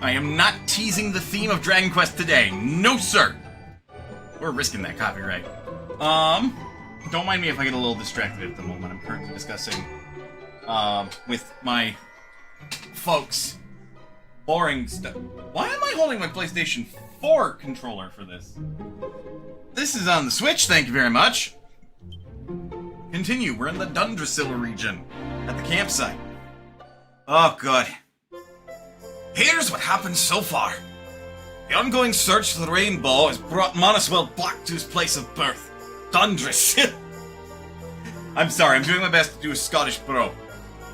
I am not teasing the theme of Dragon Quest today. No, sir. We're risking that copyright. Don't mind me if I get a little distracted at the moment. I'm currently discussing, with my folks, boring stuff. Why am I holding my PlayStation 4 controller for this? This is on the Switch, thank you very much. Continue, we're in the Dundrasil region, at the campsite. Oh, good. Here's what happened so far. The ongoing search for the rainbow has brought Monoswell back to his place of birth, Dundrasil. I'm sorry, I'm doing my best to do a Scottish bro.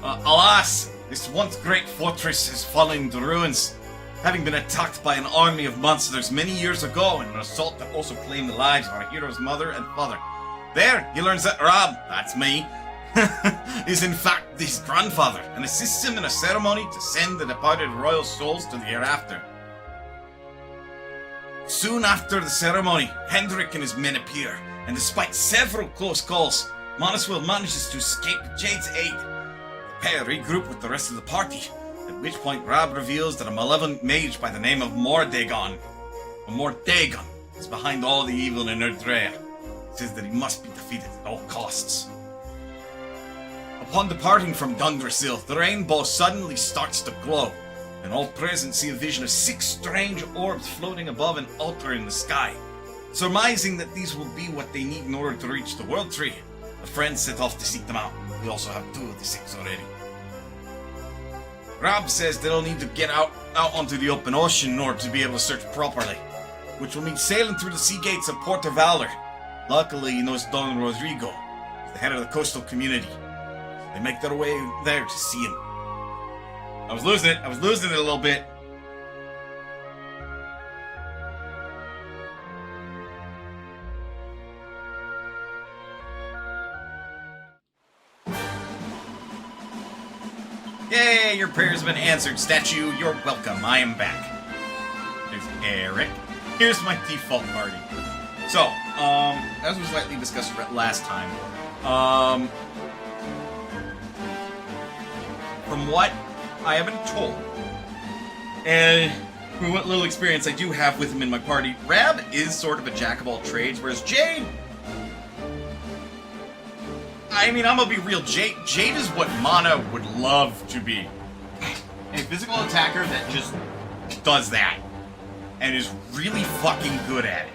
Alas, this once great fortress has fallen into ruins, having been attacked by an army of monsters many years ago in an assault that also claimed the lives of our hero's mother and father. There, he learns that Rob, that's me, is in fact his grandfather, and assists him in a ceremony to send the departed royal souls to the hereafter. Soon after the ceremony, Hendrik and his men appear, and despite several close calls, Monoswell manages to escape with Jade's aid. The pair regroup with the rest of the party, at which point Rab reveals that a malevolent mage by the name of Mordagon is behind all the evil in Erdrea. He says that he must be defeated at all costs. Upon departing from Dundrasil, the rainbow suddenly starts to glow, and all present see a vision of 6 strange orbs floating above an altar in the sky. Surmising that these will be what they need in order to reach the World Tree, the friends set off to seek them out. We also have 2 of the 6 already. Rab says they'll need to get out onto the open ocean in order to be able to search properly, which will mean sailing through the sea gates of Port of Valor. Luckily, he knows Don Rodrigo, the head of the coastal community. They make their way there to see him. I was losing it a little bit. Yay, your prayers have been answered, statue. You're welcome. I am back. There's Eric. Here's my default party. So, as was slightly discussed last time, from what I have been told, and from what little experience I do have with him in my party, Rab is sort of a jack of all trades, whereas Jade, I mean, I'm gonna be real, Jade is what Mana would love to be. A physical attacker that just does that, and is really fucking good at it.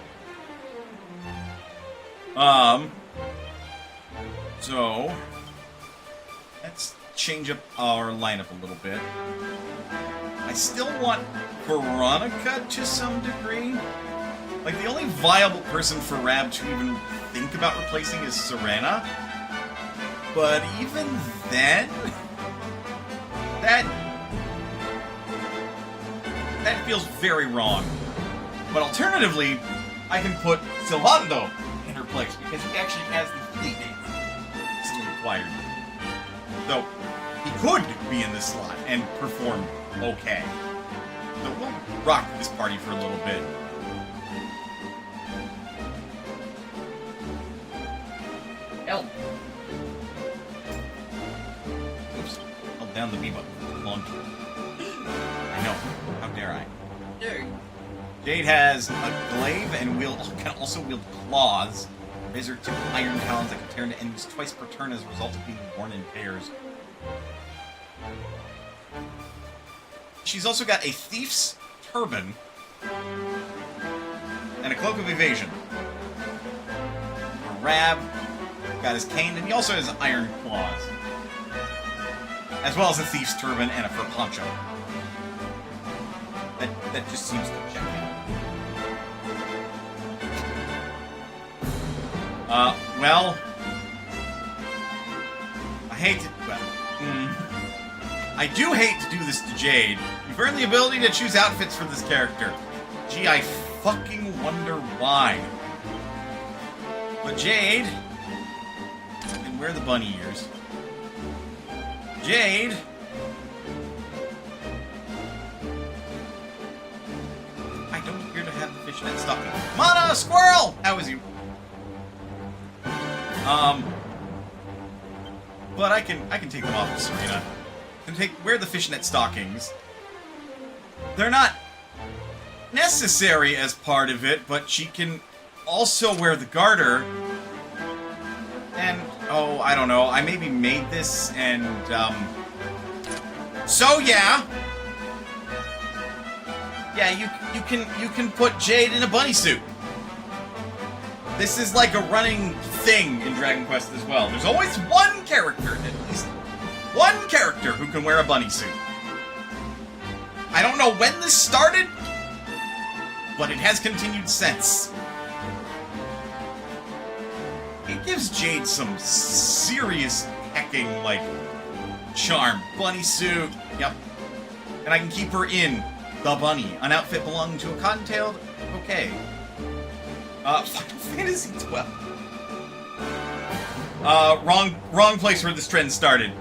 So, let's change up our lineup a little bit. I still want Veronica to some degree. Like, the only viable person for Rab to even think about replacing is Serena. But even then, that feels very wrong. But alternatively, I can put Silvando in her place, because he actually has the fleet still required. So, he could be in this slot and perform okay. So we'll rock this party for a little bit. Hell. Oops. Held down the B button for too long. I know. How dare I? Jade has a glaive and can also wield claws. Razor tipped iron talons that can tear into enemies twice per turn as a result of being born in pairs. She's also got a thief's turban and a cloak of evasion. Rab got his cane, and he also has iron claws, as well as a thief's turban and a fur poncho. That just seems to check out. Well, I do hate to do this to Jade. You've earned the ability to choose outfits for this character. Gee, I fucking wonder why. But Jade can wear the bunny ears. Jade I don't appear to have the fishnet stocking. Mana, squirrel! How is you? But I can take them off with Serena. And wear the fishnet stockings. they're not necessary as part of it, but she can also wear the garter. And, oh, I don't know, I maybe made this and, so yeah! Yeah, you can put Jade in a bunny suit. This is like a running thing in Dragon Quest as well. There's always one character, at least one character, who can wear a bunny suit. I don't know when this started, but it has continued since. It gives Jade some serious hecking, like, charm. Bunny suit, yep. And I can keep her in the bunny, an outfit belonging to a cotton-tailed bouquet. Final Fantasy 12. Wrong place where this trend started.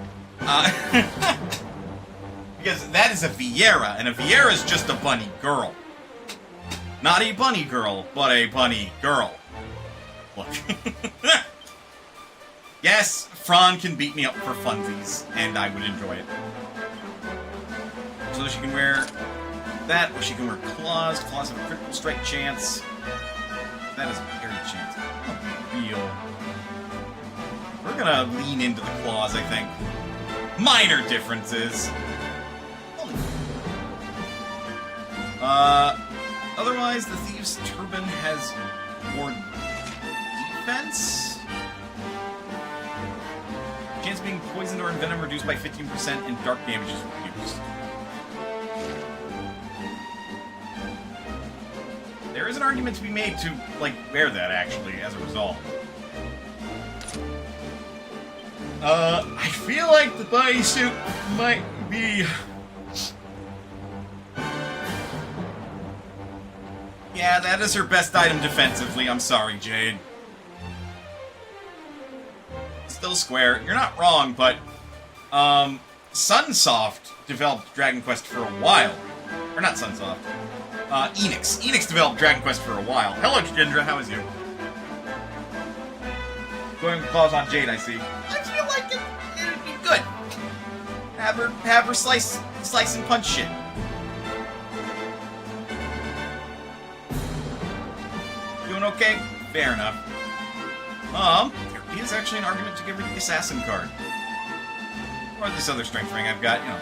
Because that is a Viera, and a Viera is just a bunny girl. Not a bunny girl, but a bunny girl. Look. Yes, Fran can beat me up for funsies, and I would enjoy it. So she can wear that, or she can wear claws. Claws have a critical strike chance. That is a parry chance. Oh, real. We're gonna lean into the claws, I think. Minor differences. Otherwise, the Thieves' Turban has more defense. Chance of being poisoned or envenomed reduced by 15%, and dark damage is reduced. There is an argument to be made to, like, wear that, actually, as a result. I feel like the bodysuit might be... Yeah, that is her best item defensively. I'm sorry, Jade. Still square. You're not wrong, but... Sunsoft developed Dragon Quest for a while. Or not Sunsoft. Enix. Enix developed Dragon Quest for a while. Hello, Jindra. How is you? Going with claws on Jade, I see. I feel like it'd be good. Have her slice and punch shit. Doing okay? Fair enough. There is actually an argument to give her the assassin card. Or this other strength ring I've got, you know.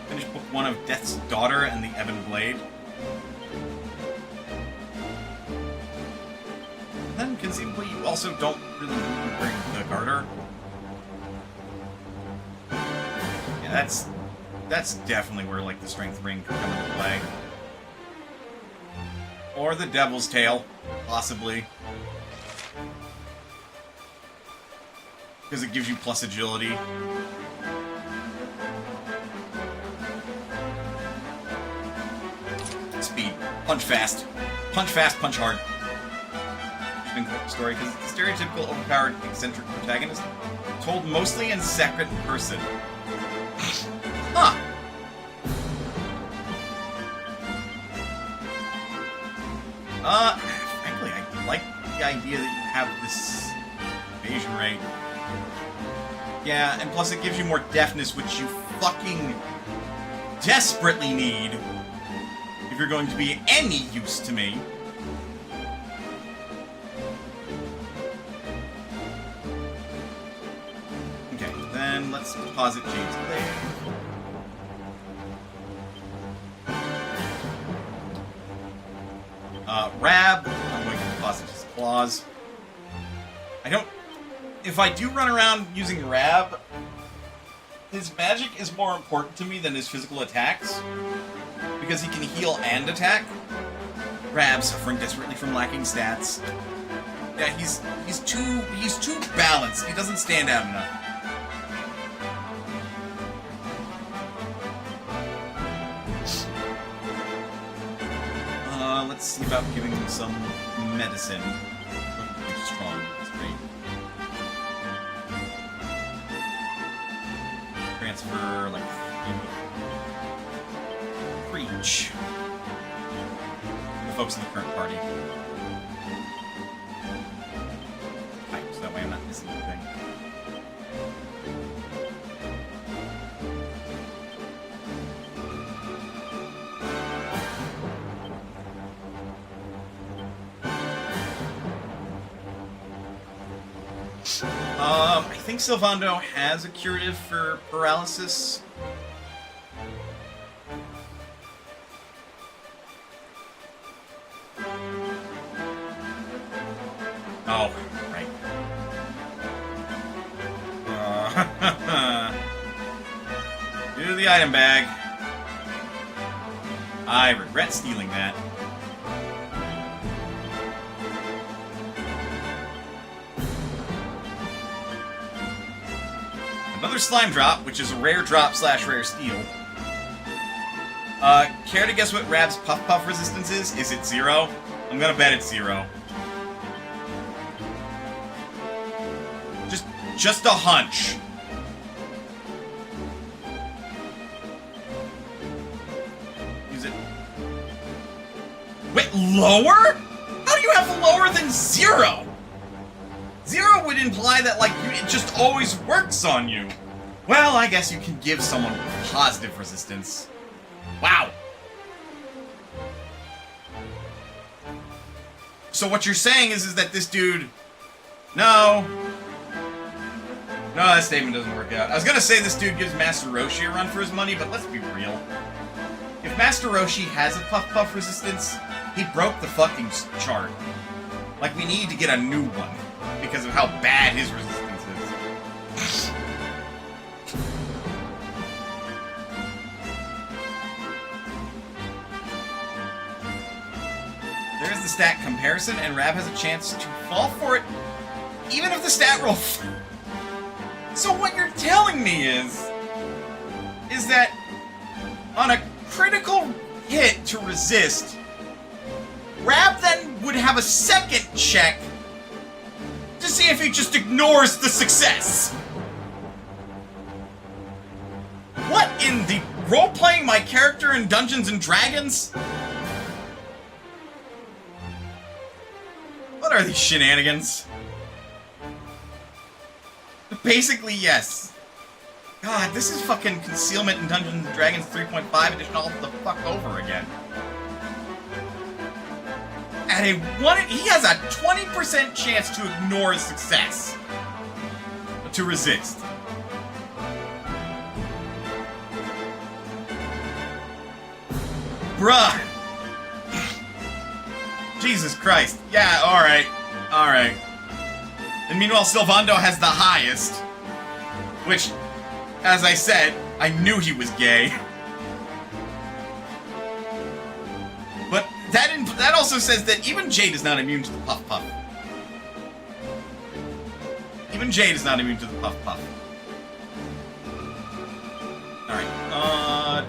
Finish book 1 of Death's Daughter and the Ebon Blade. And then conceivably you also don't really need to bring the garter. Yeah, that's definitely where, like, the strength ring could come into play. Or the Devil's Tail, possibly. Because it gives you plus agility. Speed. Punch fast. Punch fast, punch hard. Interesting story, because it's a stereotypical, overpowered, eccentric protagonist, told mostly in second person. Huh. Frankly, I like the idea that you have this evasion rate. Yeah, and plus it gives you more deafness, which you fucking desperately need if you're going to be any use to me. Okay, then let's deposit Jade's blade. Rab, I'm going to deposit his claws. If I do run around using Rab, his magic is more important to me than his physical attacks, because he can heal and attack. Rab, suffering desperately from lacking stats. Yeah, he's too balanced. He doesn't stand out enough. Let's see about giving him some medicine. He's strong. That's great. Transfer, like, preach. The folks in the current party. Right, so that I think Sylvando has a curative for paralysis. Oh, right. Do the item bag. I regret stealing that. Another slime drop, which is a rare drop / rare steal. Care to guess what Rab's Puff Puff resistance is? Is it 0? I'm gonna bet it's 0. Just a hunch. Is it... Wait, lower? How do you have lower than 0? 0 would imply that, like, it just always works on you. Well, I guess you can give someone positive resistance. Wow. So what you're saying is that this dude... No, that statement doesn't work out. I was gonna say this dude gives Master Roshi a run for his money, but let's be real. If Master Roshi has a Puff Puff resistance, he broke the fucking chart. Like, we need to get a new one, because of how bad his resistance is. There's the stat comparison, and Rab has a chance to fall for it, even if the stat roll... So what you're telling me is that on a critical hit to resist, Rab then would have a second check to see if he just ignores the success. What in the role-playing my character in Dungeons & Dragons? What are these shenanigans? Basically, yes. God, this is fucking Concealment in Dungeons & Dragons 3.5 edition all the fuck over again. At a he has a 20% chance to ignore his success. To resist. Bruh. Jesus Christ. Yeah, alright. Alright. And meanwhile, Sylvando has the highest. Which, as I said, I knew he was gay. But that also says that even Jade is not immune to the Puff Puff. Even Jade is not immune to the Puff Puff. Alright,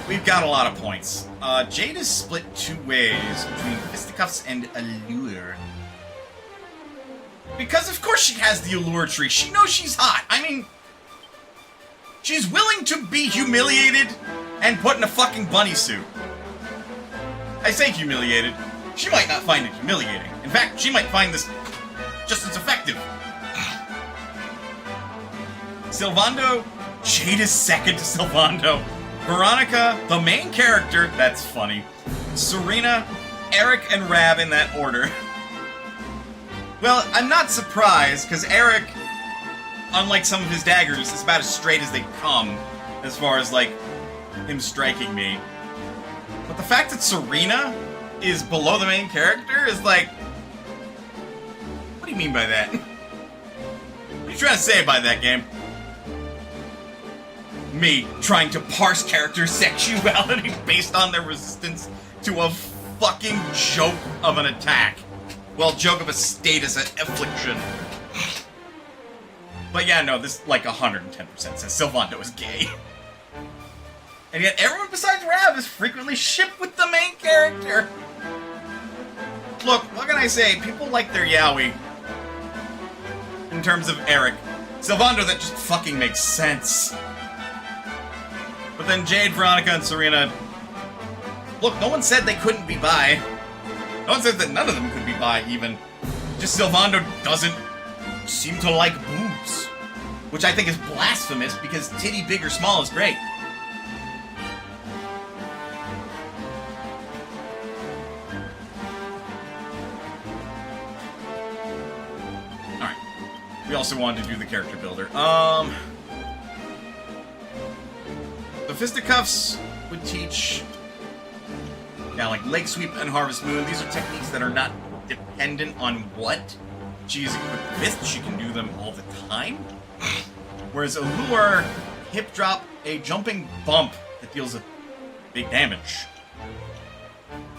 we've got a lot of points. Jade is split 2 ways between fisticuffs and allure. Because of course she has the allure tree. She knows she's hot. I mean, she's willing to be humiliated and put in a fucking bunny suit. I say humiliated. She might not find it humiliating. In fact, she might find this just as effective. Sylvando, Jade is second to Sylvando. Veronica, the main character, that's funny. Serena, Eric, and Rab in that order. Well, I'm not surprised, because Eric, unlike some of his daggers, is about as straight as they come, as far as, like, him striking me. But the fact that Serena is below the main character is like... What do you mean by that? What are you trying to say by that, game? Me trying to parse character sexuality based on their resistance to a fucking joke of an attack. Well, joke of a status affliction. But yeah, no, this, like, 110% says Sylvando is gay. And yet everyone besides Rab is frequently shipped with the main character. Look, what can I say? People like their yaoi. In terms of Eric. Sylvando, that just fucking makes sense. But then Jade, Veronica, and Serena... Look, no one said they couldn't be bi. No one said that none of them could be bi, even. Just Sylvando doesn't seem to like boobs. Which I think is blasphemous, because titty big or small is great. we also wanted to do the character builder. The Fisticuffs would teach, yeah, like Leg Sweep and Harvest Moon. These are techniques that are not dependent on what she is equipped with. She can do them all the time. Whereas Allure, Hip Drop, a jumping bump that deals big damage.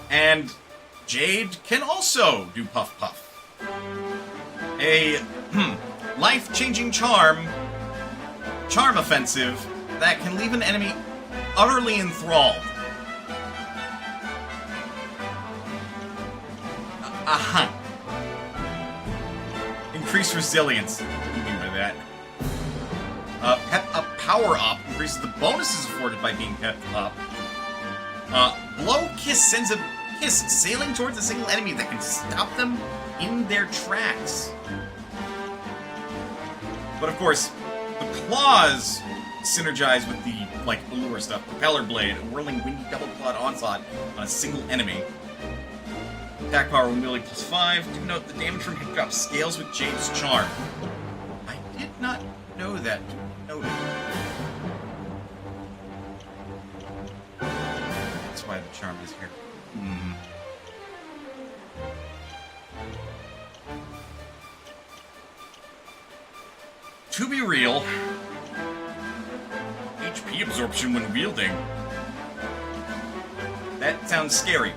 And Jade can also do Puff Puff. A life-changing charm offensive that can leave an enemy utterly enthralled. Increased resilience. What do you mean by that? Pep Up Power Up increases the bonuses afforded by being pepped up. Blow Kiss sends a kiss sailing towards a single enemy that can stop them in their tracks. But of course, the claws synergize with the, like, Allure stuff. Propeller Blade, a whirling windy double-clawed onslaught on a single enemy. Attack power when wielding +5. Do note the damage from hip drop scales with Jade's charm. I did not know that. Noted. That's why the charm is here. To be real, HP absorption when wielding. That sounds scary.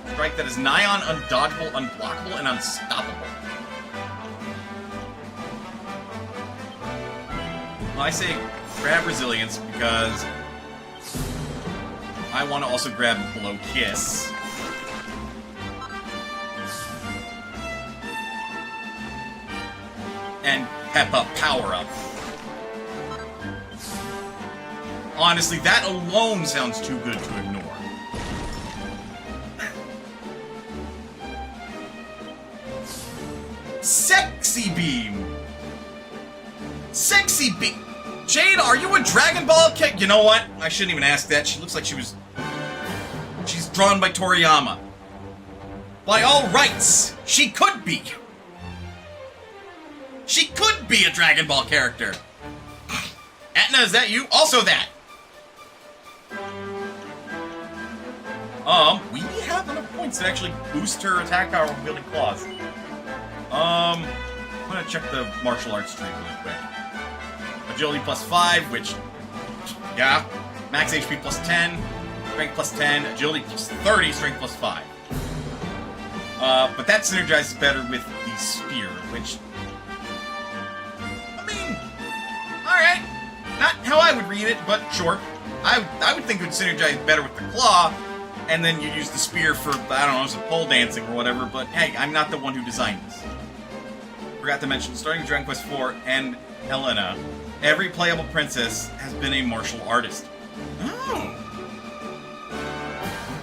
Strike that is nigh on undodgeable, unblockable, and unstoppable. Well, I say grab Resilience because I want to also grab Blow Kiss. And Pep Up Power Up. Honestly, that alone sounds too good to ignore. Sexy Beam! Sexy Beam! Jade, are you a Dragon Ball kid? You know what? I shouldn't even ask that. She looks like she's drawn by Toriyama. By all rights, she could be! She could be a Dragon Ball character! Etna, is that you? Also that! We have enough points to actually boost her attack power with wielding claws. I'm gonna check the martial arts tree really quick. Agility +5, which, yeah, max HP +10, strength +10, agility +30, strength +5. But that synergizes better with the spear, which, I mean, alright. Not how I would read it, but sure. I would think it would synergize better with the claw, and then you'd use the spear for, I don't know, some pole dancing or whatever, but hey, I'm not the one who designed this. Forgot to mention, starting Dragon Quest IV and Helena, every playable princess has been a martial artist. Oh!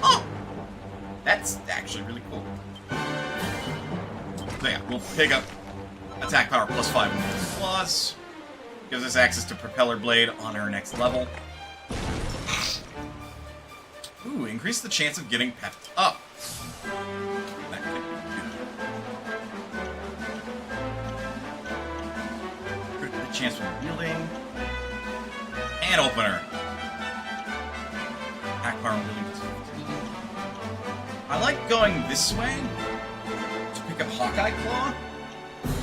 Oh! That's actually really cool. So yeah, we'll pick up attack power +5 with claws. Gives us access to Propeller Blade on our next level. Ooh, increase the chance of getting pepped up. That could be good. Good chance for wielding. And opener. Attack power wielding. I like going this way to pick up Hawkeye Claw.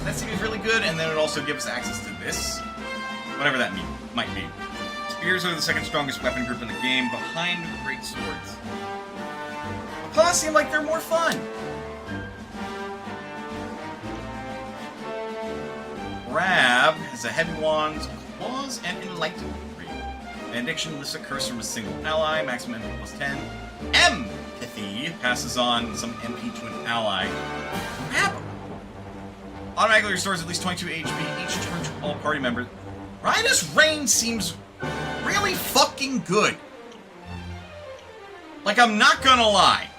That seems really good, and then it also gives us access to this. Whatever that might be. Spears are the second strongest weapon group in the game, behind great swords. Claws seem like they're more fun. Grab has a heavy wand, claws, and enlightenment. Benediction lifts a curse from a single ally, maximum MP +10. Empathy passes on some MP to an ally. Grab automatically restores at least 22 HP each turn to all party members. Rhina's Reign seems really fucking good. Like, I'm not gonna lie.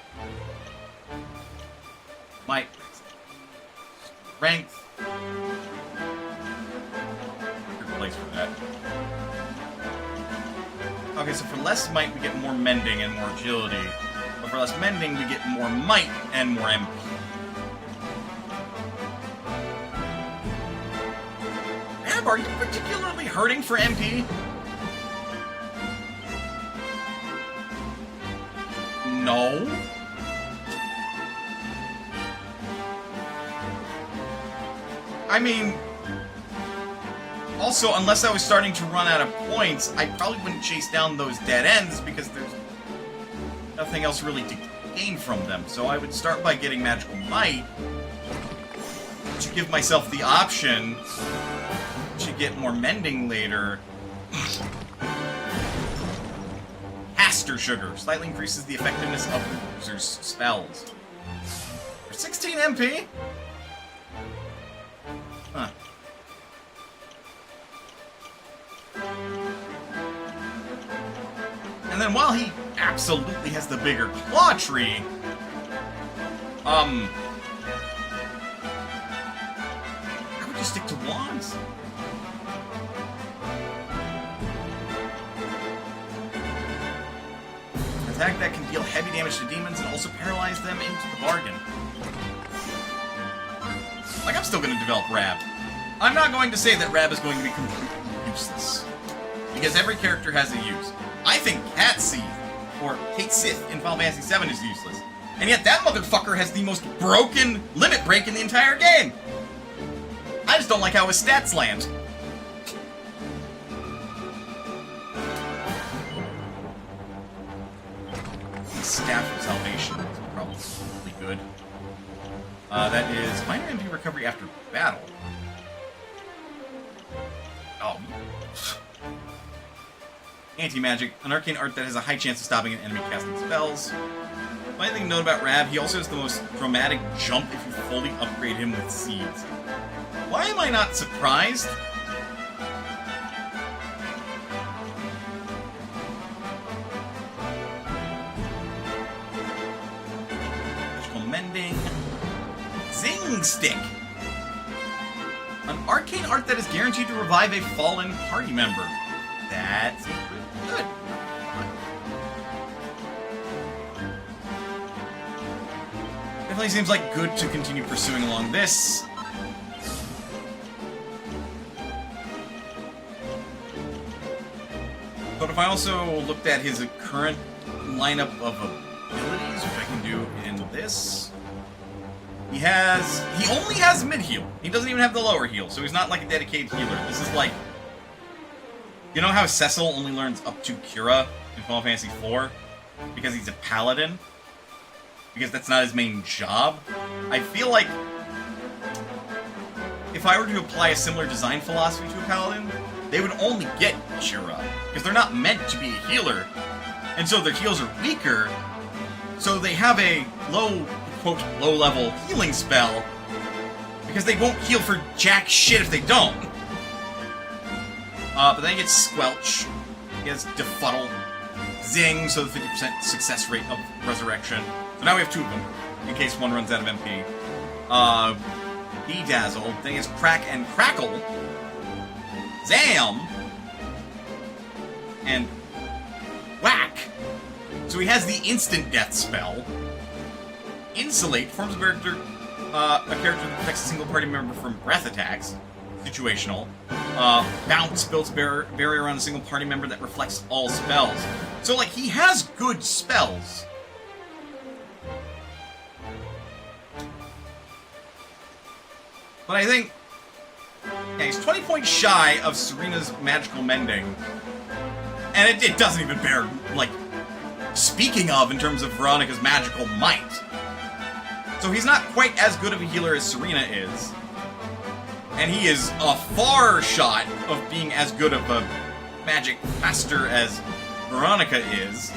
My strength. Good place for that. Okay, so for less might we get more mending and more agility. But for less mending we get more might and more MP. Rab, are you particularly hurting for MP? No. I mean, also, unless I was starting to run out of points, I probably wouldn't chase down those dead ends because there's nothing else really to gain from them. So I would start by getting Magical Might to give myself the option to get more mending later. Caster Sugar slightly increases the effectiveness of the user's spells. For 16 MP? Huh. And then while he absolutely has the bigger claw tree, how would you stick to wands? An attack that can deal heavy damage to demons and also paralyze them into the bargain. Like, I'm still going to develop Rab. I'm not going to say that Rab is going to be completely useless, because every character has a use. I think Cat Sith, or Kate Sith in Final Fantasy VII is useless. And yet that motherfucker has the most broken limit break in the entire game. I just don't like how his stats land. The Staff of Salvation is probably really good. That is minor MP recovery after battle. Oh. Anti-magic, an arcane art that has a high chance of stopping an enemy casting spells. Funny thing to note about Rab, he also has the most dramatic jump if you fully upgrade him with seeds. Why am I not surprised? Magical Mending. Zing Stick! An arcane art that is guaranteed to revive a fallen party member. That's really good. Definitely seems like good to continue pursuing along this. But if I also looked at his current lineup of abilities, which I can do in this, he only has mid-heal. He doesn't even have the lower heal, so he's not like a dedicated healer. This is like, you know how Cecil only learns up to Cura in Final Fantasy IV? Because he's a paladin? Because that's not his main job? I feel like if I were to apply a similar design philosophy to a paladin, they would only get Cura. Because they're not meant to be a healer. And so their heals are weaker. So they have a quote, low-level healing spell. Because they won't heal for jack shit if they don't. But then he gets Squelch, he has Defuddle, Zing, so the 50% success rate of Resurrection. So now we have two of them, in case one runs out of MP. Bedazzle, then he has Crack and Crackle, Zam, and Whack. So he has the instant death spell. Insulate forms a character that protects a single party member from breath attacks. Situational. Bounce builds a barrier around a single party member that reflects all spells. So, like, he has good spells. But I think, yeah, he's 20 points shy of Serena's Magical Mending. And it doesn't even bear, like, speaking of in terms of Veronica's Magical Might. So he's not quite as good of a healer as Serena is. And he is a far shot of being as good of a magic caster as Veronica is.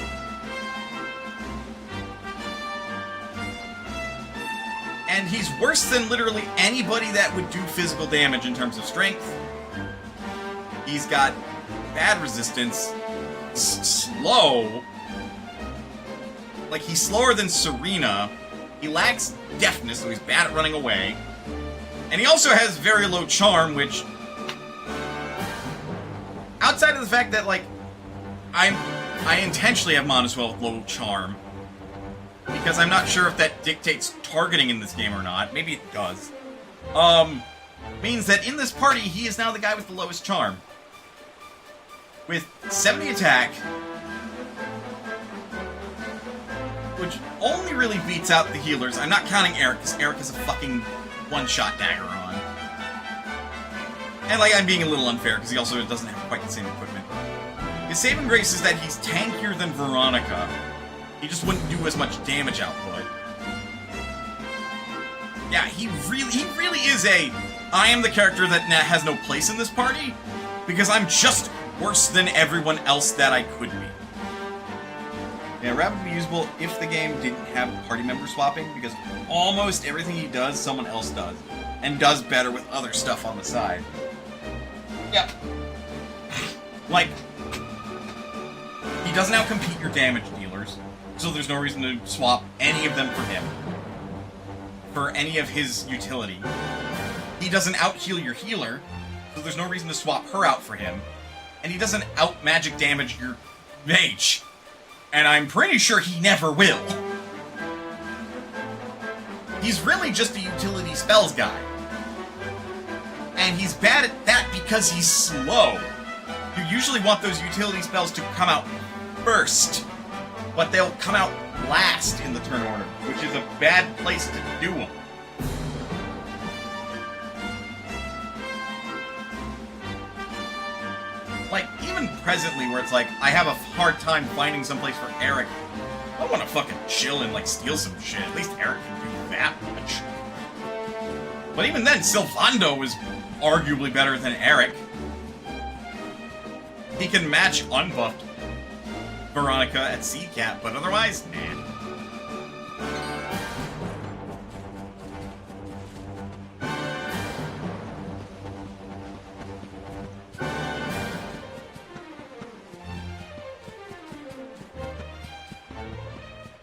And he's worse than literally anybody that would do physical damage in terms of strength. He's got bad resistance, slow. Like, he's slower than Serena. He lacks deafness, so he's bad at running away. And he also has very low charm, which, outside of the fact that, like, I intentionally have Monoswell with low charm, because I'm not sure if that dictates targeting in this game or not. Maybe it does. means that in this party, he is now the guy with the lowest charm. With 70 attack, which only really beats out the healers. I'm not counting Eric, because Eric is a fucking one-shot dagger on. And, like, I'm being a little unfair, because he also doesn't have quite the same equipment. His saving grace is that he's tankier than Veronica. He just wouldn't do as much damage output. Yeah, he really is I am the character that has no place in this party, because I'm just worse than everyone else that I could be. Yeah, Rabbit would be usable if the game didn't have party member swapping, because almost everything he does, someone else does. And does better with other stuff on the side. Yep. Like, he doesn't outcompete your damage dealers, so there's no reason to swap any of them for him. For any of his utility. He doesn't out-heal your healer, so there's no reason to swap her out for him. And he doesn't out-magic damage your mage. And I'm pretty sure he never will. He's really just a utility spells guy. And he's bad at that because he's slow. You usually want those utility spells to come out first, but they'll come out last in the turn order, which is a bad place to do them. Like, even presently, where it's like, I have a hard time finding someplace for Eric, I want to fucking chill and, like, steal some shit. At least Eric can do that much. But even then, Sylvando is arguably better than Eric. He can match unbuffed Veronica at C-Cap, but otherwise, nah.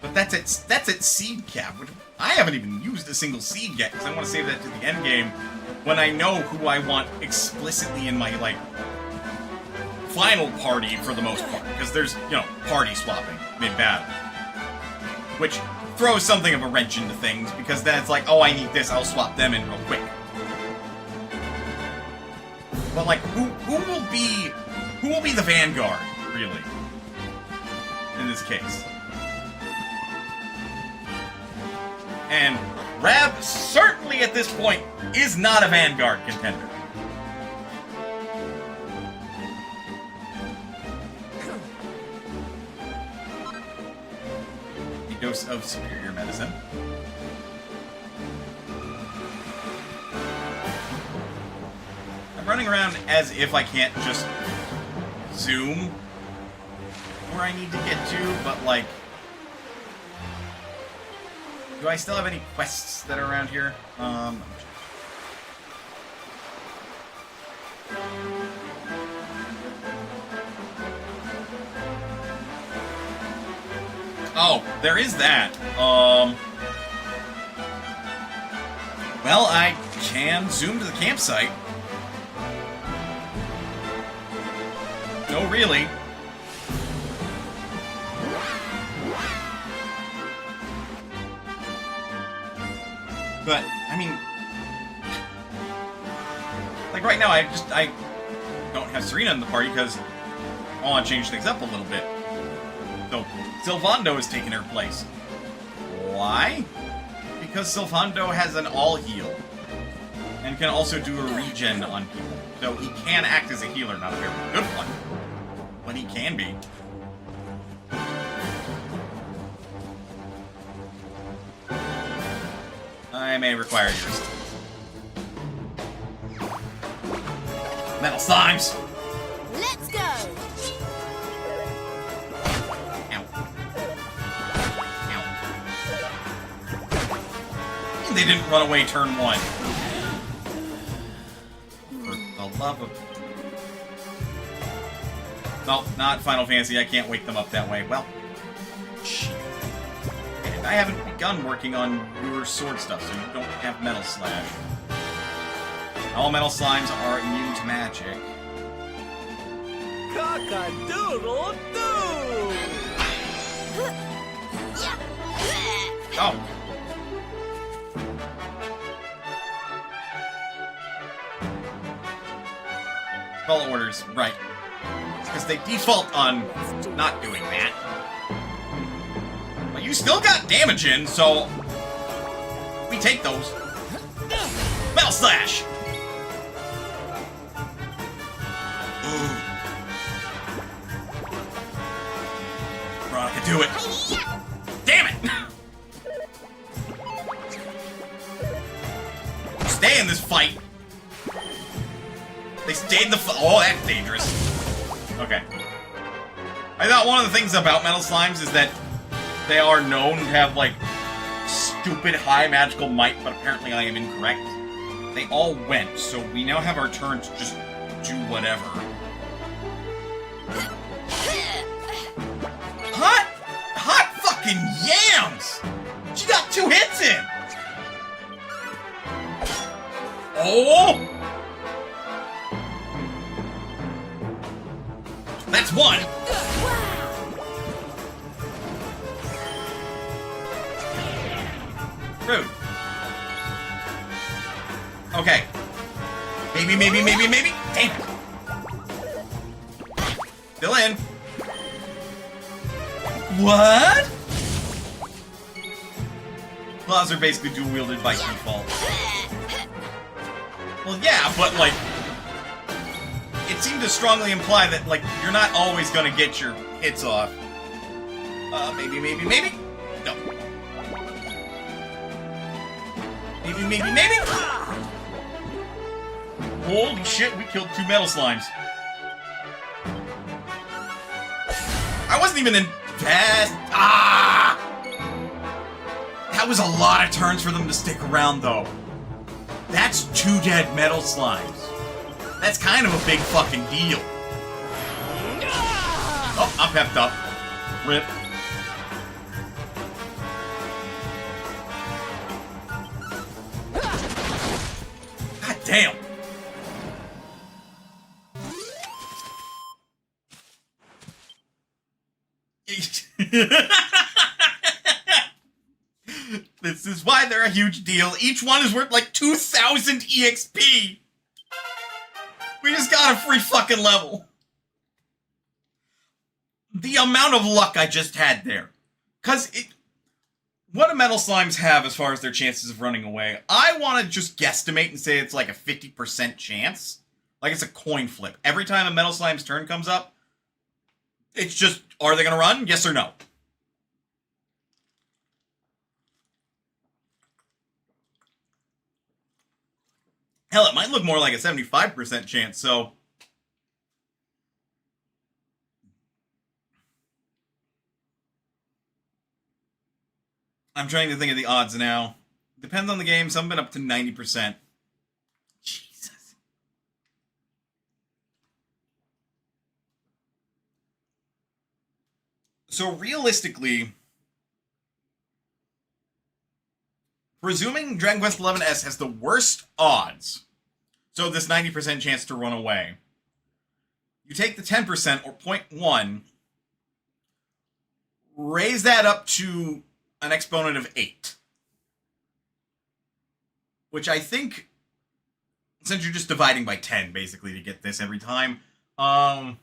But that's at seed cap, which I haven't even used a single seed yet, because I want to save that to the end game when I know who I want explicitly in my, like, final party for the most part, because there's, you know, party swapping mid-battle, which throws something of a wrench into things, because then it's like, oh, I need this, I'll swap them in real quick. But, like, who will be the vanguard, really, in this case? And Rab certainly at this point is not a vanguard contender. A dose of superior medicine. I'm running around as if I can't just zoom where I need to get to, but like, do I still have any quests that are around here? Oh, there is that. Well, I can zoom to the campsite. No, really. But, I mean, like right now I don't have Serena in the party because I want to change things up a little bit. So, Sylvando has taken her place. Why? Because Sylvando has an all-heal, and can also do a regen on people. So he can act as a healer, not a very good one, but he can be. I may require your assistance. Metal slimes! Let's go! Ow. Ow. They didn't run away turn one. For the love of... No, not Final Fantasy. I can't wake them up that way. Well, shit. And I haven't begun working on your sword stuff, so you don't have Metal Slash. All Metal Slimes are immune to magic. Cock-a-doodle-doo! Oh! Follow orders, right. Because they default on not doing that. But you still got damage in, so we take those. Metal Slash! Ooh. Veronica, do it! Damn it! Stay in this fight! They stayed in the oh, that's dangerous. Okay. I thought one of the things about Metal Slimes is that they are known to have, like, stupid high magical might, but apparently I am incorrect. They all went, so we now have our turn to just do whatever. Hot fucking yams! She got 2 hits in! Oh! That's 1! Rude. Okay. Maybe. Damn it. Still in. What? Claws are basically dual-wielded by default. Well, yeah, but, like, it seemed to strongly imply that, like, you're not always gonna get your hits off. Maybe. No. Maybe. Holy shit, we killed 2 Metal Slimes. I wasn't even in fast. Ah! That was a lot of turns for them to stick around, though. That's 2 dead Metal Slimes. That's kind of a big fucking deal. Oh, I'm pepped up. Rip. God damn. This is why they're a huge deal. Each one is worth like 2,000 EXP. We just got a free fucking level. The amount of luck I just had there. Because what do Metal Slimes have as far as their chances of running away? I want to just guesstimate and say it's like a 50% chance. Like it's a coin flip. Every time a Metal Slime's turn comes up, it's just, are they going to run? Yes or no? Hell, it might look more like a 75% chance, so... I'm trying to think of the odds now. Depends on the game, some have been up to 90%. Jesus. So realistically... presuming Dragon Quest XI S has the worst odds, so this 90% chance to run away, you take the 10% or 0.1, raise that up to an exponent of 8. Which I think, since you're just dividing by 10, basically, to get this every time, 1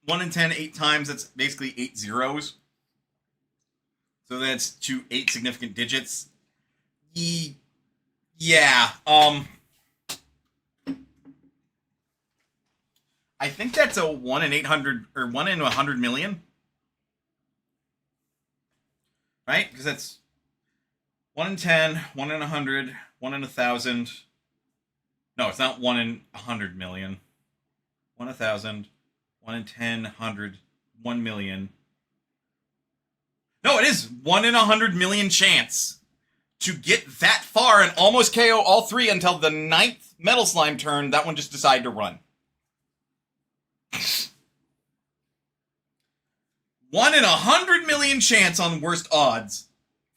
in 10, 8 times, that's basically 8 zeros. So that's to 8 significant digits. Yeah, I think that's a 1 in 800, or 1 in 100 million. Right? Because that's 1 in 10, 1 in 100, 1 in 1,000. No, it's not 1 in 100 million. 1 in 1,000, 1 in 10, 100, 1 million. No, it is 1 in 100 million chance to get that far and almost KO all 3 until the 9th Metal Slime turn. That one just decided to run. 1 in 100 million chance on worst odds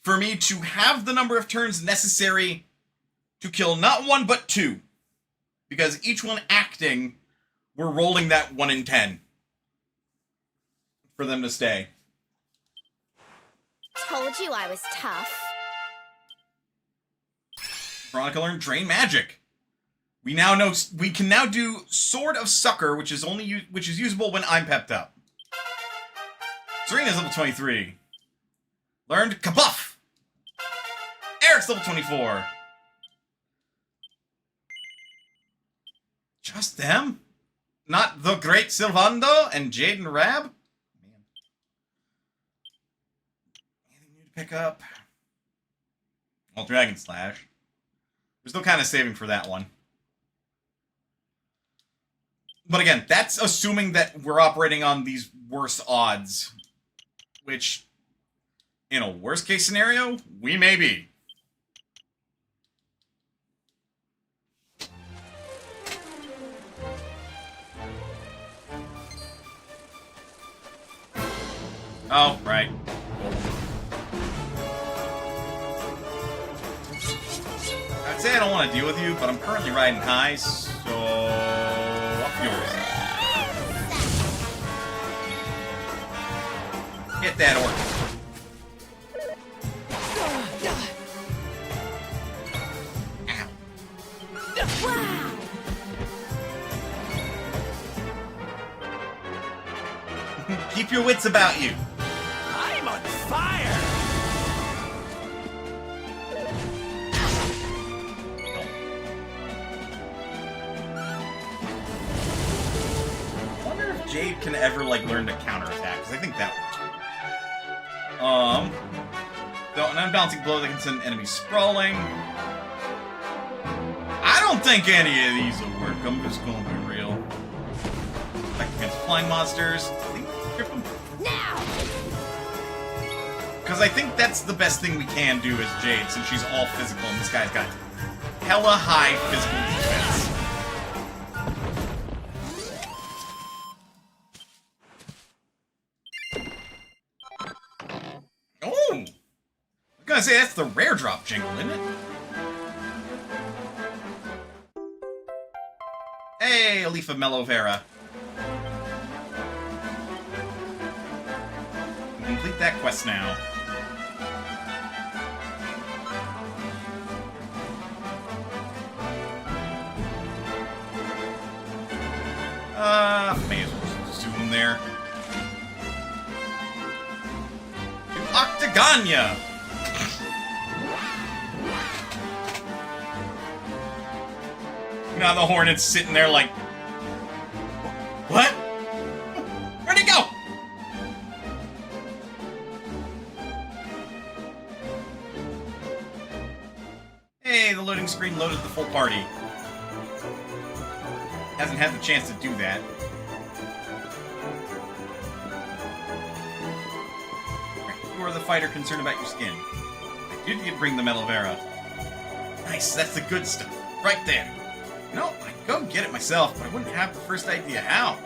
for me to have the number of turns necessary to kill not 1 but 2. Because each one acting, we're rolling that 1 in 10 for them to stay. Told you I was tough. Veronica learned Drain Magic. We now know we can now do Sword of Succor, which is usable when I'm pepped up. Serena's level 23. Learned Kabuff. Eric's level 24. Just them? Not the Great Sylvando and Jade and Rab? Man. Anything new to pick up? Well, Dragon Slash. We're still kind of saving for that one. But again, that's assuming that we're operating on these worse odds. Which, in a worst case scenario, we may be. Oh, right. I'd say I don't want to deal with you, but I'm currently riding high, so... up yours. Hit that orc. Ow. Keep your wits about you. I'm on fire! I wonder if Jade can ever, like, learn to counterattack, because I think that would. So an unbalancing blow that can send enemies sprawling. I don't think any of these will work. I'm just going to be real. Attack against flying monsters. Grip them. Now! Because I think that's the best thing we can do as Jade, since she's all physical, and this guy's got hella high physical defense. Oh! I'm gonna say that's the rare drop jingle, isn't it? Hey, a leaf of Mellow Vera. Complete that quest now. May as well just zoom there. To Octagania! Now the Hornet's sitting there like... What? Where'd he go? Hey, the loading screen loaded the full party. Hasn't had the chance to do that. You are the fighter concerned about your skin. I did bring the Metal Vera. Nice, that's the good stuff. Right there. You know, I'd go get it myself, but I wouldn't have the first idea how.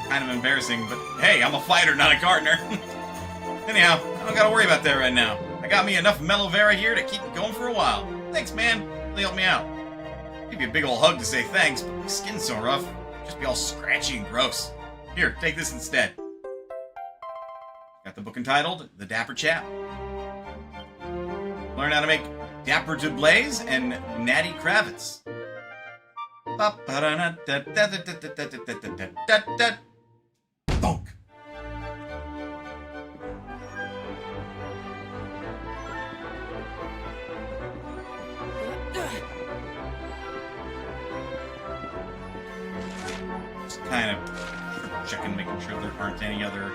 Kind of embarrassing, but hey, I'm a fighter, not a gardener. Anyhow, I don't gotta worry about that right now. I got me enough Metal Vera here to keep it going for a while. Thanks, man. Really helped me out. Give you a big ol' hug to say thanks, but my skin's so rough. It'll just be all scratchy and gross. Here, take this instead. Got the book entitled The Dapper Chap. Learn how to make Dapper to Blaze and Natty Kravitz. Bonk. Just kind of checking, making sure there aren't any other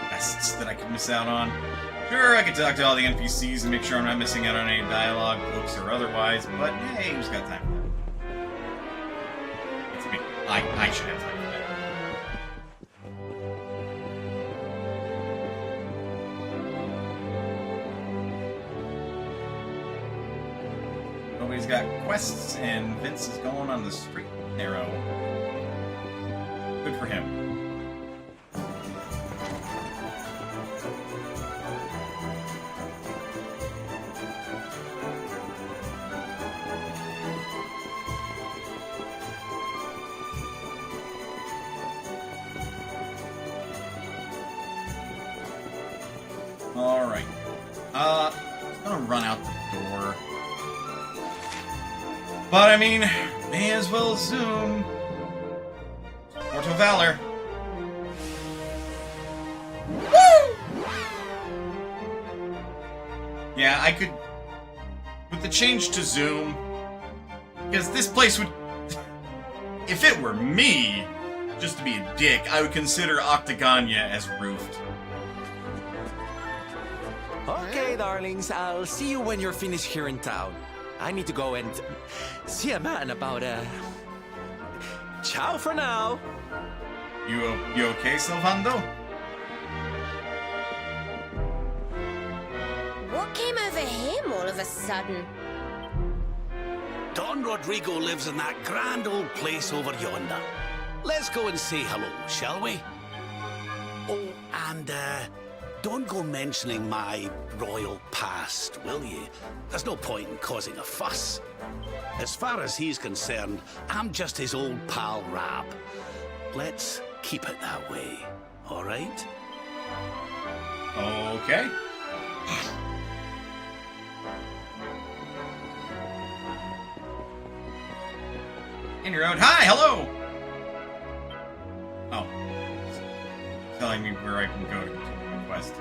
quests that I could miss out on. Sure, I could talk to all the NPCs and make sure I'm not missing out on any dialogue, books, or otherwise, but hey, who's got time for that? It's me. I should have time for that. Nobody's got quests, and Vince is going on the straight and narrow. Good for him. Alright. I'm gonna run out the door. But I mean, may as well zoom. Porto Valor. Woo! Yeah, I could... With the change to zoom... Because this place would... If it were me, just to be a dick, I would consider Octagonia as roofed. Okay, darlings, I'll see you when you're finished here in town. I need to go and see a man about ciao for now. You okay, Silvando? What came over him all of a sudden? Don Rodrigo lives in that grand old place over yonder. Let's go and say hello, shall we? Oh, and don't go mentioning my royal past, will you? There's no point in causing a fuss. As far as he's concerned, I'm just his old pal Rab. Let's keep it that way, all right? Okay. In your road. Hi, hello! Oh. It's telling me where I can go to continue my quest.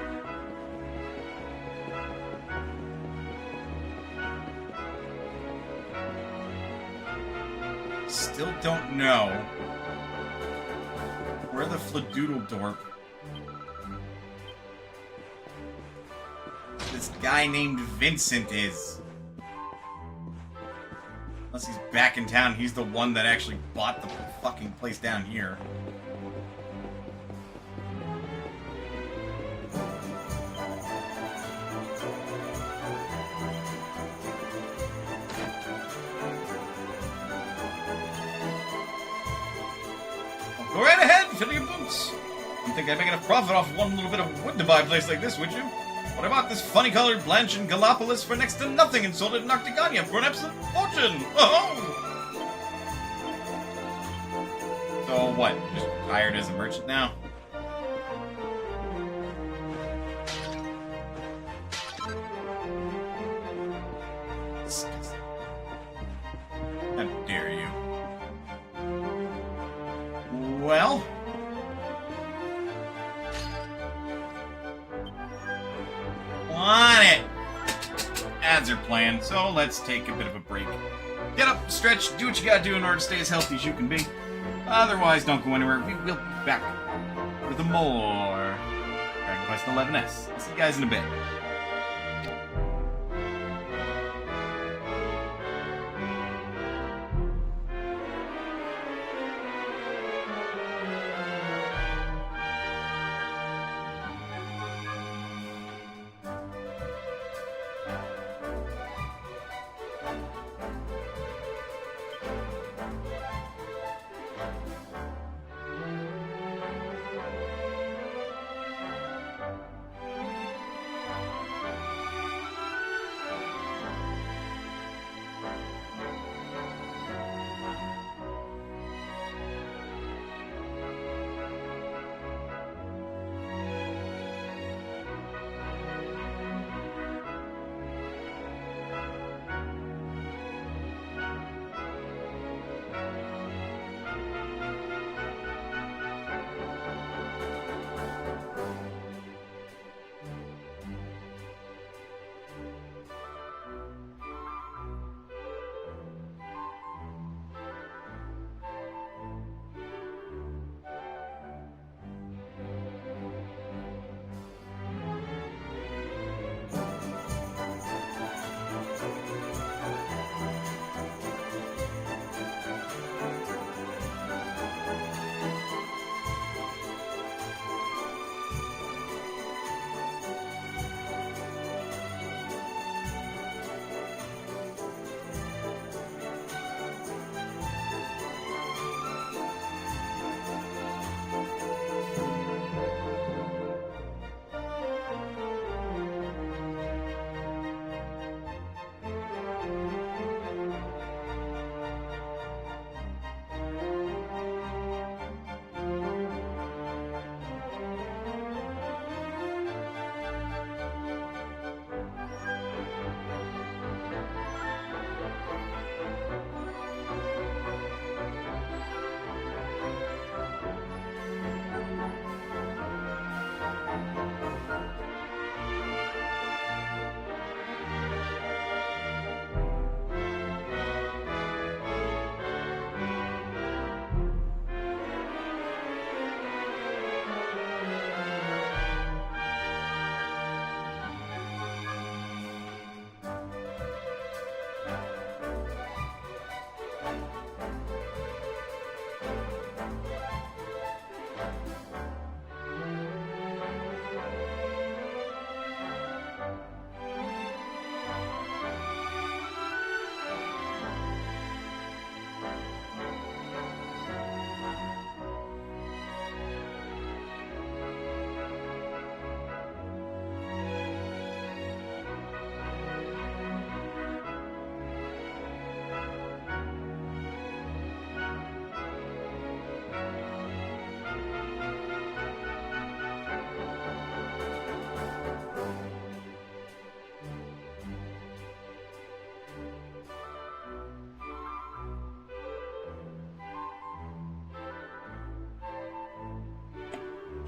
Still don't know where the Fladoodledorp this guy named Vincent is. Unless he's back in town, he's the one that actually bought the fucking place down here. Go right ahead, fill your boots. You think I'd make enough profit off one little bit of wood to buy a place like this, would you? But I bought this funny-colored Blanche in Gallipolis for next to nothing and sold it in Octagonia for an absolute fortune! Oh! So what? Just hired as a merchant now? Disgusting. How dare you? Well... on it! Ads are planned, so let's take a bit of a break. Get up, stretch, do what you gotta do in order to stay as healthy as you can be. Otherwise, don't go anywhere. We will be back with more Dragon Quest XI's. I'll see you guys in a bit.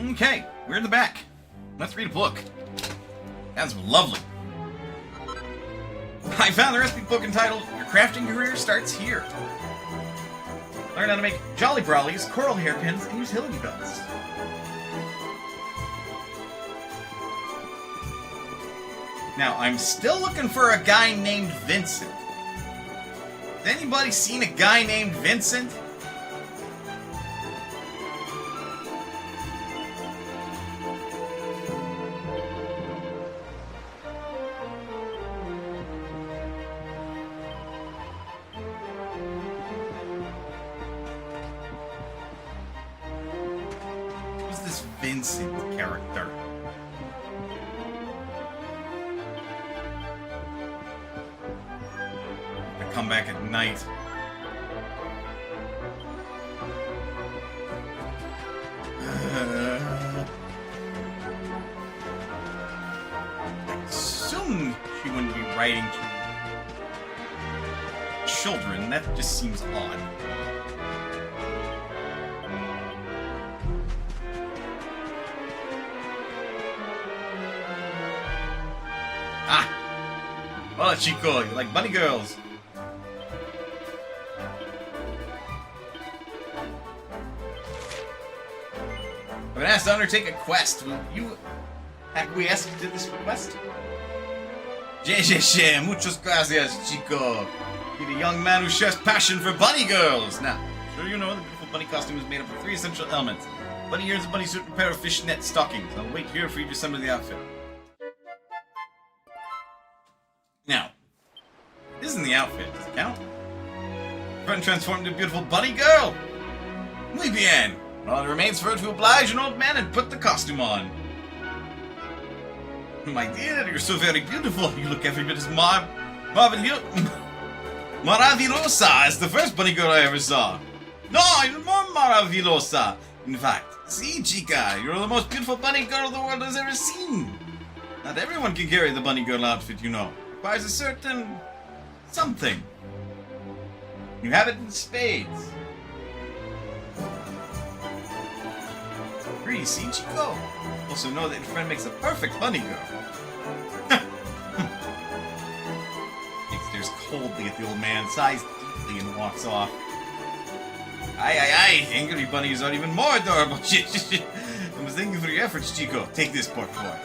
Okay, we're in the back. Let's read a book. That's lovely. I found the recipe book entitled Your Crafting Career Starts Here. Learn how to make jolly brollies, coral hairpins, and utility belts. Now, I'm still looking for a guy named Vincent. Has anybody seen a guy named Vincent? Who's this Vincent character? Come back at night. I assume she wouldn't be writing to children. That just seems odd. Ah! Hola, chico. You like bunny girls? I've been asked to undertake a quest. Will you acquiesce to this request? Muchas gracias, chico. You're a young man who shares passion for bunny girls. Now, sure you know the beautiful bunny costume is made up of 3 essential elements. Bunny ears, a bunny suit, and a pair of fishnet stockings. I'll wait here for you to assemble the outfit. Now, this isn't the outfit. Does it count? Friend transformed into a beautiful bunny girl. Muy bien. All it remains for her to oblige an old man and put the costume on. My dear, you're so very beautiful. You look every bit as maravillosa as the first bunny girl I ever saw. No, you're more maravillosa. In fact, see, chica, you're the most beautiful bunny girl the world has ever seen. Not everyone can carry the bunny girl outfit, you know. It requires a certain something. You have it in spades. See, chico. Also know that your friend makes a perfect bunny girl. Jake stares coldly at the old man, sighs deeply, and walks off. Aye. Angry bunnies are even more adorable. I was thanking for your efforts, chico. Take this, poor boy.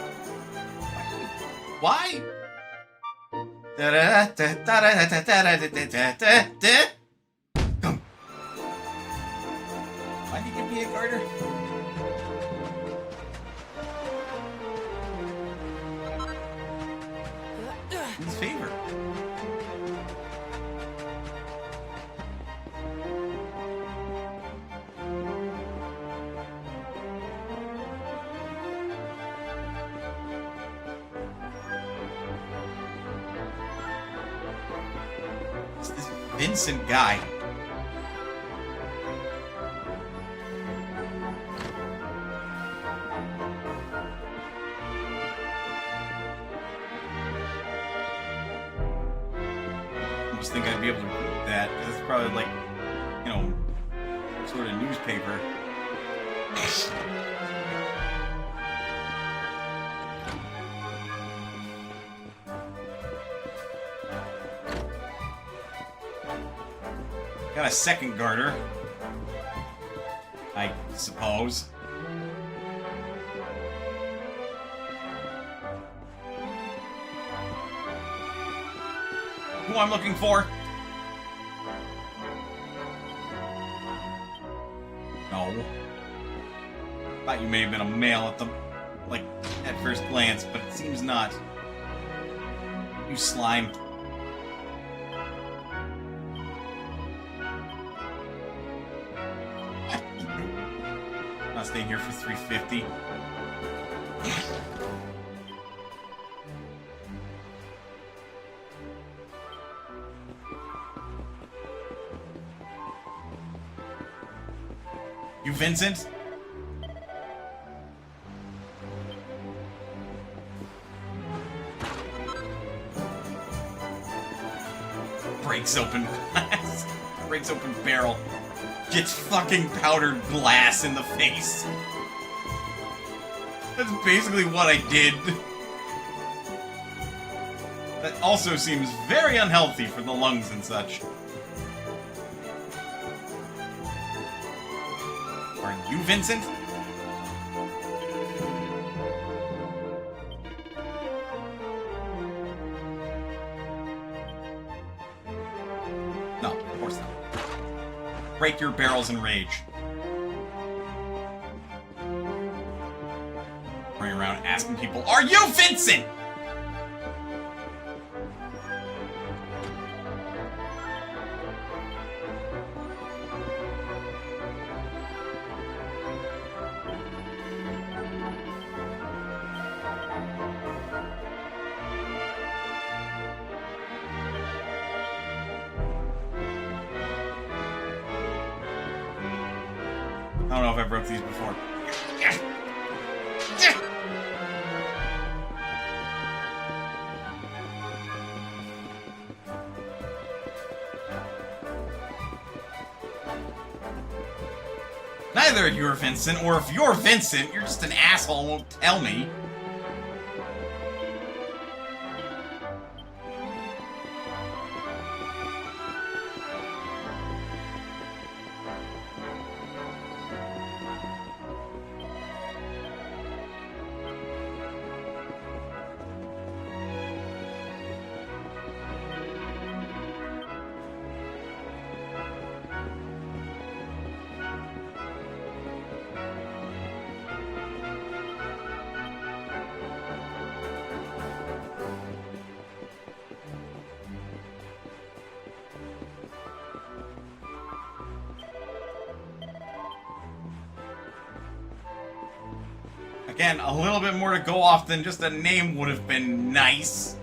Why? Come. Why'd you give me a garter? His favor. It's this Vincent guy. I just think I'd be able to read that, because it's probably like, you know, sort of newspaper. Got a second garter, I suppose. Who I'm looking for? No. Thought you may have been a male at the, like, at first glance, but it seems not. You slime. Not staying here for $3.50. You Vincent? Breaks open glass. Breaks open barrel. Gets fucking powdered glass in the face. That's basically what I did. That also seems very unhealthy for the lungs and such. Are you Vincent? No, of course not. Break your barrels in rage. Running around asking people, are you Vincent? I don't know if I broke these before. Neither of you are Vincent, or if you're Vincent, you're just an asshole and won't tell me. Again, a little bit more to go off than just a name would have been nice.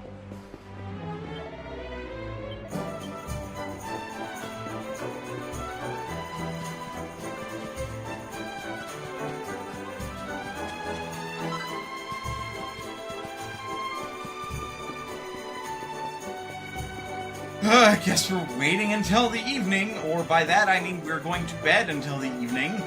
I guess we're waiting until the evening, or by that I mean we're going to bed until the evening.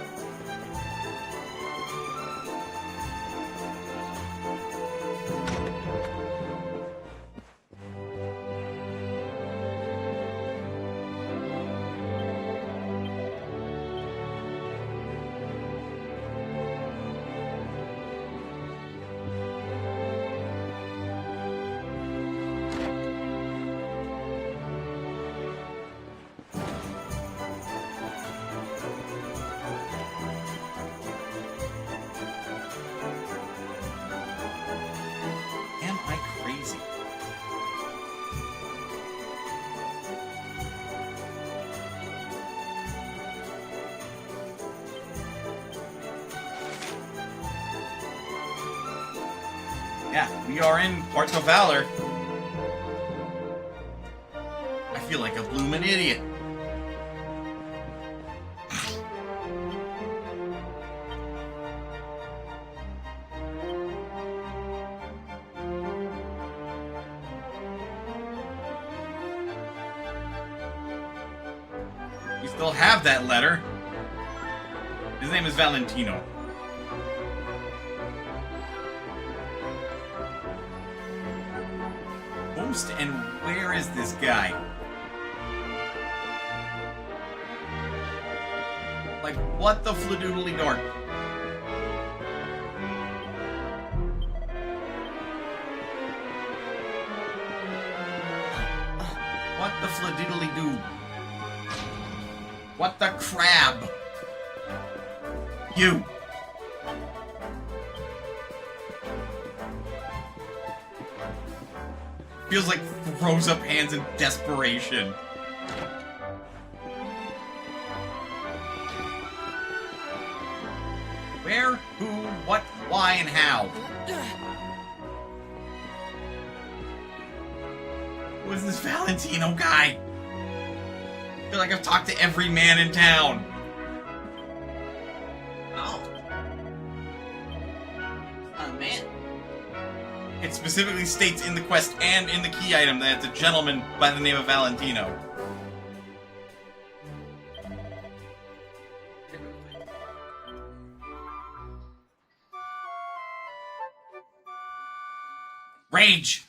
Yeah, we are in Parts of Valor. I feel like a bloomin' idiot. We still have that letter. His name is Valentino. And where is this guy? Like, what the fladoodly dark? What the fladoodly doo? What the crab? You! Feels like throws up hands in desperation. Where, who, what, why, and how? Who is this Valentino guy? I feel like I've talked to every man in town. Oh. Oh, man. It specifically states in the quest and in the key item that it's a gentleman by the name of Valentino. rage!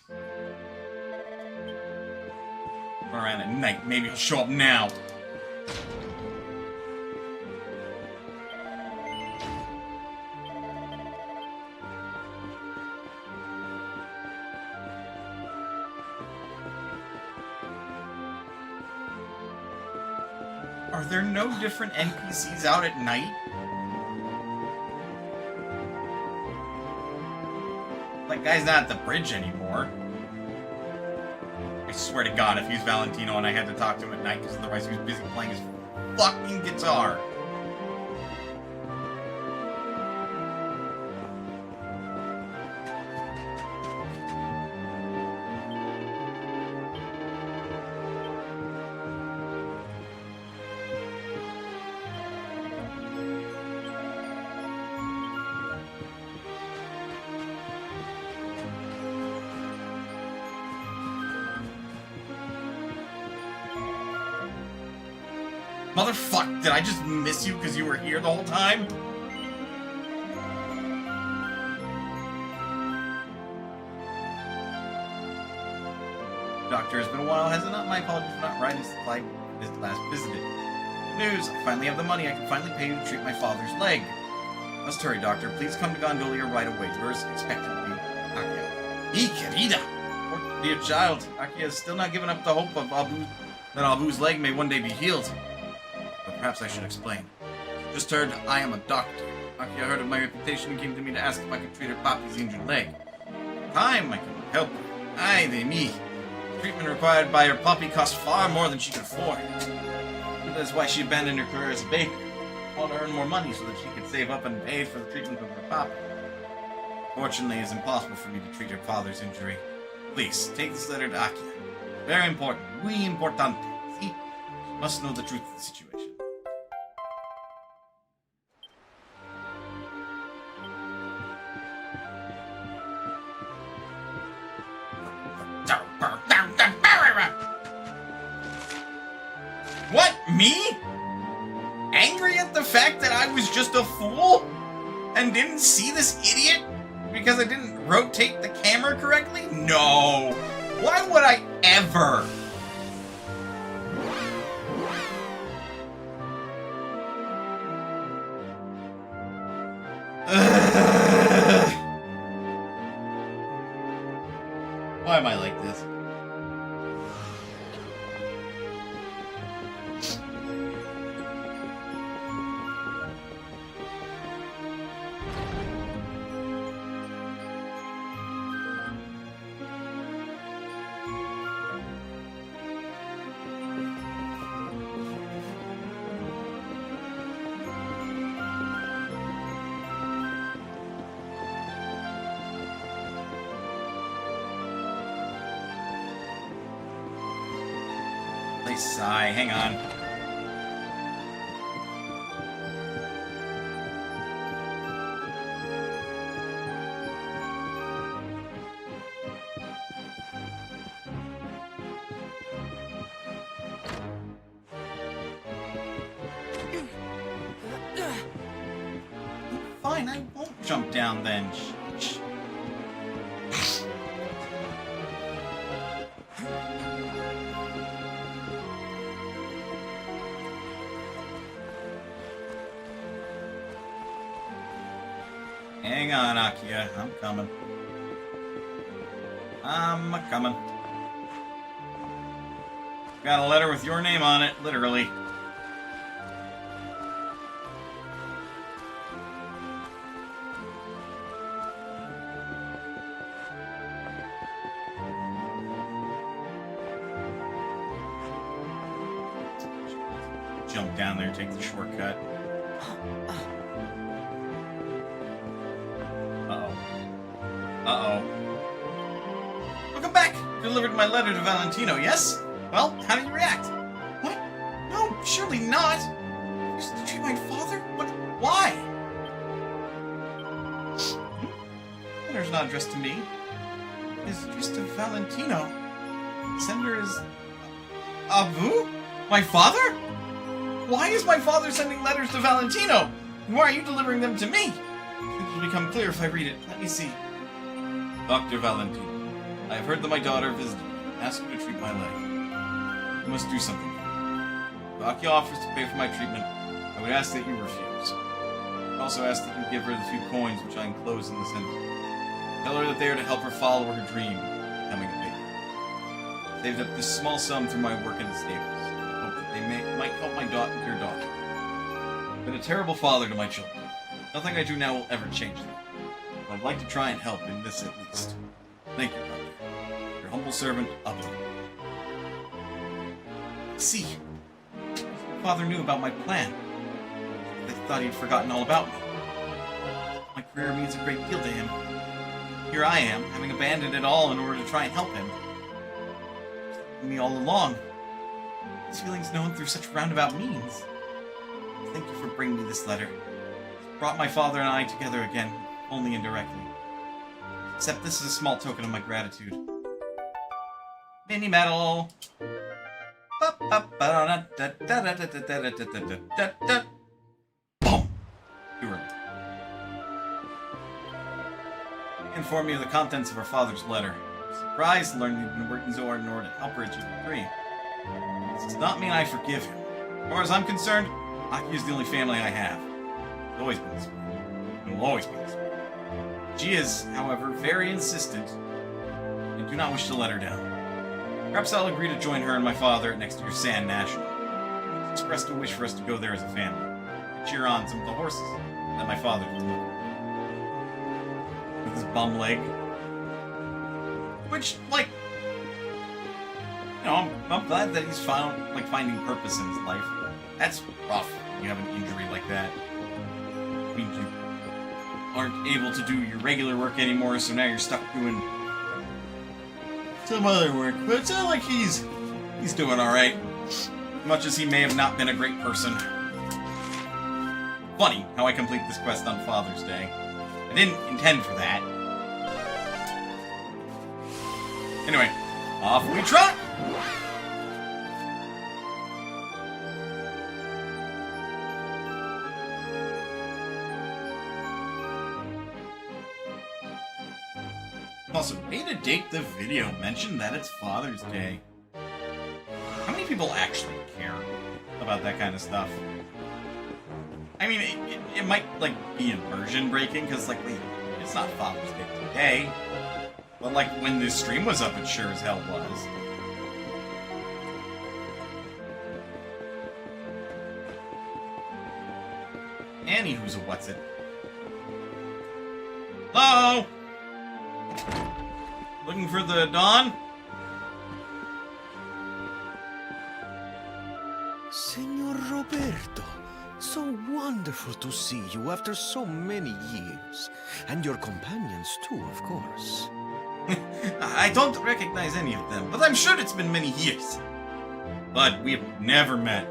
Around at night, maybe he'll show up now. Are there no different NPCs out at night? That guy's not at the bridge anymore. I swear to God, if he's Valentino and I had to talk to him at night because otherwise he was busy playing his fucking guitar. Motherfuck, did I just miss you because you were here the whole time? Doctor, it's been a while, has it not? My apologies for not writing since I last visited. News, I finally have the money. I can finally pay you to treat my father's leg. Must hurry, Doctor. Please come to Gondolia right away. Yours expectantly, Akia. Querida! Poor dear child. Akia has still not given up the hope of that Abu's leg may one day be healed. But perhaps I should explain. Just heard I am a doctor. Akia heard of my reputation and came to me to ask if I could treat her papi's injured leg. Time I can help her. Ay de me. The treatment required by her puppy cost far more than she could afford. That's why she abandoned her career as a baker. Wanted to earn more money so that she could save up and pay for the treatment of her puppy. Fortunately, it is impossible for me to treat her father's injury. Please, take this letter to Akia. Very important. Muy importante. See? She must know the truth of the situation. What? Me? Angry at the fact that I was just a fool? And didn't see this idiot? Because I didn't rotate the camera correctly? No! Why would I ever? Why am I like this? Sigh, hang on. Fine, I won't jump down then. Shh. Hang on, Akia. I'm coming. I'm coming. Got a letter with your name on it, literally. Jump down there, take the shortcut. Uh-oh. Welcome back! You delivered my letter to Valentino, yes? Well, how did you react? What? No, surely not! You used to treat my father? But why? The letter's not addressed to me. It's addressed to Valentino. The sender is... Abu? My father? Why is my father sending letters to Valentino? And why are you delivering them to me? It will become clear if I read it. Let me see. Dr. Valentino, I have heard that my daughter visited you. Ask you to treat my leg. You must do something for me. If Aki offers to pay for my treatment, I would ask that you refuse. I would also ask that you give her the few coins which I enclose in the center. Tell her that they are to help her follow her dream of becoming a baker. I saved up this small sum through my work in the stables. I hope that they might help my dear daughter. I've been a terrible father to my children. Nothing I do now will ever change them. But I'd like to try and help in this at least. Thank you, Doctor. Your humble servant, Abu. See, Father knew about my plan. They thought he'd forgotten all about me. My career means a great deal to him. Here I am, having abandoned it all in order to try and help him. Me all along. His feelings known through such roundabout means. Thank you for bringing me this letter. It's brought my father and I together again, only indirectly. Except this is a small token of my gratitude. Mini medal! Boom! Too early. He informed me of the contents of her father's letter. I was surprised to learn he'd been working so hard in order to help her achieve her dream. This does not mean I forgive him. As far as I'm concerned, Aki is the only family I have. It's always been this way. It will always be this way. She is, however, very insistent, and do not wish to let her down. Perhaps I'll agree to join her and my father at next year's Sand National. She's expressed a wish for us to go there as a family, and cheer on some of the horses that my father delivered. With his bum leg. Which, like, you know, I'm glad that he's finding purpose in his life. That's rough when you have an injury like that. I mean, you aren't able to do your regular work anymore, so now you're stuck doing some other work. But it's not like he's doing alright. Much as he may have not been a great person. Funny how I complete this quest on Father's Day. I didn't intend for that. Anyway, off we trot! Also, way to date the video. Mention that it's Father's Day. How many people actually care about that kind of stuff? I mean, it might, like, be immersion breaking, because, like, wait, it's not Father's Day today. But, like, when this stream was up, it sure as hell was. Anywho's a what's it? Hello? Looking for the Dawn? Senor Roberto, so wonderful to see you after so many years. And your companions too, of course. I don't recognize any of them, but I'm sure it's been many years. But we've never met.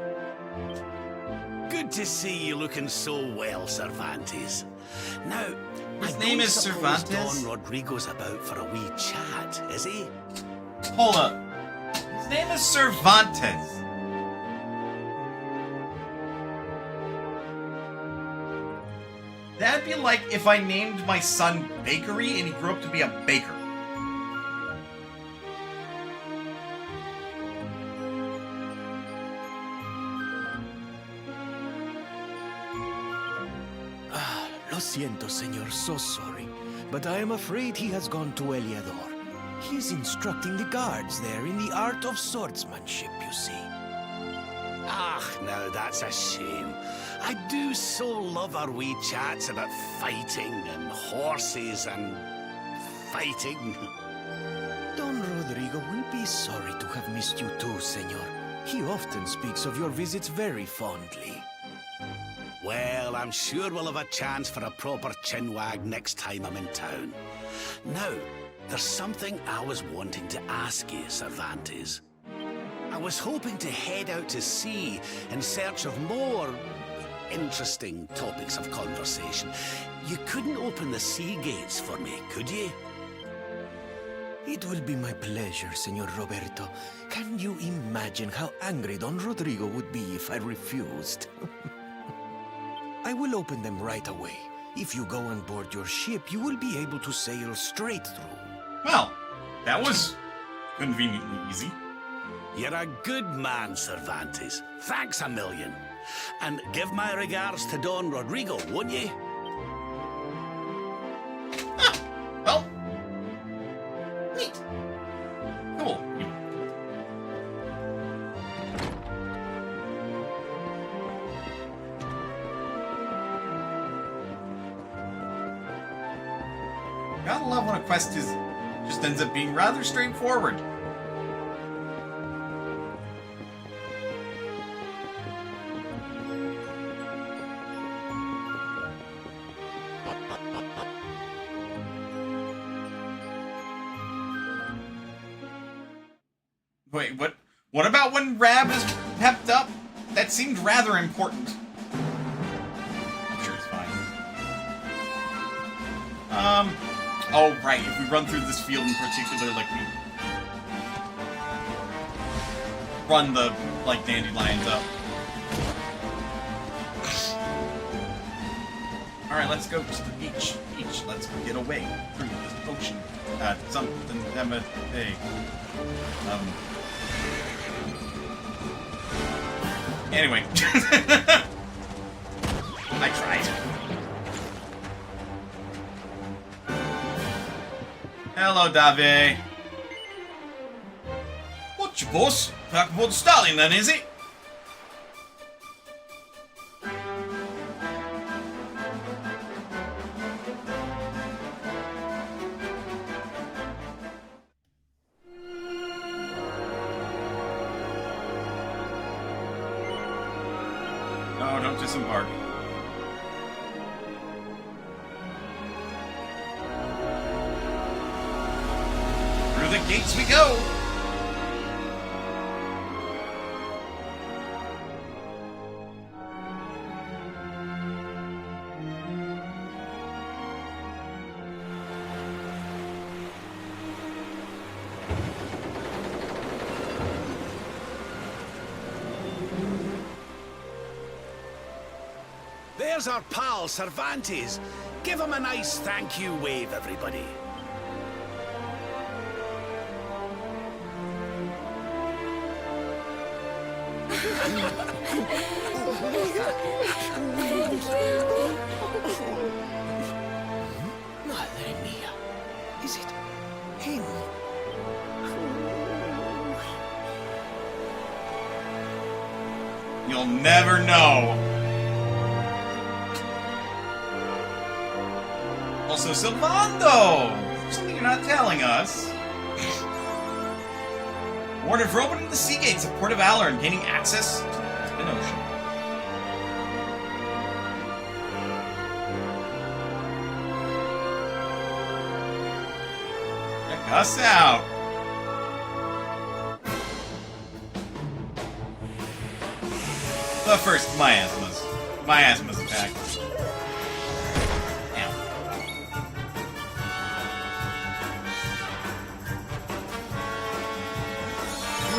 Good to see you looking so well, Cervantes. Now, His I name don't is suppose Cervantes? Don Rodrigo's about for a wee chat, is he? Hold up. His name is Cervantes. That'd be like if I named my son Bakery and he grew up to be a baker. Lo siento, senor, so sorry. But I am afraid he has gone to Heliodor. He is instructing the guards there in the art of swordsmanship, you see. Ah, now that's a shame. I do so love our wee chats about fighting and horses and fighting. Don Rodrigo will be sorry to have missed you too, senor. He often speaks of your visits very fondly. Well, I'm sure we'll have a chance for a proper chinwag next time I'm in town. Now, there's something I was wanting to ask you, Cervantes. I was hoping to head out to sea in search of more interesting topics of conversation. You couldn't open the sea gates for me, could you? It will be my pleasure, senor Roberto. Can you imagine how angry Don Rodrigo would be if I refused? I will open them right away. If you go on board your ship, you will be able to sail straight through. Well, That was conveniently easy. You're a good man, Cervantes. Thanks a million. And give my regards to Don Rodrigo, won't you? Ah, well, neat. Cool. Gotta love when a quest just ends up being rather straightforward. Wait, what? What about when Rab is pepped up? That seemed rather important. I'm sure it's fine. Oh right, if we run through this field in particular, like we run the, like, dandelions up. Alright, let's go to the beach. Let's get away through this ocean. Something, hey. Anyway. I tried. Hello, Dave. What's your boss? Back aboard Stalin then, is it? No, don't disembark. Through the gates we go! There's our pal, Cervantes. Give him a nice thank you wave, everybody. Madre mia. Is it him? You'll never know. Also, Silvando! Something you're not telling us. Warden for opening the sea gates of Port of Valor and gaining access to the open ocean. Check us out! But first, miasmas. Miasmas attack.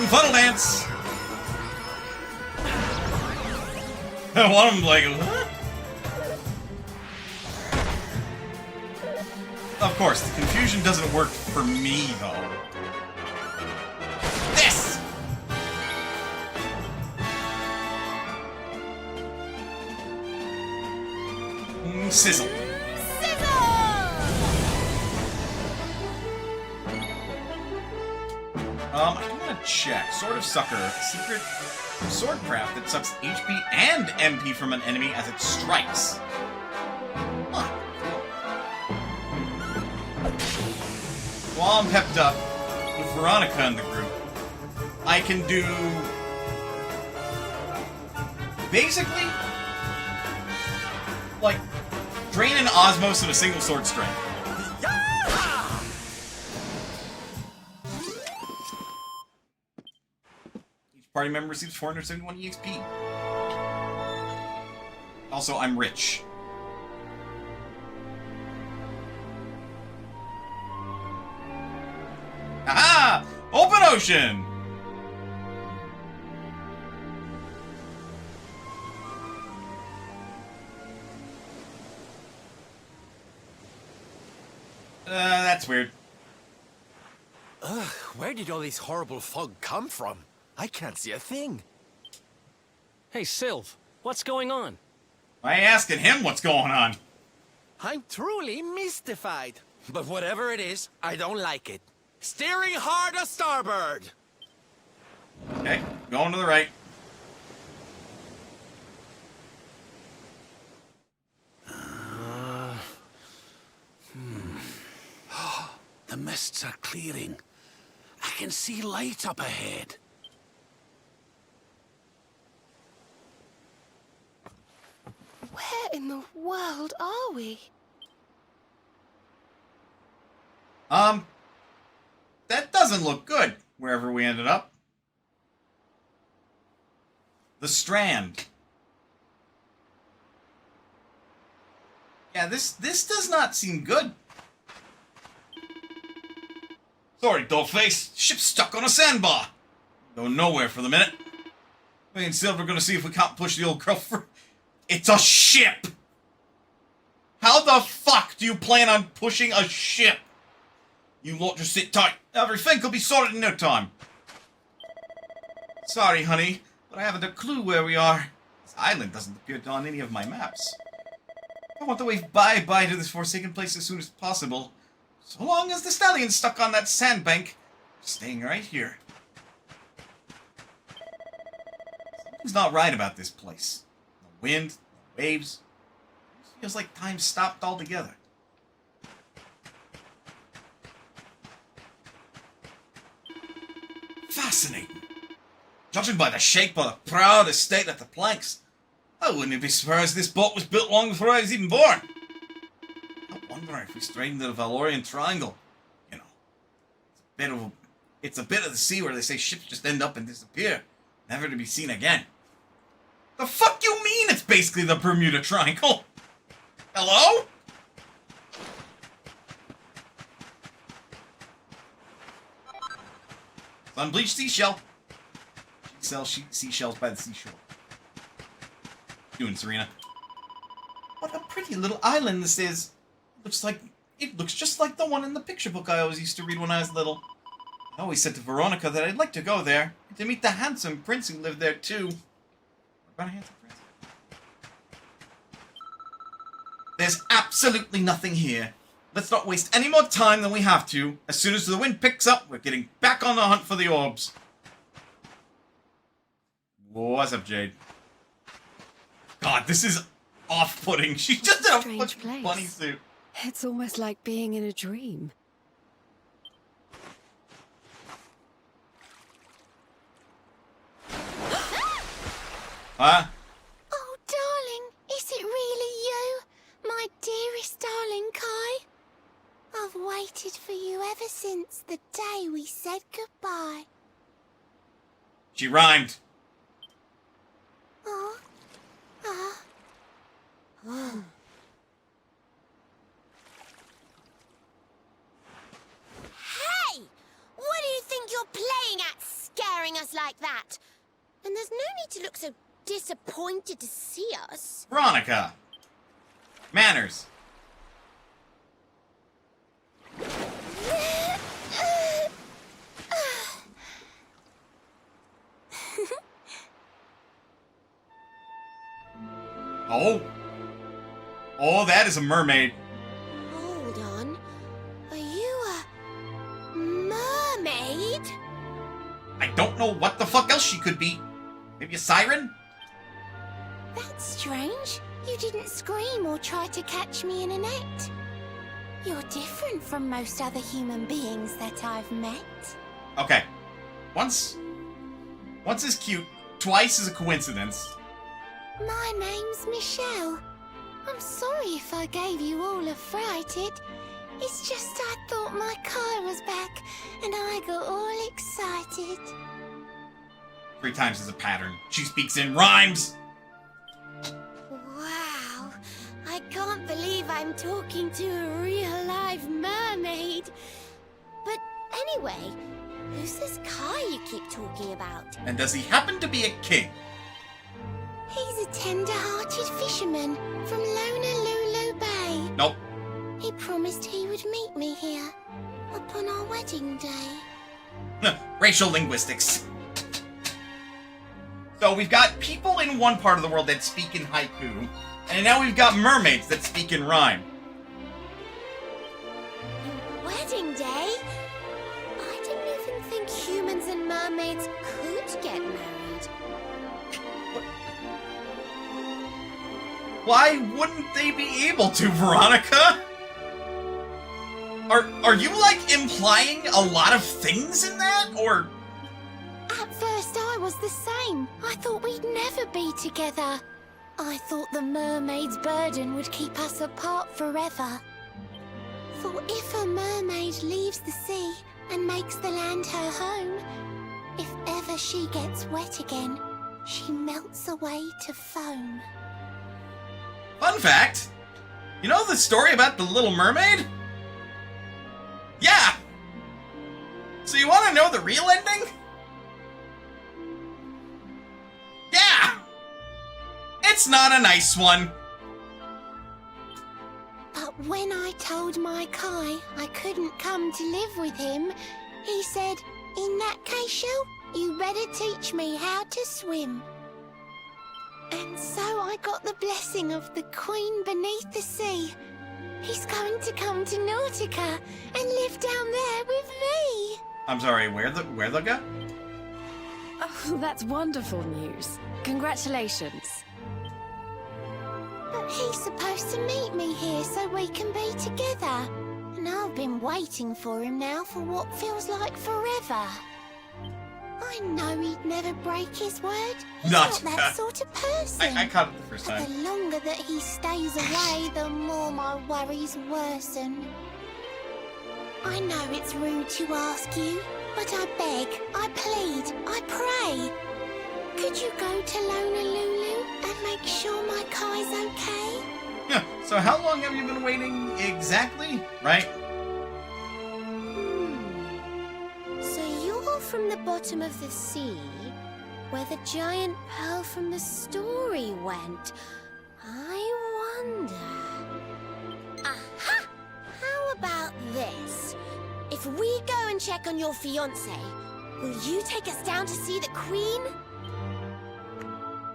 Funnel dance! I want him like, what? Of course, the confusion doesn't work for me, though. This! Sizzle. I do want to check. Sword of Succor. Secret swordcraft that sucks HP and MP from an enemy as it strikes. Huh. While I'm pepped up with Veronica in the group, I can do... basically... like, drain an Osmos of a single sword strike. Party member receives 471 EXP. Also, I'm rich. Aha! Open ocean! That's weird. Ugh, where did all this horrible fog come from? I can't see a thing. Hey, Sylv, what's going on? Why are you asking him what's going on? I'm truly mystified. But whatever it is, I don't like it. Steering hard a starboard! Okay, going to the right. The mists are clearing. I can see light up ahead. Where in the world are we? That doesn't look good, wherever we ended up. The Strand. Yeah, this does not seem good. Sorry, dollface. Ship's stuck on a sandbar. Going nowhere for the minute. Me and Silver are gonna see if we can't push the old girl for... It's a ship! How the fuck do you plan on pushing a ship? You lot just sit tight. Everything will be sorted in no time. Sorry, honey, but I haven't a clue where we are. This island doesn't appear on any of my maps. I want to wave bye-bye to this forsaken place as soon as possible. So long as the stallion's stuck on that sandbank, staying right here. Something's not right about this place. No wind, no waves. It feels like time stopped altogether. Fascinating. Judging by the shape of the prow, the state of the planks, I wouldn't be surprised this boat was built long before I was even born. I wonder if we strayed into the Valorian Triangle. You know, it's a bit of the sea where they say ships just end up and disappear, never to be seen again. The fuck you mean it's basically the Bermuda Triangle? Hello? Unbleached seashell. She sells seashells by the seashore. Doing, Serena. What a pretty little island this is. It looks just like the one in the picture book I always used to read when I was little. I always said to Veronica that I'd like to go there and to meet the handsome prince who lived there too. What about a handsome prince? There's absolutely nothing here. Let's not waste any more time than we have to. As soon as the wind picks up, we're getting back on the hunt for the orbs. What's up, Jade? God, this is off-putting. She's just in a Strange fucking place. bunny suit. It's almost like being in a dream. Huh? Oh, darling, is it really you? My dearest darling Kai? I've waited for you ever since the day we said goodbye. She rhymed. Oh. Hey! What do you think you're playing at, scaring us like that? And there's no need to look so disappointed to see us. Veronica. Manners. Oh. Oh, that is a mermaid. Hold on. Are you a mermaid? I don't know what the fuck else she could be. Maybe a siren? That's strange. You didn't scream or try to catch me in a net. You're different from most other human beings that I've met. Okay. Once is cute, twice is a coincidence. My name's Michelle. I'm sorry if I gave you all a fright. It's just I thought my car was back and I got all excited. 3 times is a pattern. She speaks in rhymes. Wow. I can't believe I'm talking to a real live mermaid. But anyway, who's this Kai you keep talking about? And does he happen to be a king? He's a tender-hearted fisherman from Honolulu Bay. Nope. He promised he would meet me here upon our wedding day. Racial linguistics. So we've got people in one part of the world that speak in haiku, and now we've got mermaids that speak in rhyme. Wedding day? I didn't even think humans and mermaids could get married. Why wouldn't they be able to, Veronica? Are you, like, implying a lot of things in that, or...? At first I was the same. I thought we'd never be together. I thought the mermaid's burden would keep us apart forever. For if a mermaid leaves the sea and makes the land her home, if ever she gets wet again, she melts away to foam. Fun fact, you know the story about the Little Mermaid? Yeah! So you want to know the real ending? Yeah! It's not a nice one. But when I told my Kai I couldn't come to live with him, he said, in that case, Shell, you better teach me how to swim. And so I got the blessing of the Queen beneath the sea. He's going to come to Nautica and live down there with me. I'm sorry, where the guy? Oh, that's wonderful news. Congratulations. But he's supposed to meet me here so we can be together. And I've been waiting for him now for what feels like forever. I know he'd never break his word. He's not that sort of person. I caught it the first But time. the longer that he stays away, the more my worries worsen. I know it's rude to ask you, but I beg, I plead, I pray. Could you go to Honolulu and make sure my Kai's okay? Yeah, so how long have you been waiting exactly? Right? So you're from the bottom of the sea, where the giant pearl from the story went. I wonder... Aha! How about this? If we go and check on your fiancé, will you take us down to see the Queen?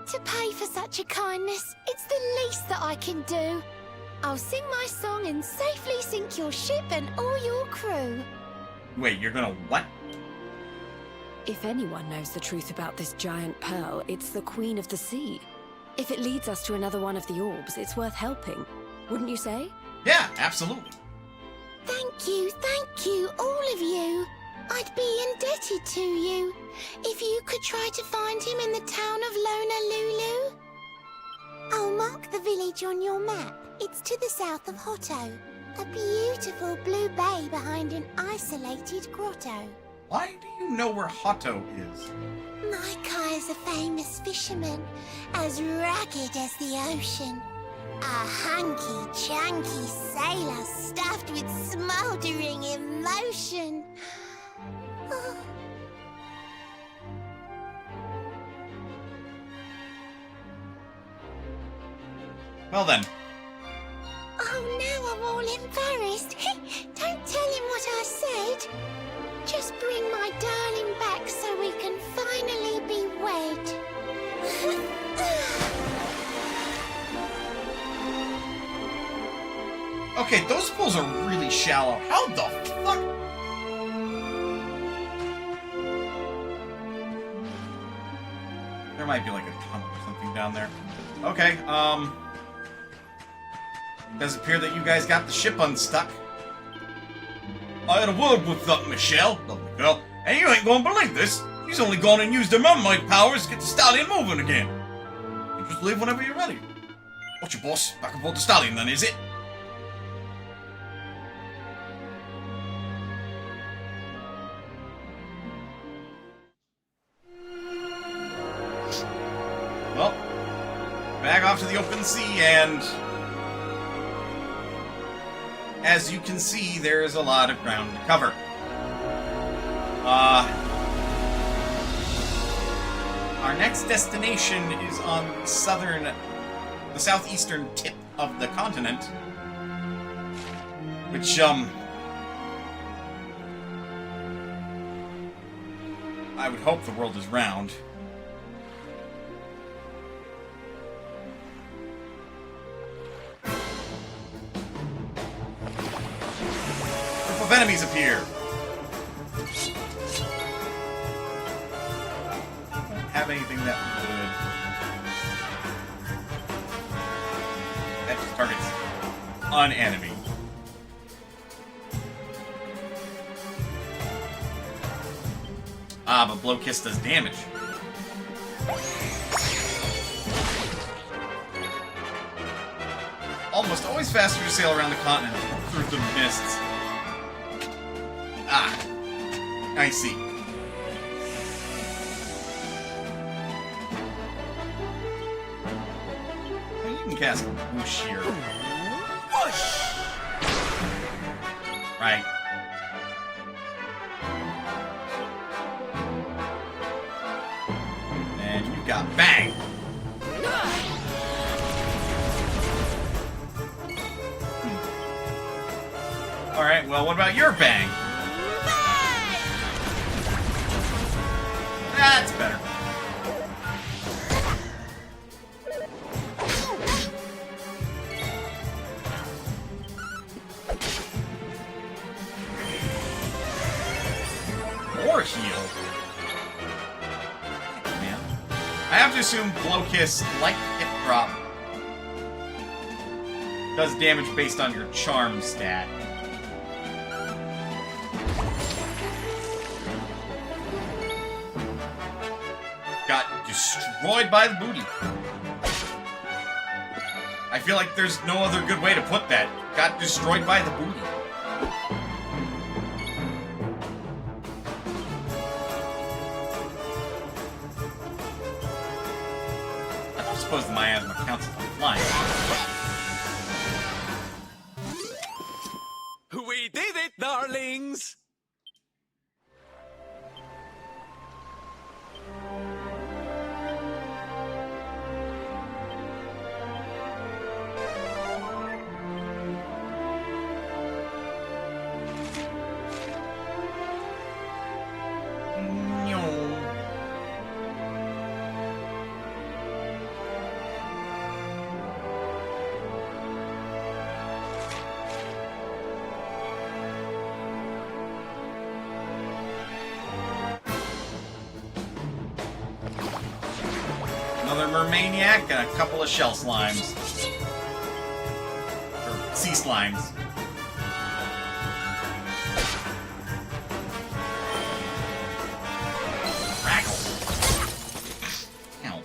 To pay for such a kindness, it's the least that I can do. I'll sing my song and safely sink your ship and all your crew. Wait, you're gonna what? If anyone knows the truth about this giant pearl, it's the Queen of the Sea. If it leads us to another one of the orbs, it's worth helping. Wouldn't you say? Yeah, absolutely. Thank you, all of you. I'd be indebted to you. If you could try to find him in the town of Honolulu. I'll mark the village on your map. It's to the south of Hotto. A beautiful blue bay behind an isolated grotto. Why do you know where Hotto is? My Kai is a famous fisherman, as rugged as the ocean. A hunky-chunky sailor stuffed with smouldering emotion. Oh. Well then. Oh, now I'm all embarrassed. Don't tell him what I said. Just bring my darling back so we can finally be wed. Okay, those pools are really shallow. How the fuck? There might be like a tunnel or something down there. Okay, does appear that you guys got the ship unstuck. I had a word with that Michelle, lovely girl, and you ain't gonna believe this. She's only gone and used her mermaid powers to get the stallion moving again. You just leave whenever you're ready. What's your boss? Back aboard the stallion then, is it? Well, back off to the open sea, and as you can see, there is a lot of ground to cover. Our next destination is on the southeastern tip of the continent, which, I would hope the world is round. Group of enemies appear. Don't have anything that would. That just targets an enemy. Ah, but Blow Kiss does damage. Almost always faster to sail around the continent through the mists. Ah, I see. Well, you can cast Whoosh here. Whoosh! Right. And you've got Bang! Alright, well, what about your Bang? That's better. Or heal. Man. I have to assume Blow Kiss, like Hip Drop, does damage based on your charm stat. Got destroyed by the booty. I feel like there's no other good way to put that. Got destroyed by the booty. I don't suppose the miasma counts as flying. We did it, darlings! Another Mermaniac and a couple of Shell Slimes. Or Sea Slimes. Crackle! Ow.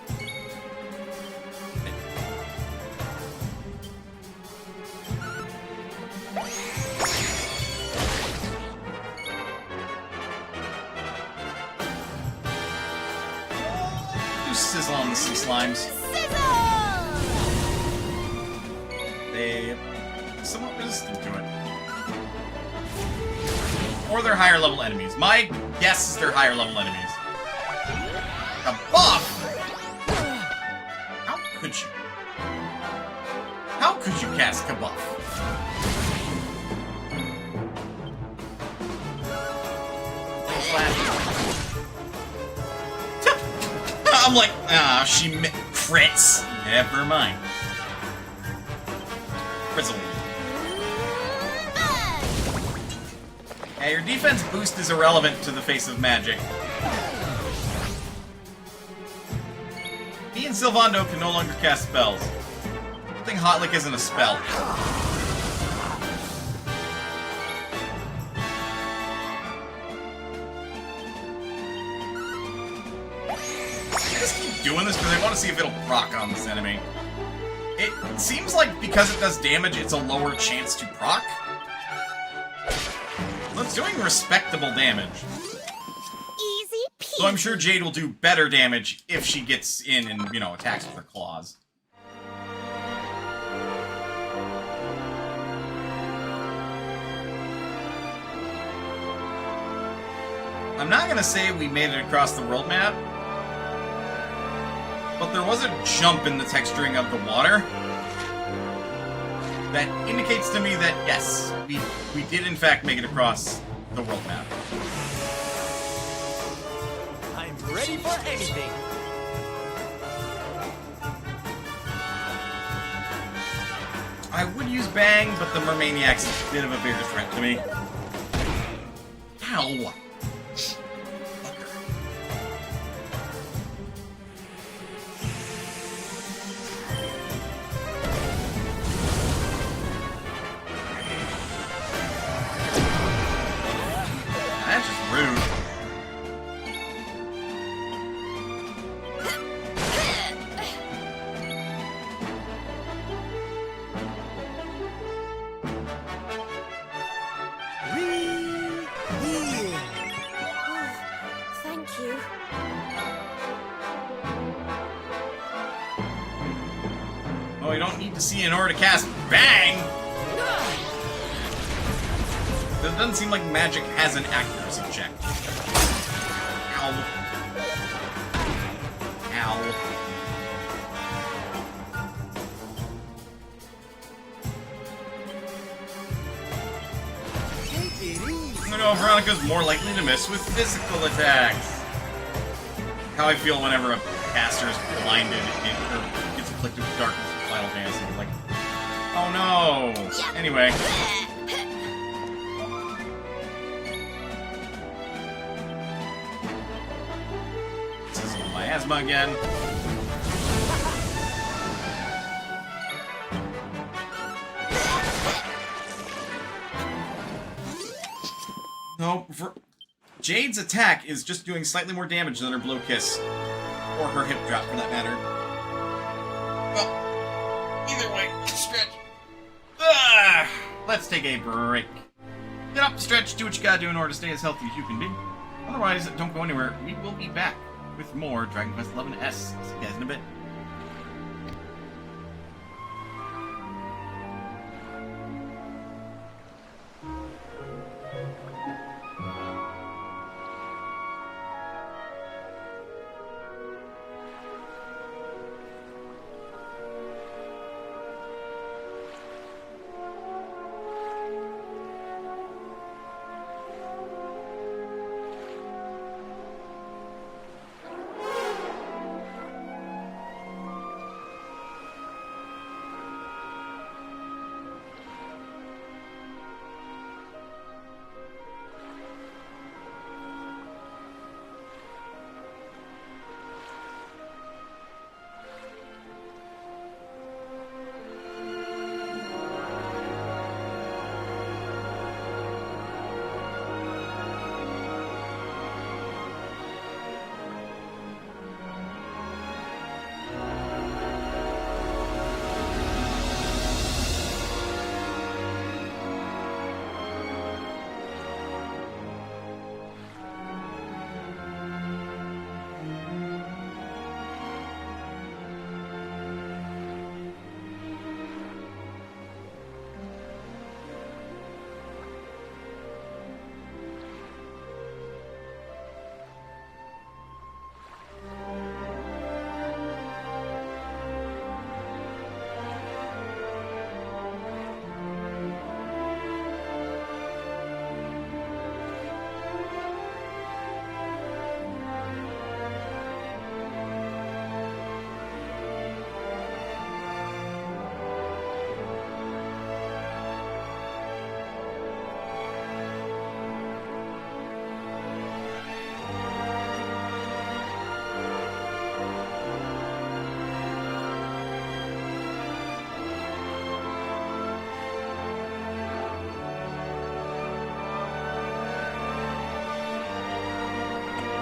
Sizzle on the Sea Slimes. They somewhat resistant to it. Or they're higher level enemies. My guess is they're higher level enemies. A buff? How could you? How could you cast Kabuff? I'm like, ah, she crits. Never mind. Frizzle. Yeah, your defense boost is irrelevant to the face of magic. He and Sylvando can no longer cast spells. I think Hotlick isn't a spell. Doing this because I want to see if it'll proc on this enemy. It seems like because it does damage, it's a lower chance to proc. Well, it's doing respectable damage. Easy peasy. So I'm sure Jade will do better damage if she gets in and, you know, attacks with her claws. I'm not gonna say we made it across the world map, but there was a jump in the texturing of the water that indicates to me that, yes, we did in fact make it across the world map. or anything. I would use Bang, but the Mermaniac's a bit of a bigger threat to me. Ow! That's just rude. Thank you. Oh, you don't need to see in order to cast Bang! It doesn't seem like magic has an accuracy check. Ow. Ow. I know Veronica's more likely to miss with physical attacks. How I feel whenever a caster is blinded or gets afflicted with darkness in Final Fantasy. Like, oh no! Anyway. This is my asthma again. No, Jade's attack is just doing slightly more damage than her blow kiss. Or her hip drop, for that matter. Well, either way, stretch. Let's take a break. Get up, stretch, do what you gotta do in order to stay as healthy as you can be. Otherwise, don't go anywhere. We will be back with more Dragon Quest XI S. See you guys in a bit.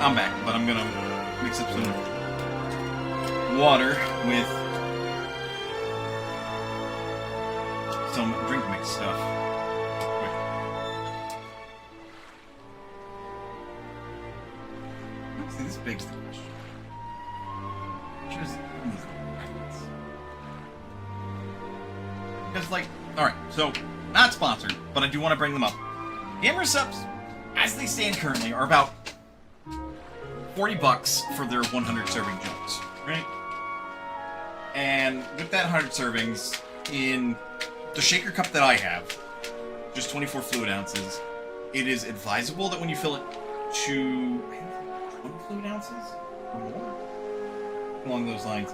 I'm back, but I'm gonna mix up some water with some drink mix stuff. Wait. See, this begs the question. Just these packets. Because, like, alright, so, not sponsored, but I do want to bring them up. Gamer subs, as they stand currently, are about $40 for their 100 serving jokes, right? And with that 100 servings, in the shaker cup that I have, just 24 fluid ounces, it is advisable that when you fill it to 20 fluid ounces, or more. Along those lines.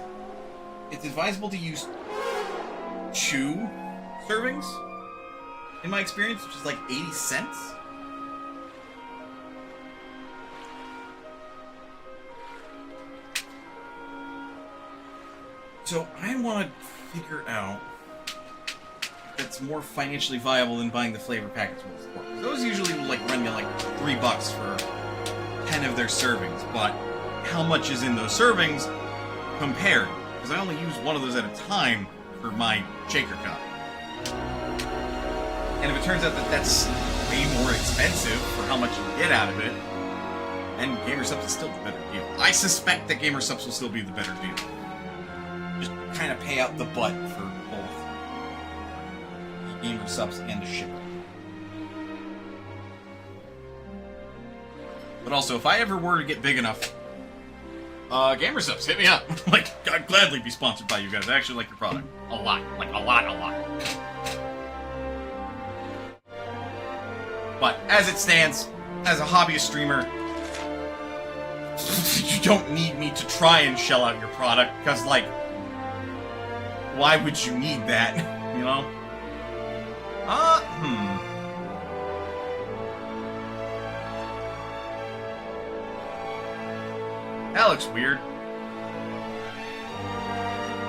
It's advisable to use 2 servings, in my experience, which is like 80 cents. So I want to figure out if it's more financially viable than buying the flavor packets with the sport. Those usually like run you like $3 for 10 of their servings, but how much is in those servings compared? Because I only use one of those at a time for my shaker cup. And if it turns out that that's way more expensive for how much you get out of it, then Gamer Subs is still the better deal. I suspect that Gamer Subs will still be the better deal. Just kind of pay out the butt for both the Gamer Subs and the shipping. But also, if I ever were to get big enough, Gamer Subs, hit me up. Like, I'd gladly be sponsored by you guys. I actually like your product. A lot. Like, a lot. But, as it stands, as a hobbyist streamer, you don't need me to try and shell out your product, because, like, why would you need that, you know? That looks weird.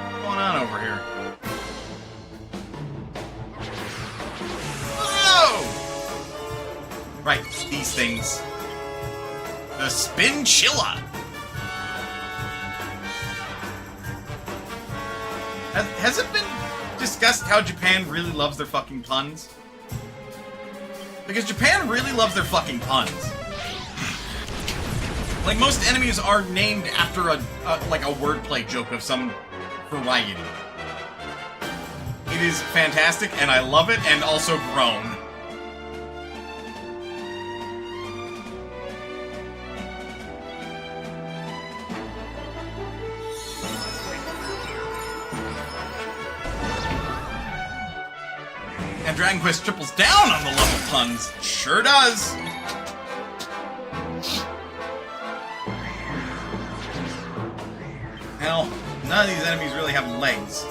What's going on over here? Oh! Right, these things. The Spinchilla! Has it been discussed how Japan really loves their fucking puns? Because Japan really loves their fucking puns. Like, most enemies are named after like a wordplay joke of some variety. It is fantastic, and I love it, and also grown. And Dragon Quest triples down on the love of puns. Sure does. Hell, none of these enemies really have legs.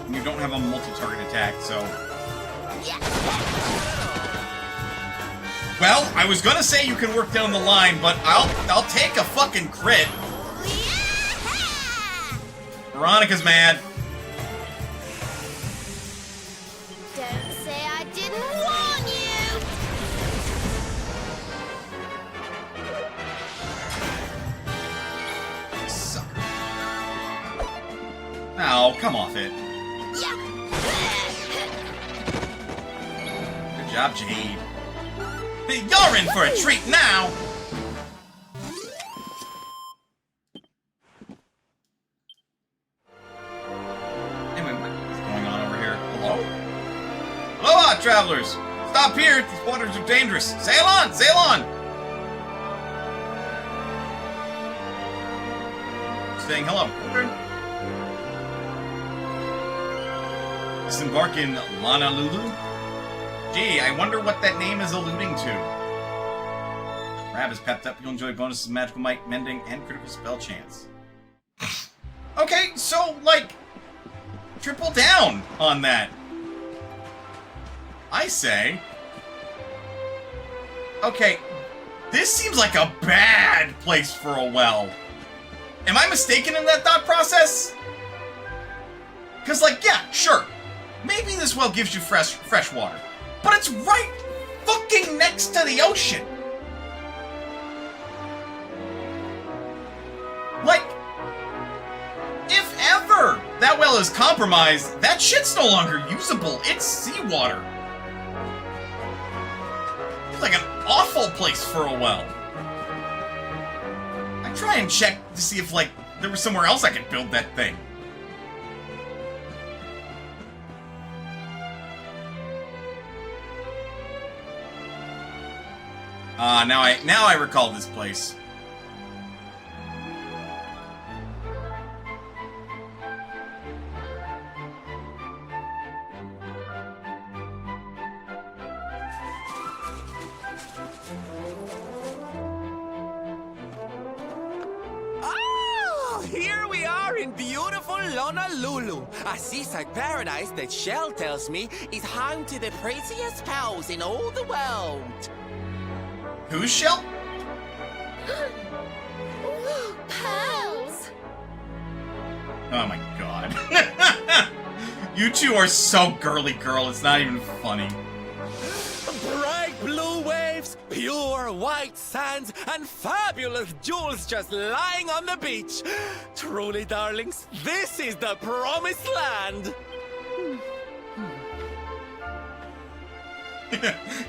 And you don't have a multi-target attack, so... Well, I was gonna say you can work down the line, but I'll take a fucking crit. Veronica's mad. Don't say I didn't warn you! Sucker. Oh, come off it. Good job, Jade. Hey, you're in for a treat now! Anyway, what's going on over here? Hello? Aloha, travelers! Stop here! These waters are dangerous! Sail on! Sail on! Saying hello. Okay. Disembark in Honolulu? Gee, I wonder what that name is alluding to. Rab is pepped up. You'll enjoy bonuses, magical might, mending, and critical spell chance. Okay, so, like, triple down on that. I say... Okay, this seems like a bad place for a well. Am I mistaken in that thought process? Because, like, yeah, sure. Maybe this well gives you fresh water. But it's right fucking next to the ocean. Like, if ever that well is compromised, that shit's no longer usable. It's seawater. It's like an awful place for a well. I try and check to see if, like, there was somewhere else I could build that thing. Now I recall this place. here we are in beautiful Honolulu, a seaside paradise that Shell tells me is home to the prettiest pals in all the world. Who's Shell? Pearls! Oh my god. You two are so girly girl, it's not even funny. Bright blue waves, pure white sands, and fabulous jewels just lying on the beach. Truly, darlings, this is the promised land.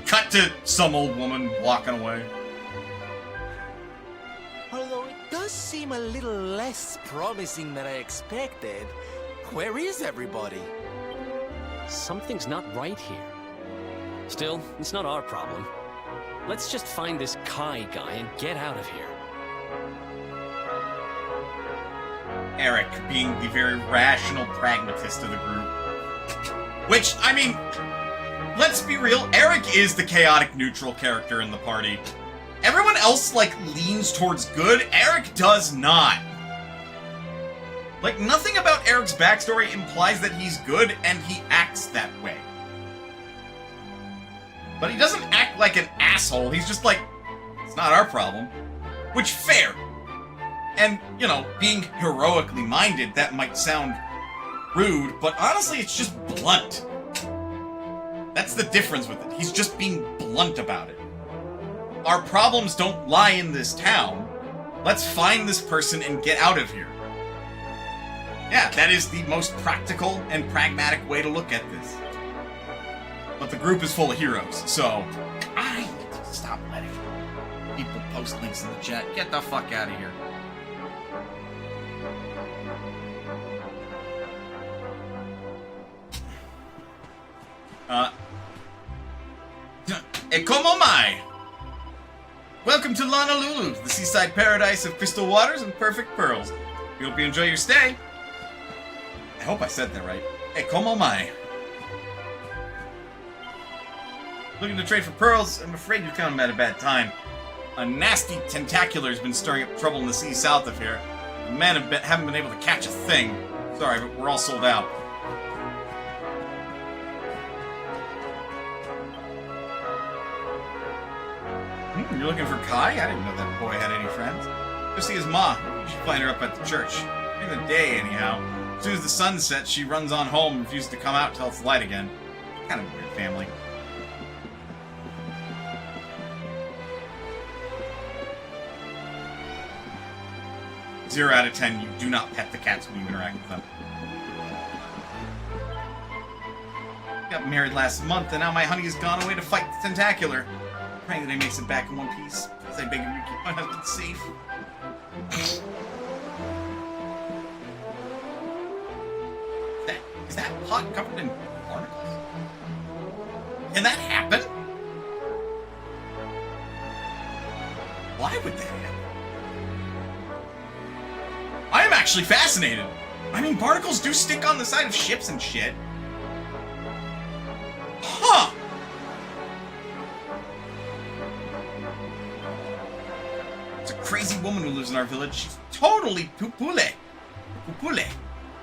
Cut to some old woman walking away. Although it does seem a little less promising than I expected. Where is everybody? Something's not right here. Still, it's not our problem. Let's just find this Kai guy and get out of here. Eric being the very rational pragmatist of the group. Which, I mean, let's be real, Eric is the chaotic neutral character in the party. Everyone else, like, leans towards good. Eric does not. Like, nothing about Eric's backstory implies that he's good, and he acts that way. But he doesn't act like an asshole. He's just like, it's not our problem. Which, fair. And, you know, being heroically minded, that might sound rude, but honestly, it's just blunt. That's the difference with it. He's just being blunt about it. Our problems don't lie in this town. Let's find this person and get out of here. Yeah, that is the most practical and pragmatic way to look at this. But the group is full of heroes, so I need to stop letting people post links in the chat. Get the fuck out of here. Como mai! Welcome to Honolulu, the seaside paradise of crystal waters and perfect pearls. We hope you enjoy your stay. I hope I said that right. Como mai. Looking to trade for pearls? I'm afraid you've come at a bad time. A nasty tentacular has been stirring up trouble in the sea south of here. The men haven't been able to catch a thing. Sorry, but we're all sold out. You're looking for Kai? I didn't know that boy had any friends. Go see his ma. You should find her up at the church. During the day, anyhow. As soon as the sun sets, she runs on home and refuses to come out till it's light again. Kind of a weird family. Zero out of 10, you do not pet the cats when you interact with them. Got married last month, and now my honey has gone away to fight the tentacular. Praying that he makes it back in one piece. As I beg of you, keep my husband safe. Is that pot covered in barnacles? Can that happen? Why would that happen? I am actually fascinated. I mean, barnacles do stick on the side of ships and shit. Huh! It's a crazy woman who lives in our village. She's totally pupule. Pupule.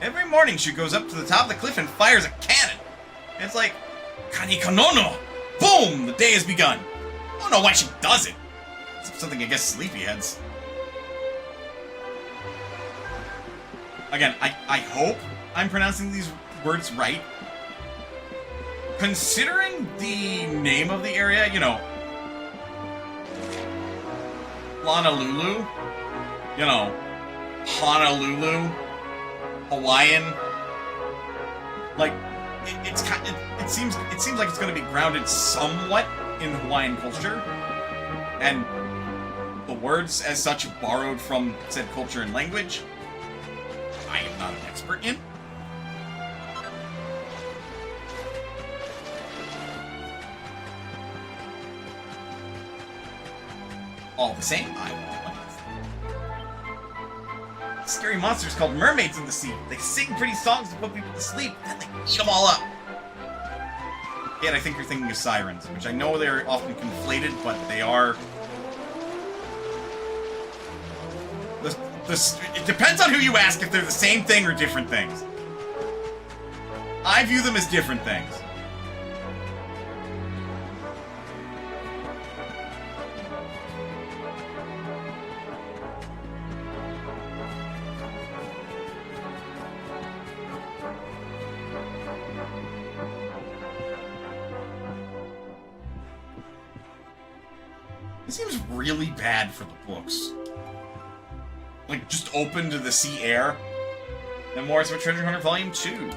Every morning she goes up to the top of the cliff and fires a cannon. And it's like, Kanikonono! Boom! The day has begun. I don't know why she does it. It's something, I guess, sleepyheads. Again, I hope I'm pronouncing these words right. Considering the name of the area, you know, Honolulu, you know, Honolulu, Hawaiian, like it seems like it's going to be grounded somewhat in Hawaiian culture, and the words as such borrowed from said culture and language. I am not an expert in. All the same, I want one. Scary monsters called mermaids in the sea. They sing pretty songs to put people to sleep, and then they eat them all up. Yet I think you're thinking of sirens, which I know they're often conflated, but they are... It depends on who you ask if they're the same thing or different things. I view them as different things. It seems really bad for the books. Like, just open to the sea air. Memoirs of a Treasure Hunter Volume 2.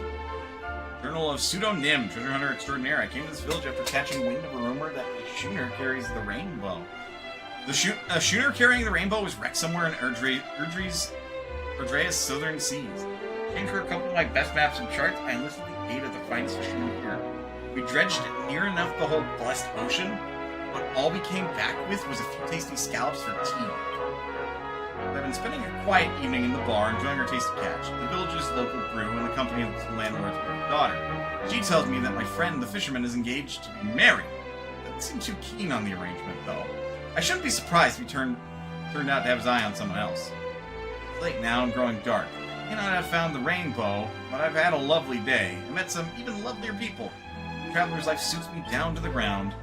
Journal of Pseudonym, Treasure Hunter Extraordinaire. I came to this village after catching wind of a rumor that a schooner carries the rainbow. A schooner carrying the rainbow was wrecked somewhere in Erdrea's southern seas. Tinker accompanied my best maps and charts. I enlisted the aid of the finest fishermen here. We dredged near enough the whole blessed ocean, but all we came back with was a few tasty scallops for tea. I've been spending a quiet evening in the bar, enjoying our tasty catch, the village's local brew, in the company of the landlord's daughter. She tells me that my friend, the fisherman, is engaged to be married. Doesn't seem too keen on the arrangement, though. I shouldn't be surprised if he turned out to have his eye on someone else. It's late now and growing dark. I may not have found the rainbow, but I've had a lovely day. I met some even lovelier people. The traveler's life suits me down to the ground.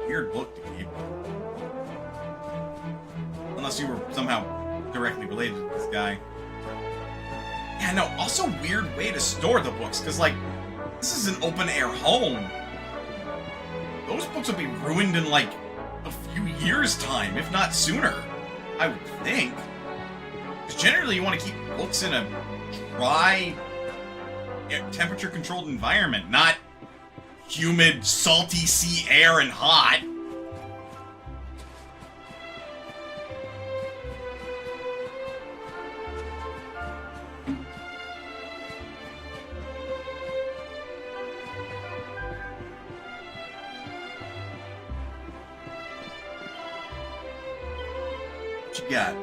Weird book to keep. Unless you were somehow directly related to this guy. Yeah, no, also weird way to store the books, because, like, this is an open-air home. Those books would be ruined in, like, a few years' time, if not sooner, I would think. Because generally you want to keep books in a dry, temperature-controlled environment, not humid, salty sea air and hot. What you got?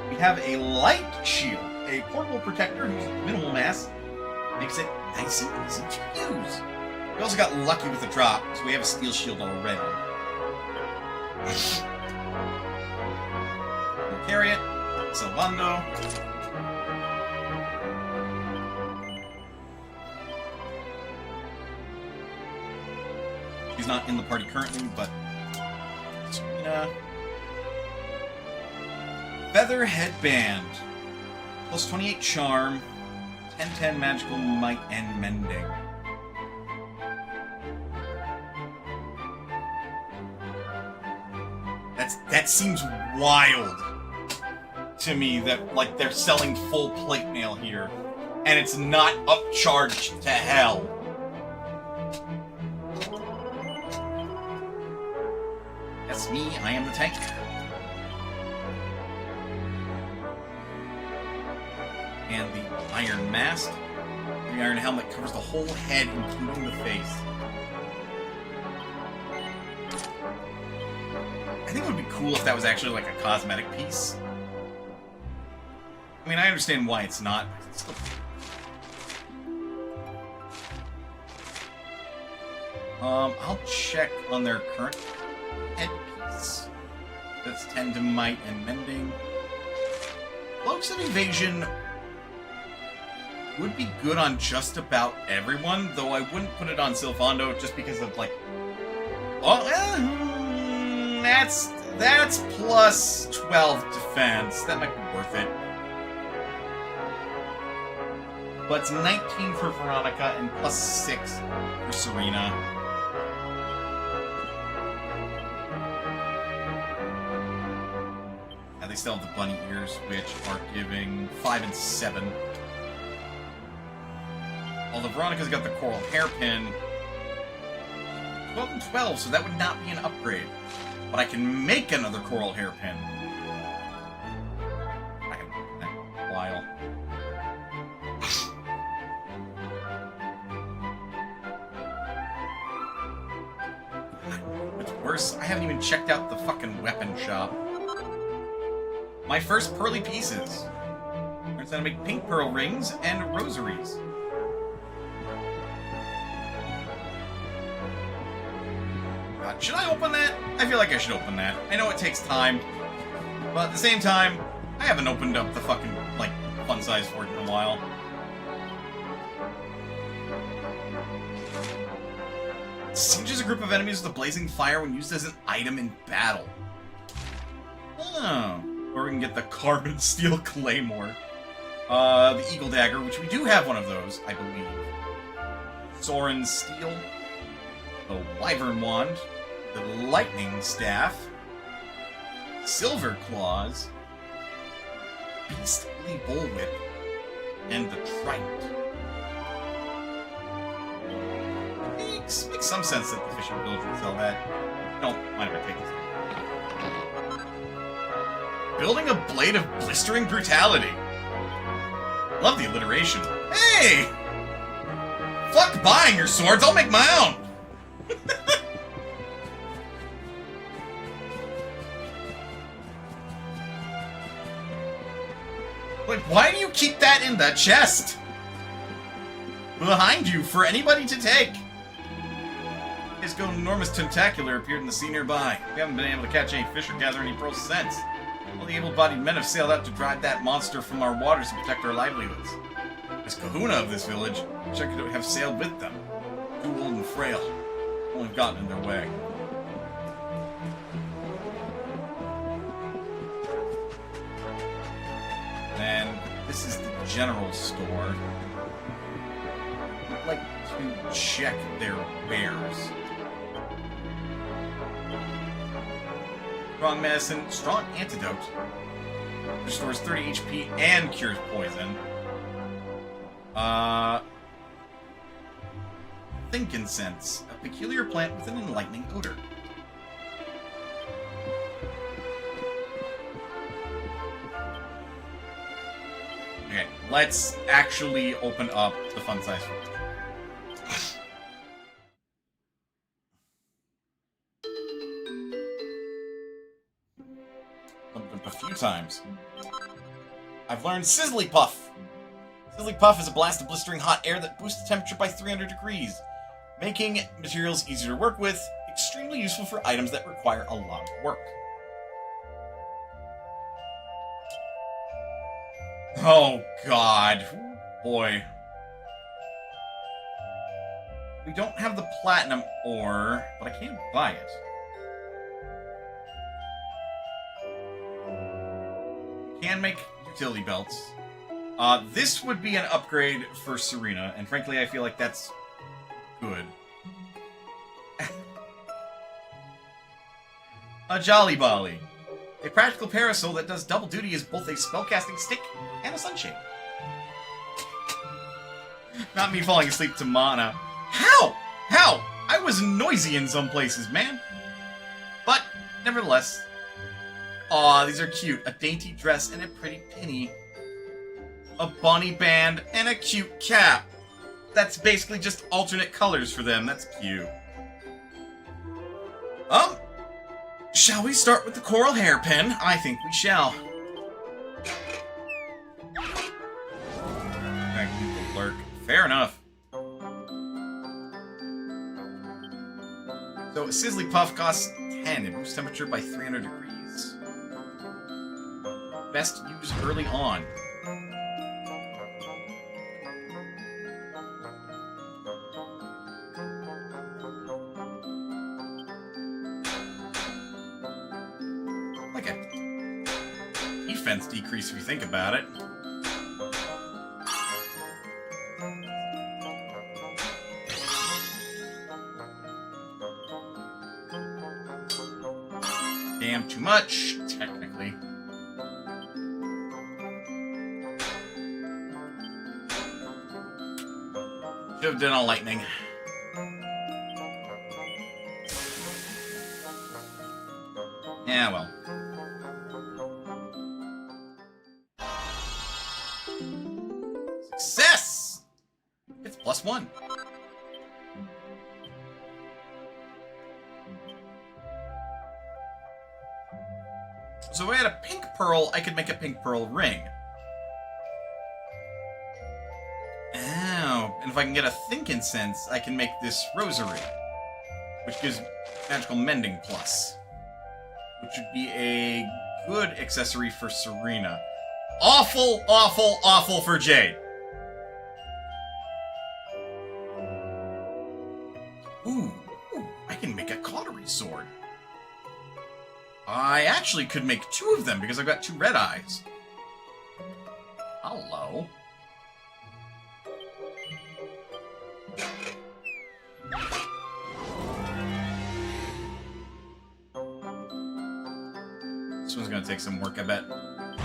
We have a light shield, a portable protector whose minimal mass makes it nice and easy to use. We also got lucky with the drop, so we have a steel shield already. We'll carry it. Salvando. She's not in the party currently, but Serena. Feather Headband. Plus 28 charm. 10/10 magical might and mending. That seems wild to me that, like, they're selling full plate mail here, and it's not upcharged to hell. That's me, I am the tank. And the iron mask. The iron helmet covers the whole head, including the face. I think it would be cool if that was actually like a cosmetic piece. I mean, I understand why it's not. It's still... I'll check on their current headpiece. That's 10 to might and mending. Cloaks of evasion would be good on just about everyone, though I wouldn't put it on Sylvando just because of, like... Oh, that's plus 12 defense. That might be worth it. But it's 19 for Veronica and plus 6 for Serena. And they still have the bunny ears, which are giving 5 and 7. Although Veronica's got the coral hairpin. 12 and 12, so that would not be an upgrade. But I can make another coral hairpin. I can make that in a while. What's worse, I haven't even checked out the fucking weapon shop. My first pearly pieces. Learns how to make pink pearl rings and rosaries. God, should I open that? I feel like I should open that. I know it takes time, but at the same time, I haven't opened up the fucking, like, fun size for it in a while. Singes a group of enemies with a blazing fire when used as an item in battle. Oh. Or we can get the carbon steel claymore. The eagle dagger, which we do have one of those, I believe. Soren's steel. The wyvern wand. The lightning staff. Silver claws. Beastly bullwhip. And the trident. Makes some sense that the fishing village would sell that. Don't mind if I take this. Building a blade of blistering brutality. Love the alliteration. Hey! Fuck buying your swords, I'll make my own! Like, why do you keep that in the chest? Behind you for anybody to take. This enormous tentacular appeared in the sea nearby. We haven't been able to catch any fish or gather any pearls since. All the able-bodied men have sailed out to drive that monster from our waters and protect our livelihoods. This kahuna of this village, wish I could have sailed with them. Too old and frail. Only gotten in their way. And this is the general store. I'd like to check their wares. Strong medicine, strong antidote. Restores 30 HP and cures poison. Thinkincense, a peculiar plant with an enlightening odor. Okay, let's actually open up the fun size fruit. A few times. I've learned Sizzly Puff. Sizzly Puff is a blast of blistering hot air that boosts the temperature by 300 degrees, making materials easier to work with, extremely useful for items that require a lot of work. Oh god. Boy. We don't have the platinum ore, but I can buy it. Can make utility belts. This would be an upgrade for Serena, and frankly, I feel like that's good. A Jolly Bolly. A practical parasol that does double duty as both a spellcasting stick and a sunshade. Not me falling asleep to mana. How? How? I was noisy in some places, man. But, nevertheless. Aw, these are cute. A dainty dress and a pretty penny. A bunny band and a cute cap. That's basically just alternate colors for them. That's cute. Shall we start with the coral hairpin? I think we shall. Magnifical lurk. Fair enough. So, a Sizzly Puff costs 10 and boosts temperature by 300 degrees. Best used early on. Like a defense decrease if you think about it. Damn too much, technically. Should have done a lightning. Yeah, well. Success! It's +1. So if I had a pink pearl, I could make a pink pearl ring. if I can get a think incense, I can make this rosary, which gives magical mending plus, which would be a good accessory for Serena. Awful, awful, awful for Jade. Ooh, I can make a cautery sword. I actually could make 2 of them because I've got 2 red eyes. Hello. This one's gonna take some work, I bet.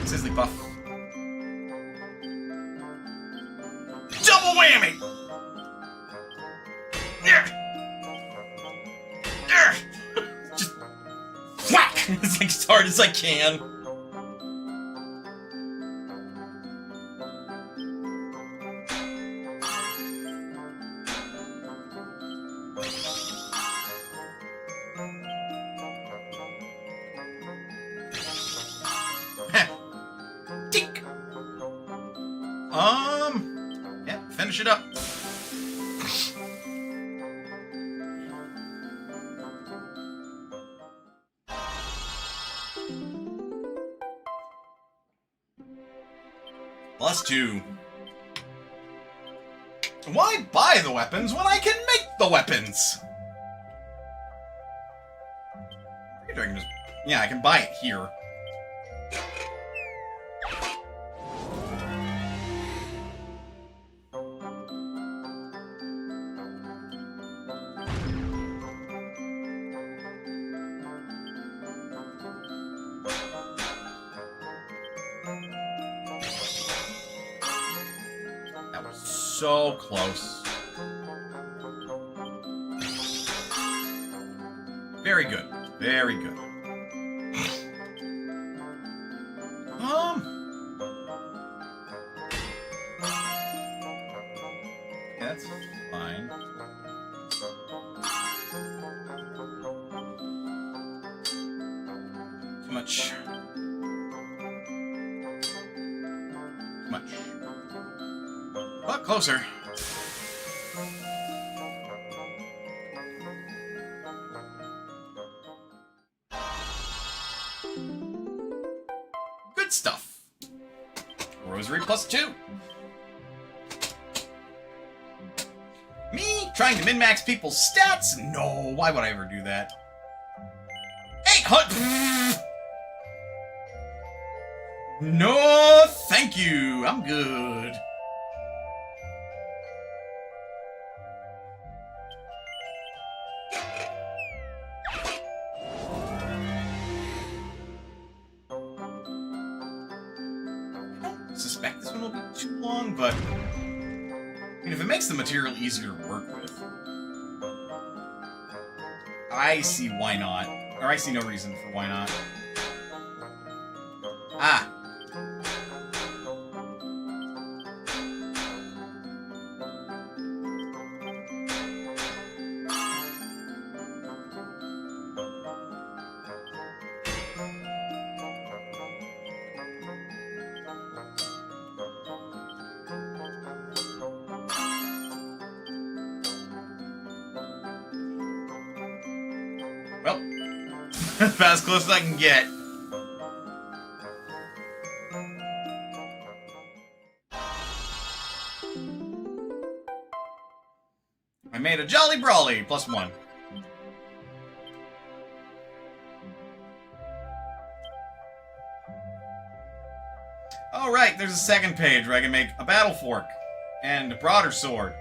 Sizzly buff. Double whammy! Yeah! Yeah! Just whack! It's like as hard as I can. Tick! Yeah, finish it up. +2. Why buy the weapons when I can make the weapons? I can just... Yeah, I can buy it here. That was so close. Very good. Very good. Yeah, that's fine. Too much. Too much. But closer. Good stuff. Rosary +2. Me trying to min-max people's stats? No, why would I ever do that? 800. No, thank you. I'm good. I suspect this one will be too long, but I mean, if it makes the material easier to work with, I see why not. Or I see no reason for why not. Ah. Well, about as close as I can get. I made a Jolly Brawly +1. Alright, there's a second page where I can make a battle fork, and a broader sword,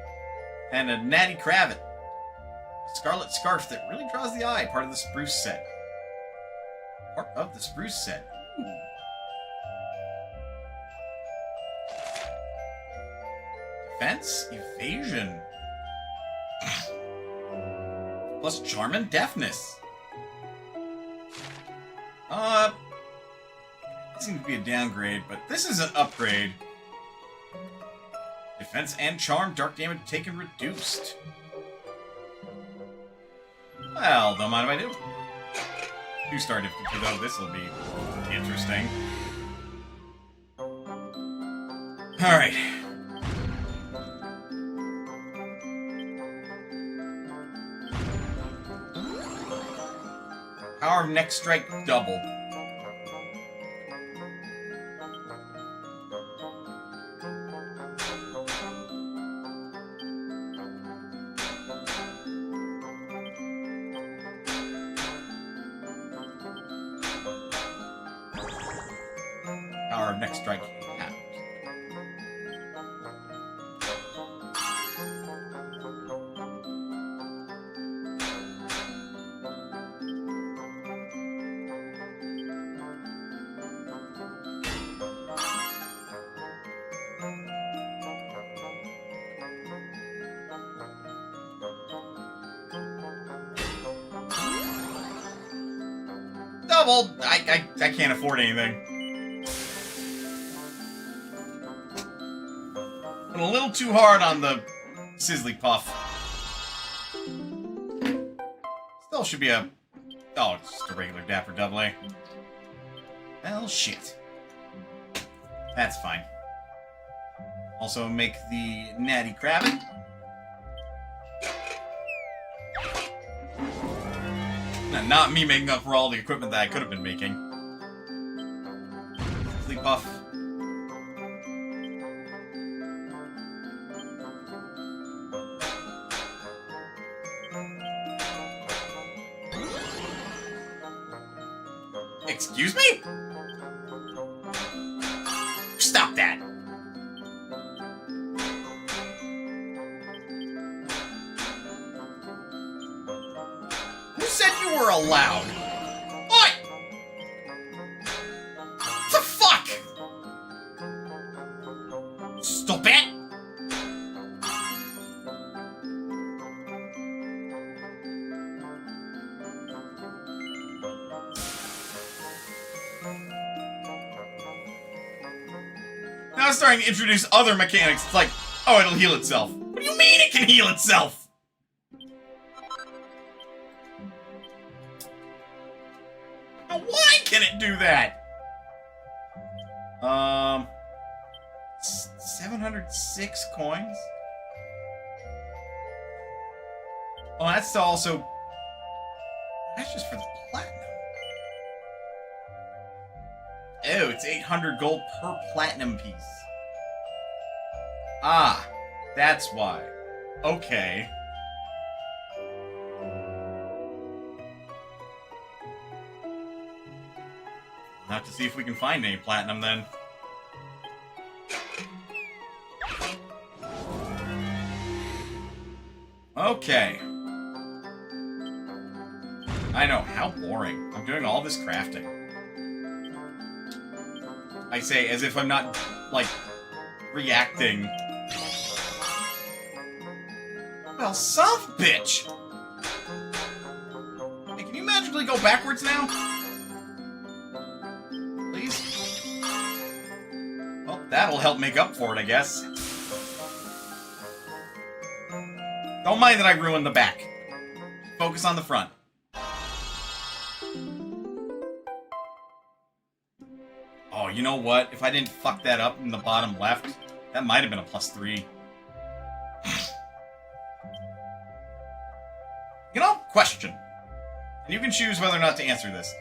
and a natty cravat. A scarlet scarf that really draws the eye, part of the spruce set. Part of the spruce set. Ooh. Defense, evasion. Plus charm and deafness. It seems to be a downgrade, but this is an upgrade. Defense and charm, dark damage taken reduced. Well, don't mind if I do. 2-star difficulty though, this will be interesting. Alright. Power of next strike doubled. Power of next strike halved. Doubled! I can't afford anything. A little too hard on the Sizzly Puff. Still should be a... Oh, it's just a regular Dapper Double A. Well, shit. That's fine. Also make the Natty Crabbin. Not me making up for all the equipment that I could have been making. Sizzly Puff. Excuse me? Stop that! Who said you were allowed? What? The fuck? Stop it! Now it's starting to introduce other mechanics. It's like, oh, it'll heal itself. What do you mean it can heal itself? Now, why can it do that? 706 coins? Oh, that's also... That's just for the platinum. Oh, it's 800 gold per platinum piece. Ah, that's why. Okay. We'll have to see if we can find any platinum then. Okay. I know, how boring. I'm doing all this crafting. I say as if I'm not, like, reacting. Well, son of a bitch! Hey, can you magically go backwards now? Please? Well, that'll help make up for it, I guess. Don't mind that I ruined the back. Focus on the front. Oh, you know what? If I didn't fuck that up in the bottom left, that might have been a +3. You know, question. And you can choose whether or not to answer this.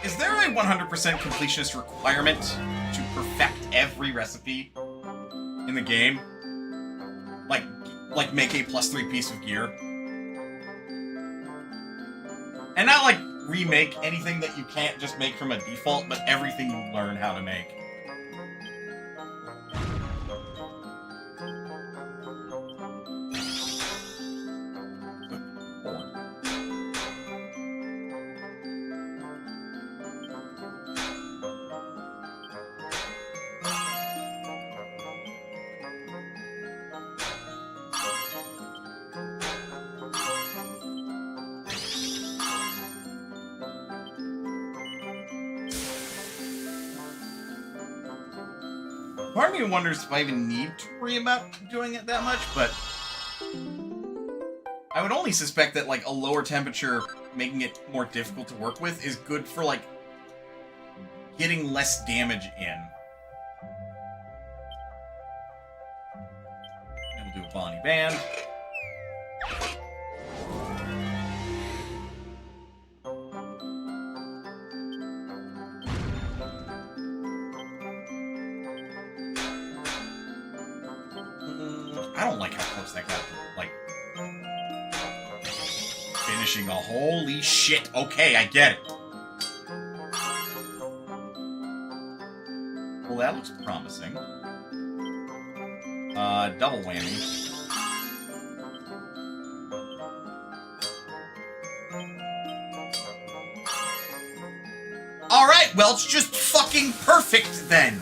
Is there a 100% completionist requirement to perfect every recipe in the game? Like make a +3 piece of gear? And not like remake anything that you can't just make from a default, but everything you learn how to make. Part of me wonders if I even need to worry about doing it that much, but I would only suspect that, like, a lower temperature making it more difficult to work with is good for, like, getting less damage in. And we'll do a Bonnie Band. course, that got, like, finishing a holy shit. Okay, I get it. Well, that looks promising. Double whammy. Alright, well, it's just fucking perfect then.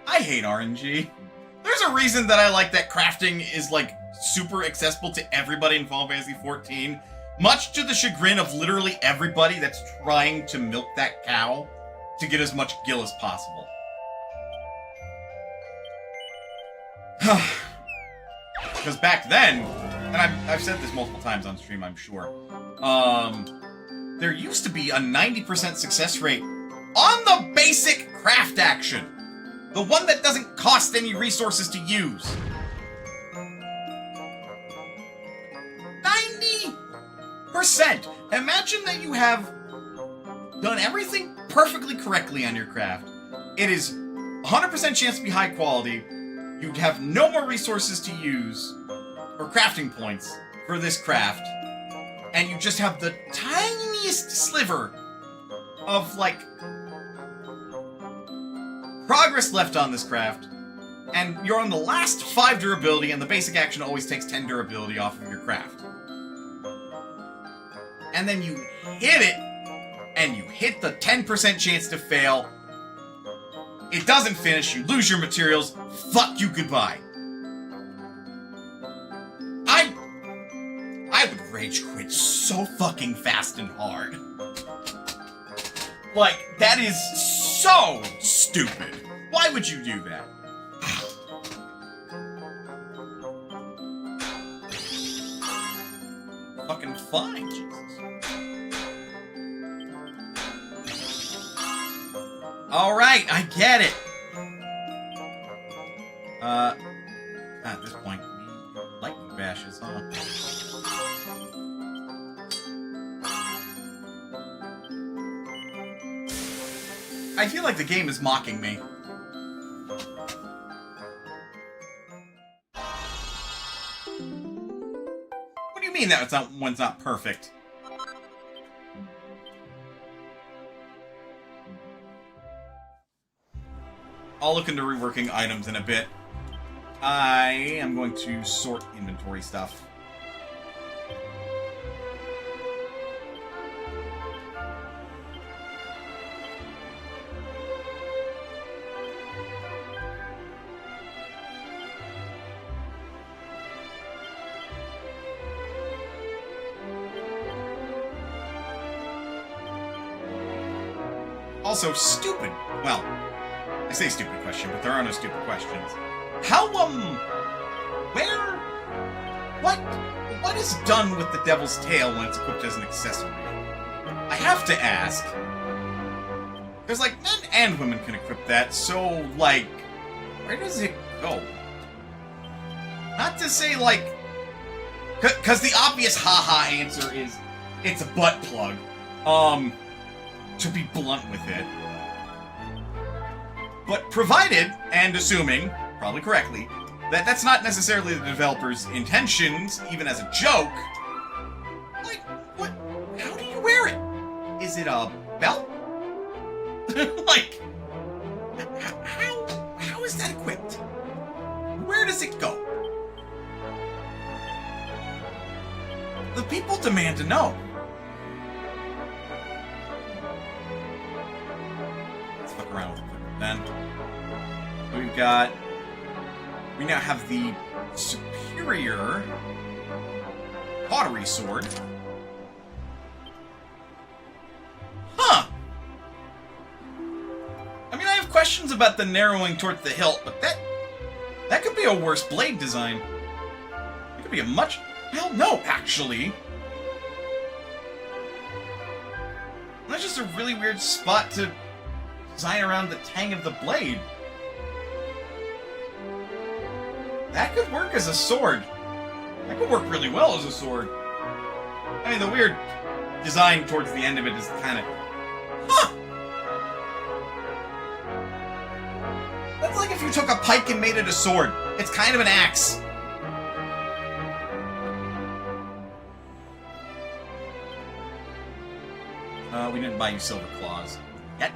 I hate RNG. There's a reason that I like that crafting is, like, super accessible to everybody in Final Fantasy XIV, much to the chagrin of literally everybody that's trying to milk that cow to get as much gil as possible. Because back then, and I've said this multiple times on stream, I'm sure, there used to be a 90% success rate on the basic craft action. The one that doesn't cost any resources to use. 90%! Imagine that you have done everything perfectly correctly on your craft. It is 100% chance to be high quality. You'd have no more resources to use, or crafting points, for this craft. And you just have the tiniest sliver of, like, progress left on this craft, and you're on the last 5 durability, and the basic action always takes 10 durability off of your craft. And then you hit it, and you hit the 10% chance to fail. It doesn't finish, you lose your materials, fuck you, goodbye. I would rage quit so fucking fast and hard. Like, that is so stupid. Why would you do that? Fucking fine, Jesus. Alright, I get it. At this point, lightning bashes, huh? I feel like the game is mocking me. What do you mean that one's not perfect? I'll look into reworking items in a bit. I am going to sort inventory stuff. Also, stupid. Well, I say stupid question, but there are no stupid questions. How, what is done with the devil's tail when it's equipped as an accessory? I have to ask. Because, like, men and women can equip that, so, like, where does it go? Not to say, like, because the obvious haha answer is, it's a butt plug. To be blunt with it. But provided, and assuming, probably correctly, that that's not necessarily the developer's intentions, even as a joke, like, what, how do you wear it? Is it a belt? Like, how is that equipped? Where does it go? The people demand to know. Around with it. Then we now have the superior pottery sword. Huh. I mean, I have questions about the narrowing towards the hilt, but that could be a worse blade design. It could be a much... Well, no, actually. That's just a really weird spot to design around the tang of the blade. That could work as a sword. That could work really well as a sword. I mean, the weird design towards the end of it is kind of... Huh! That's like if you took a pike and made it a sword. It's kind of an axe. We didn't buy you silver claws yet.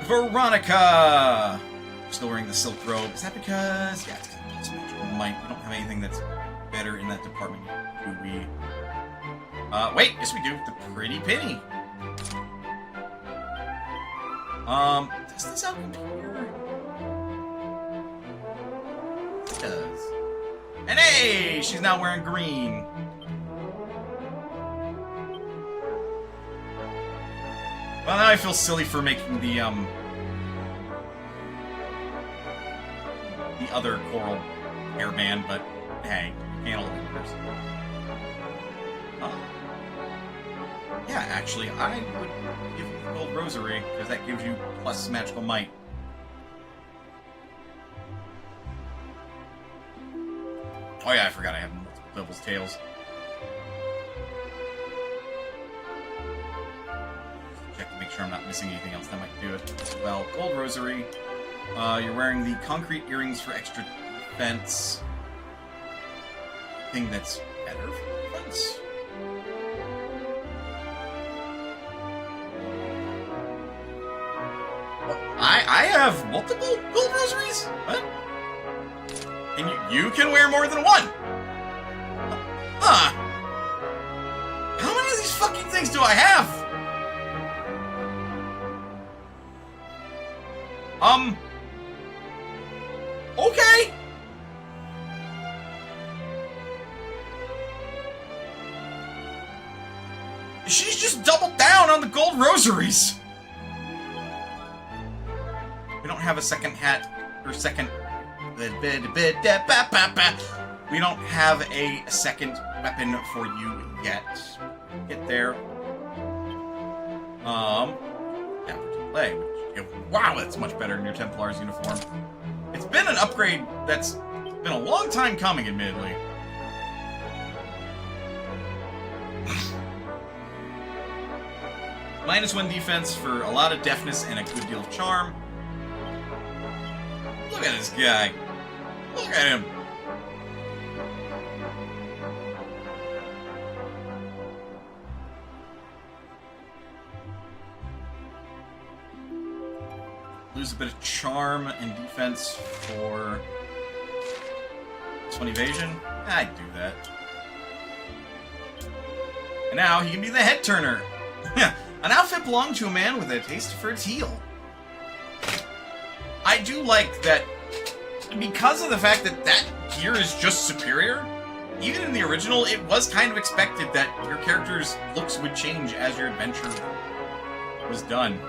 Veronica! Still wearing the silk robe. Is that because... Yeah, it's because of plus magical might. We don't have anything that's better in that department yet, do we? Wait! Yes, we do. The Pretty Penny. Does this out compare? It does. And hey! She's now wearing green. Well, now I feel silly for making the other coral hairband, but hey, you can't all do this. Yeah, actually, I would give you the gold rosary, because that gives you plus magical might. Oh yeah, I forgot I have multiple devil's tails. Check to make sure I'm not missing anything else that might do it. Well, gold rosary. You're wearing the concrete earrings for extra defense. Thing that's better for defense. I have multiple gold rosaries? What? And you can wear more than one? Huh. How many of these fucking things do I have? Okay. She's just doubled down on the gold rosaries. We don't have a second hat, or second... We don't have a second weapon for you yet. Get there. Play. Wow, that's much better than your Templar's uniform. It's been an upgrade that's been a long time coming, admittedly. -1 defense for a lot of deafness and a good deal of charm. Look at this guy. Look at him. Lose a bit of charm and defense for +1 evasion. I'd do that. And now he can be the head turner. An outfit belonged to a man with a taste for teal. I do like that because of the fact that that gear is just superior. Even in the original, it was kind of expected that your character's looks would change as your adventure was done.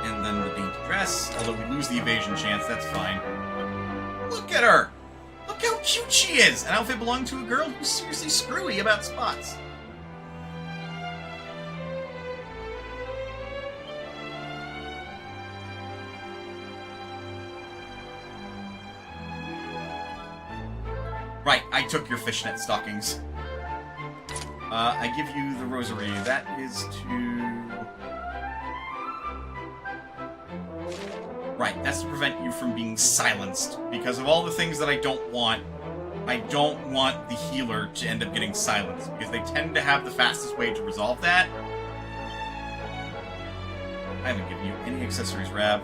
And then the dainty dress, although we lose the evasion chance, that's fine. Look at her! Look how cute she is! An outfit belonging to a girl who's seriously screwy about spots. Right, I took your fishnet stockings. I give you the rosary. That is to... Right, that's to prevent you from being silenced. Because of all the things that I don't want the healer to end up getting silenced. Because they tend to have the fastest way to resolve that. I haven't given you any accessories, Rav.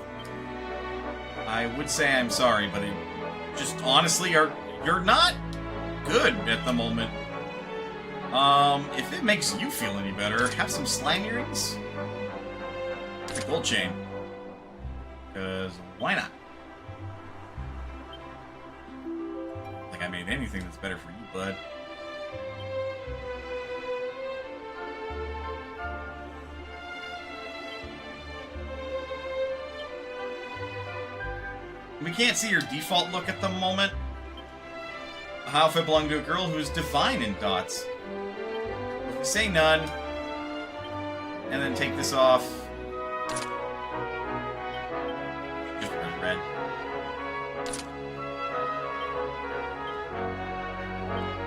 I would say I'm sorry, but it just honestly you're not good at the moment. If it makes you feel any better, have some slime earrings. The gold chain. Because why not? Like I made anything that's better for you, bud. We can't see your default look at the moment. How if it belonged to a girl who's divine in dots? If we say none, and then take this off. Just red.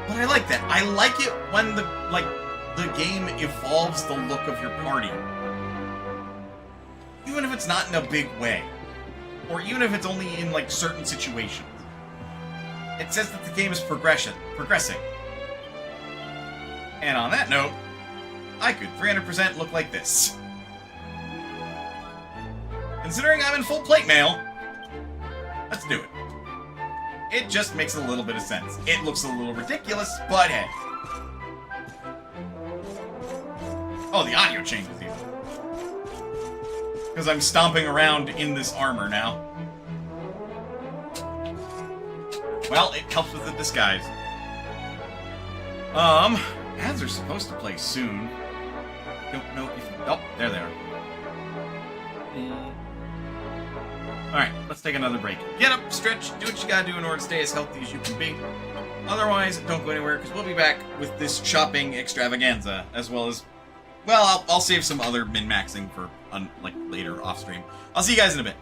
But I like that. I like it when the game evolves the look of your party. Even if it's not in a big way. Or even if it's only in, like, certain situations. It says that the game is progressing. And on that note, I could 300% look like this. Considering I'm in full plate mail, let's do it. It just makes a little bit of sense. It looks a little ridiculous, but hey. Oh, the audio changes even. Because I'm stomping around in this armor now. Well, it helps with the disguise. Ads are supposed to play soon. Don't know if... Oh, there they are. Alright, let's take another break. Get up, stretch, do what you gotta do in order to stay as healthy as you can be. Otherwise, don't go anywhere, because we'll be back with this shopping extravaganza, as well as... Well, I'll save some other min-maxing for, like, later off-stream. I'll see you guys in a bit.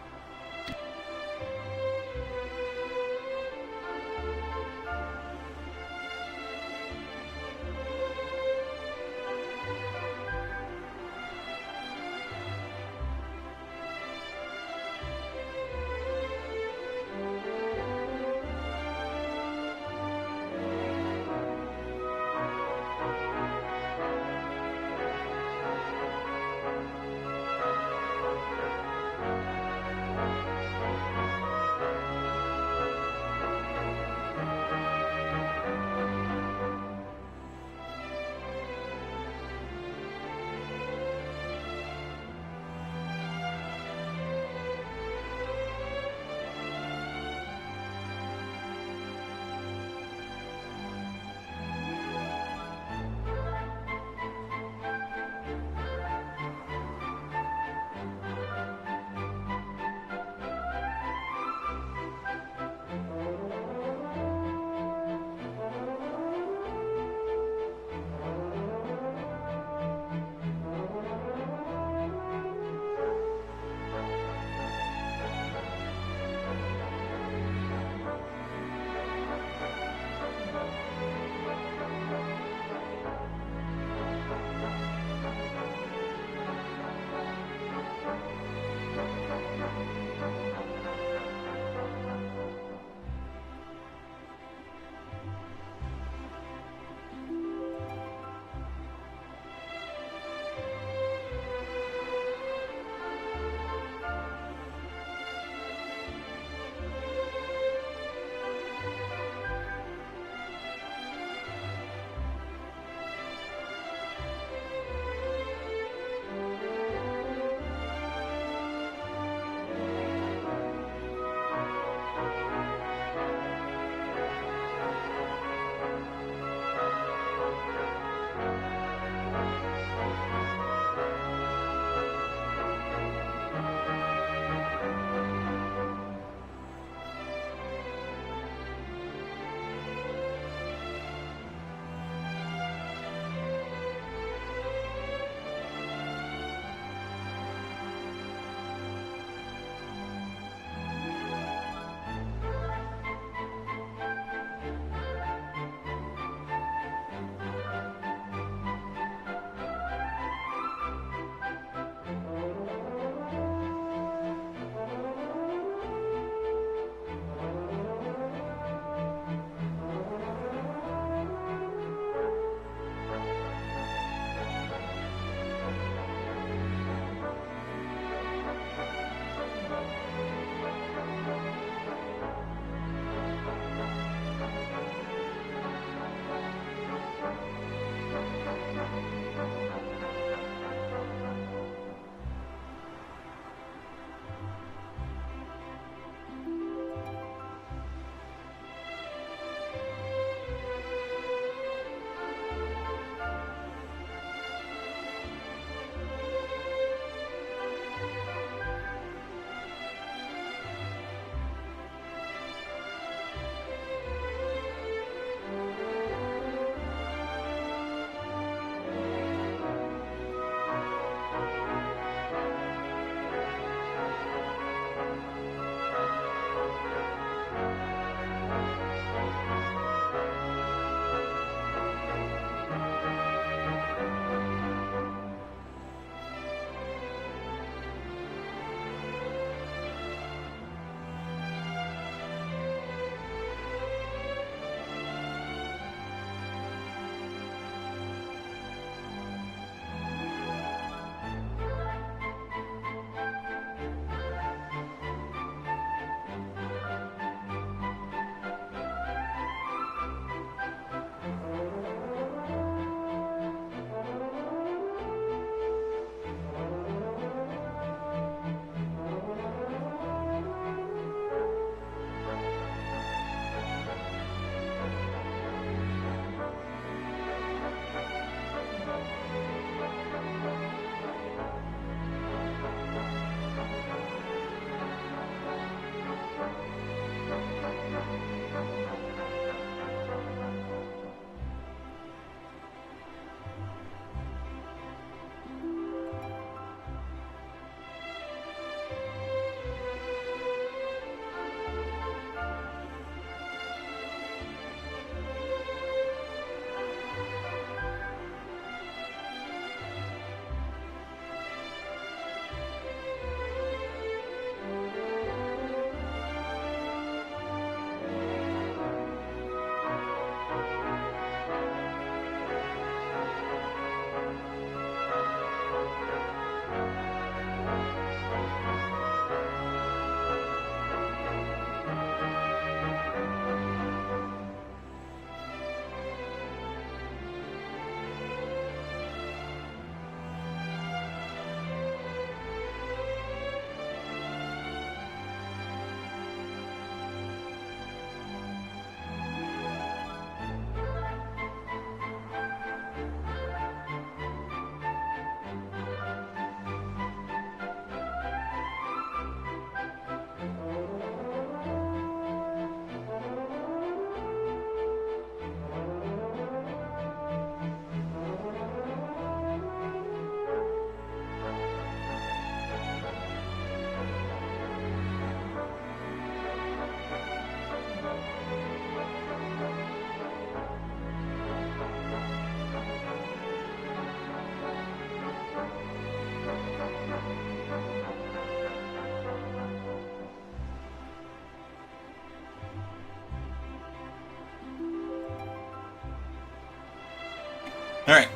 Alright.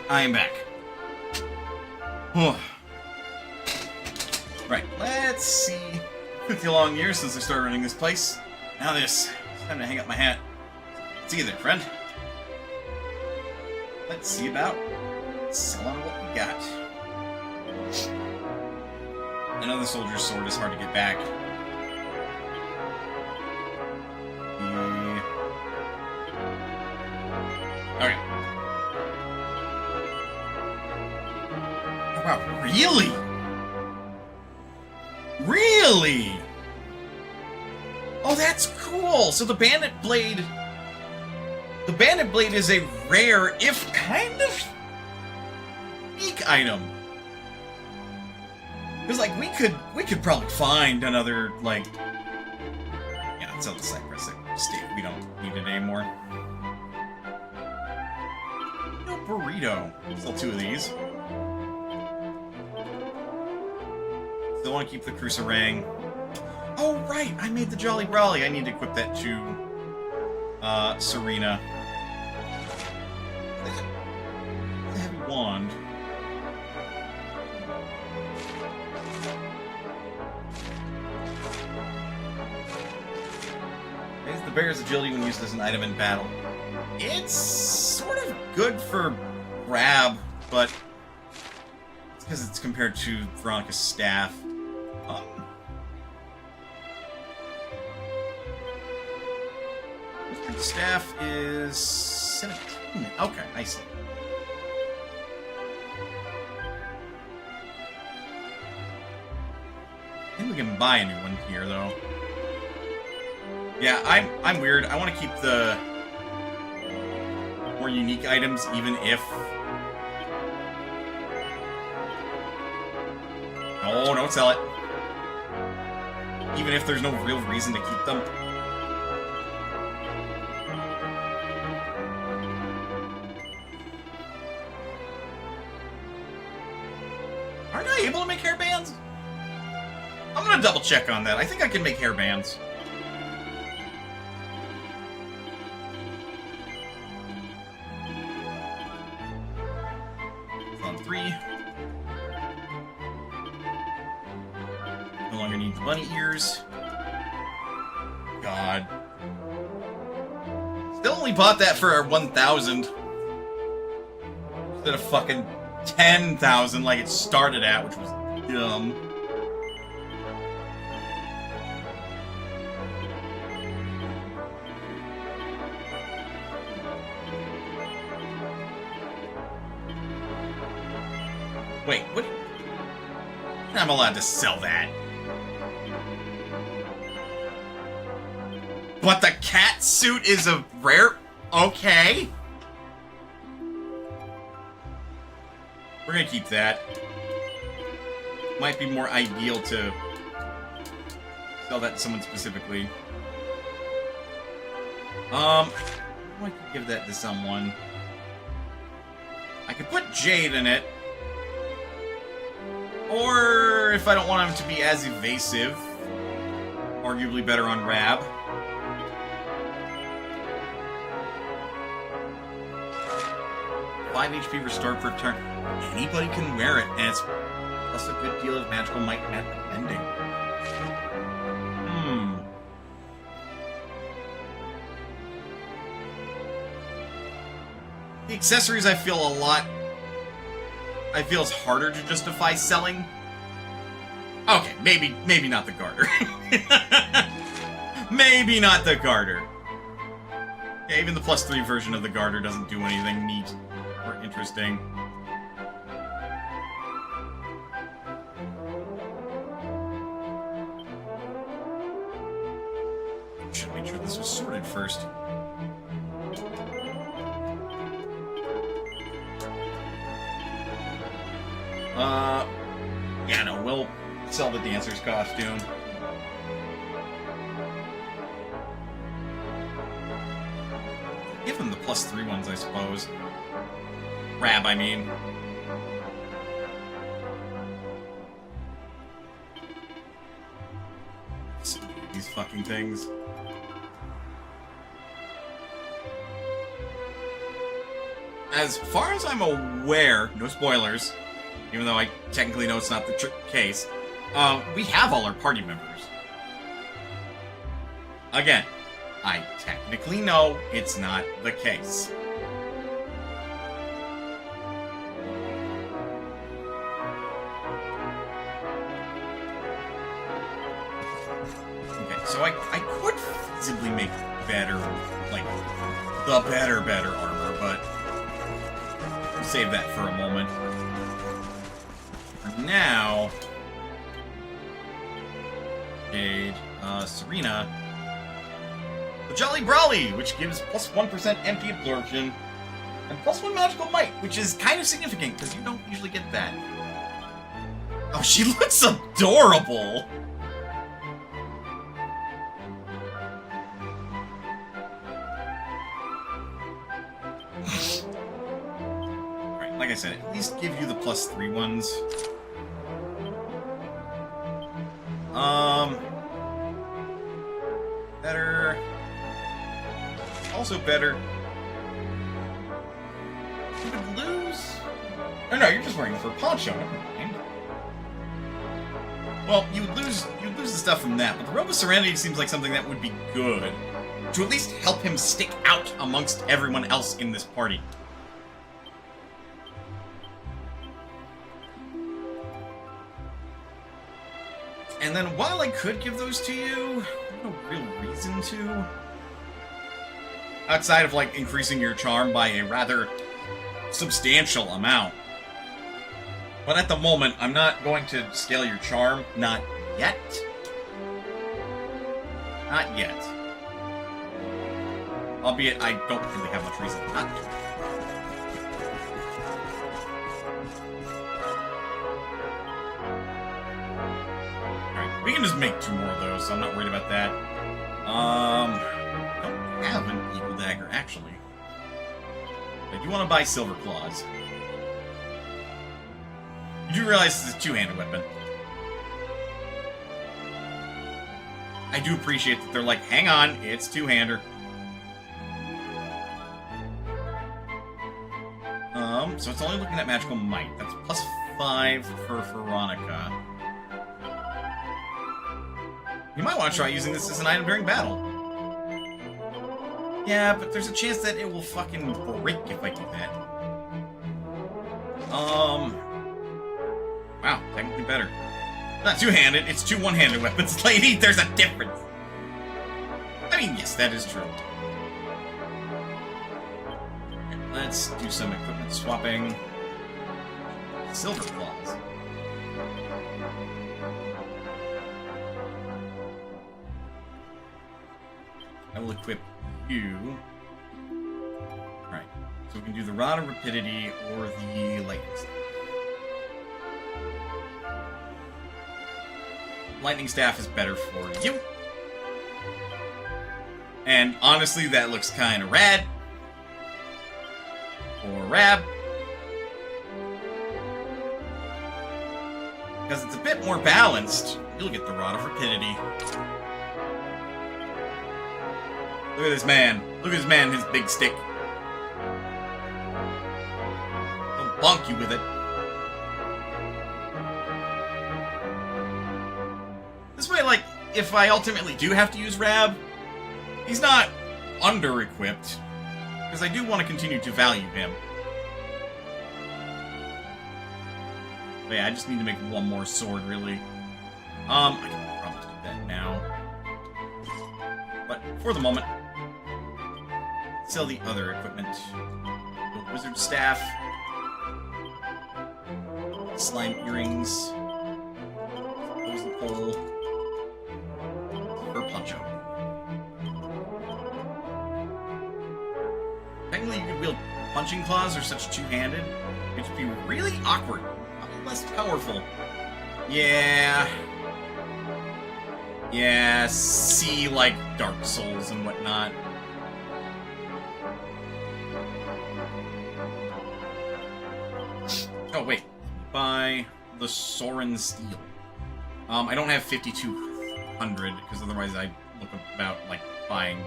I am back. Right, let's see. 50 long years since I started running this place. Now this. It's time to hang up my hat. See you there, friend. Let's see about selling what we got. Another soldier's sword is hard to get back. Okay. Oh, wow, really? Really? Oh, that's cool! So the Bandit Blade... The Bandit Blade is a rare, if kind of unique item. Because, like, we could probably find another, like... Yeah, it's on the Cypress state. We don't need it anymore. No burrito. Still 2 of these. Still want to keep the Cruciferang. Oh, right! I made the Jolly Brawly. I need to equip that to Serena. The heavy wand. Raise the bear's agility when used as an item in battle. It's sort of good for grab, but it's because it's compared to Veronica's staff. The staff is 17. Okay, I see. I think we can buy a new one here, though. Yeah, I'm weird. I want to keep the more unique items, even if... Oh, don't sell it. Even if there's no real reason to keep them. Aren't I able to make hairbands? I'm gonna double check on that. I think I can make hairbands. On 3. No longer need the bunny ears. God. Still only bought that for 1,000. Instead of fucking 10,000 like it started at, which was dumb. Wait, what? I'm allowed to sell that. But the cat suit is a rare... Okay. We're gonna keep that. Might be more ideal to sell that to someone specifically. I could give that to someone. I could put Jade in it. Or, if I don't want him to be as evasive, arguably better on Rab. $5 HP restored per turn. Anybody can wear it, and it's plus a good deal of magical might and ending. The accessories I feel it's harder to justify selling. Okay, maybe not the garter. Maybe not the garter. Yeah, even the +3 version of the garter doesn't do anything neat or interesting. Should make sure this was sorted first. Yeah, no, we'll sell the dancer's costume. Give them the +3 ones, I suppose. Rab, I mean. looking things. As far as I'm aware, no spoilers, even though I technically know it's not the case, we have all our party members. Again, I technically know it's not the case. Okay, so I could feasibly make better, like, the better armor, but we'll save that for a moment. For now, Jade, Serena, the Jolly Brawly, which gives plus 1% MP absorption, and plus 1 magical might, which is kind of significant, because you don't usually get that. Oh, she looks adorable! Alright, like I said, at least give you the plus 3 ones. Better. Also better. You would lose. Oh no, you're just wearing a fur poncho. Never mind. Well, you'd lose the stuff from that, but the Robe of Serenity seems like something that would be good to at least help him stick out amongst everyone else in this party. And then while I could give those to you, there's no real reason to. Outside of, like, increasing your charm by a rather substantial amount. But at the moment, I'm not going to scale your charm. Not yet. Not yet. Albeit, I don't really have much reason not to. Alright, we can just make 2 more of those, so I'm not worried about that. I don't have an Eagle Dagger, actually. I do want to buy Silver Claws. You do realize this is a 2-handed weapon. I do appreciate that they're like, hang on, it's 2-hander. So it's only looking at magical might. That's plus 5 for Veronica. You might want to try using this as an item during battle. Yeah, but there's a chance that it will fucking break if I do that. Wow, technically better. Not 2-handed, it's 2 1-handed weapons, lady. There's a difference. I mean, yes, that is true. Okay, let's do some equipment swapping. Silver Claws. I will equip you. Alright, so we can do the Rod of Rapidity or the Lightning Staff. Lightning Staff is better for you. And honestly, that looks kind of rad. Or Rab. Because it's a bit more balanced. You'll get the Rod of Rapidity. Look at this man. Look at this man, his big stick. He'll bonk you with it. This way, like, if I ultimately do have to use Rab, he's not under-equipped. Because I do want to continue to value him. But yeah, I just need to make 1 more sword, really. I can probably do that now. But for the moment, sell the other equipment. The wizard staff, slime earrings, close the pole, fur poncho. Technically, you could wield punching claws or such 2-handed, which would be really awkward, less powerful. Yeah. Yeah, see, like, Dark Souls and whatnot. Oh, wait. Buy the Soren Steel. I don't have 5,200, because otherwise I look about, like, buying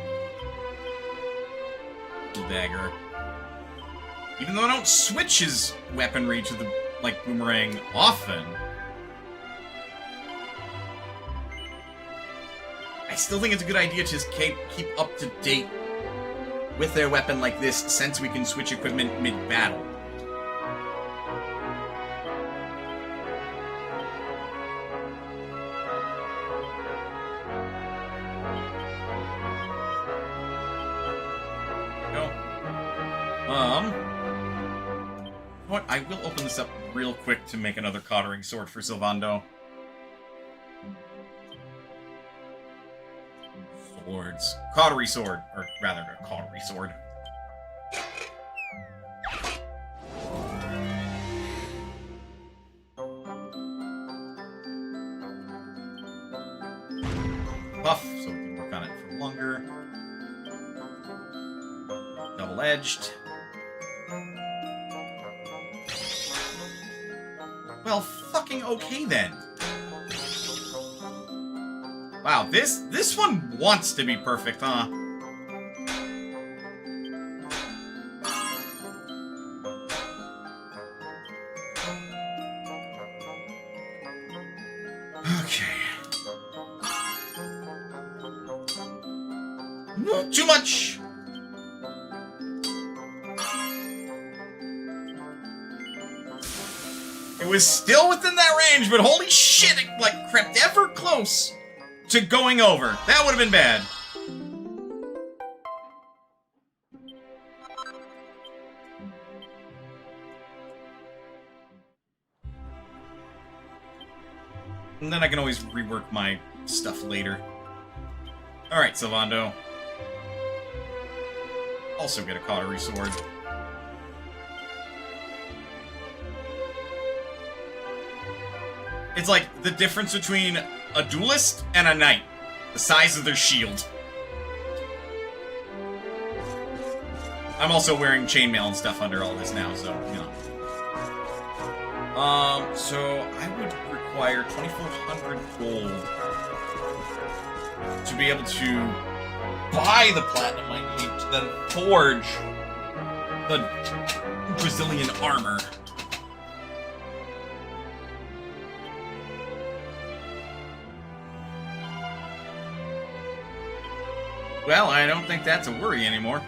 the dagger. Even though I don't switch his weaponry to the, like, boomerang often, I still think it's a good idea to just keep up to date with their weapon like this, since we can switch equipment mid-battle. What? I will open this up real quick to make another cottering sword for Sylvando. Swords. Cautery sword. Or rather, a cautery sword. Buff, so we can work on it for longer. Double-edged. Well, fucking okay then. Wow, this one wants to be perfect, huh? Okay. Too much! It was still within that range, but holy shit, it, like, crept ever close to going over. That would have been bad. And then I can always rework my stuff later. Alright, Sylvando. Also get a cautery sword. It's like the difference between a duelist and a knight. The size of their shield. I'm also wearing chainmail and stuff under all this now, so, you know. So I would require 2,400 gold to be able to buy the platinum I need to then forge the Brazilian armor. Well, I don't think that's a worry anymore.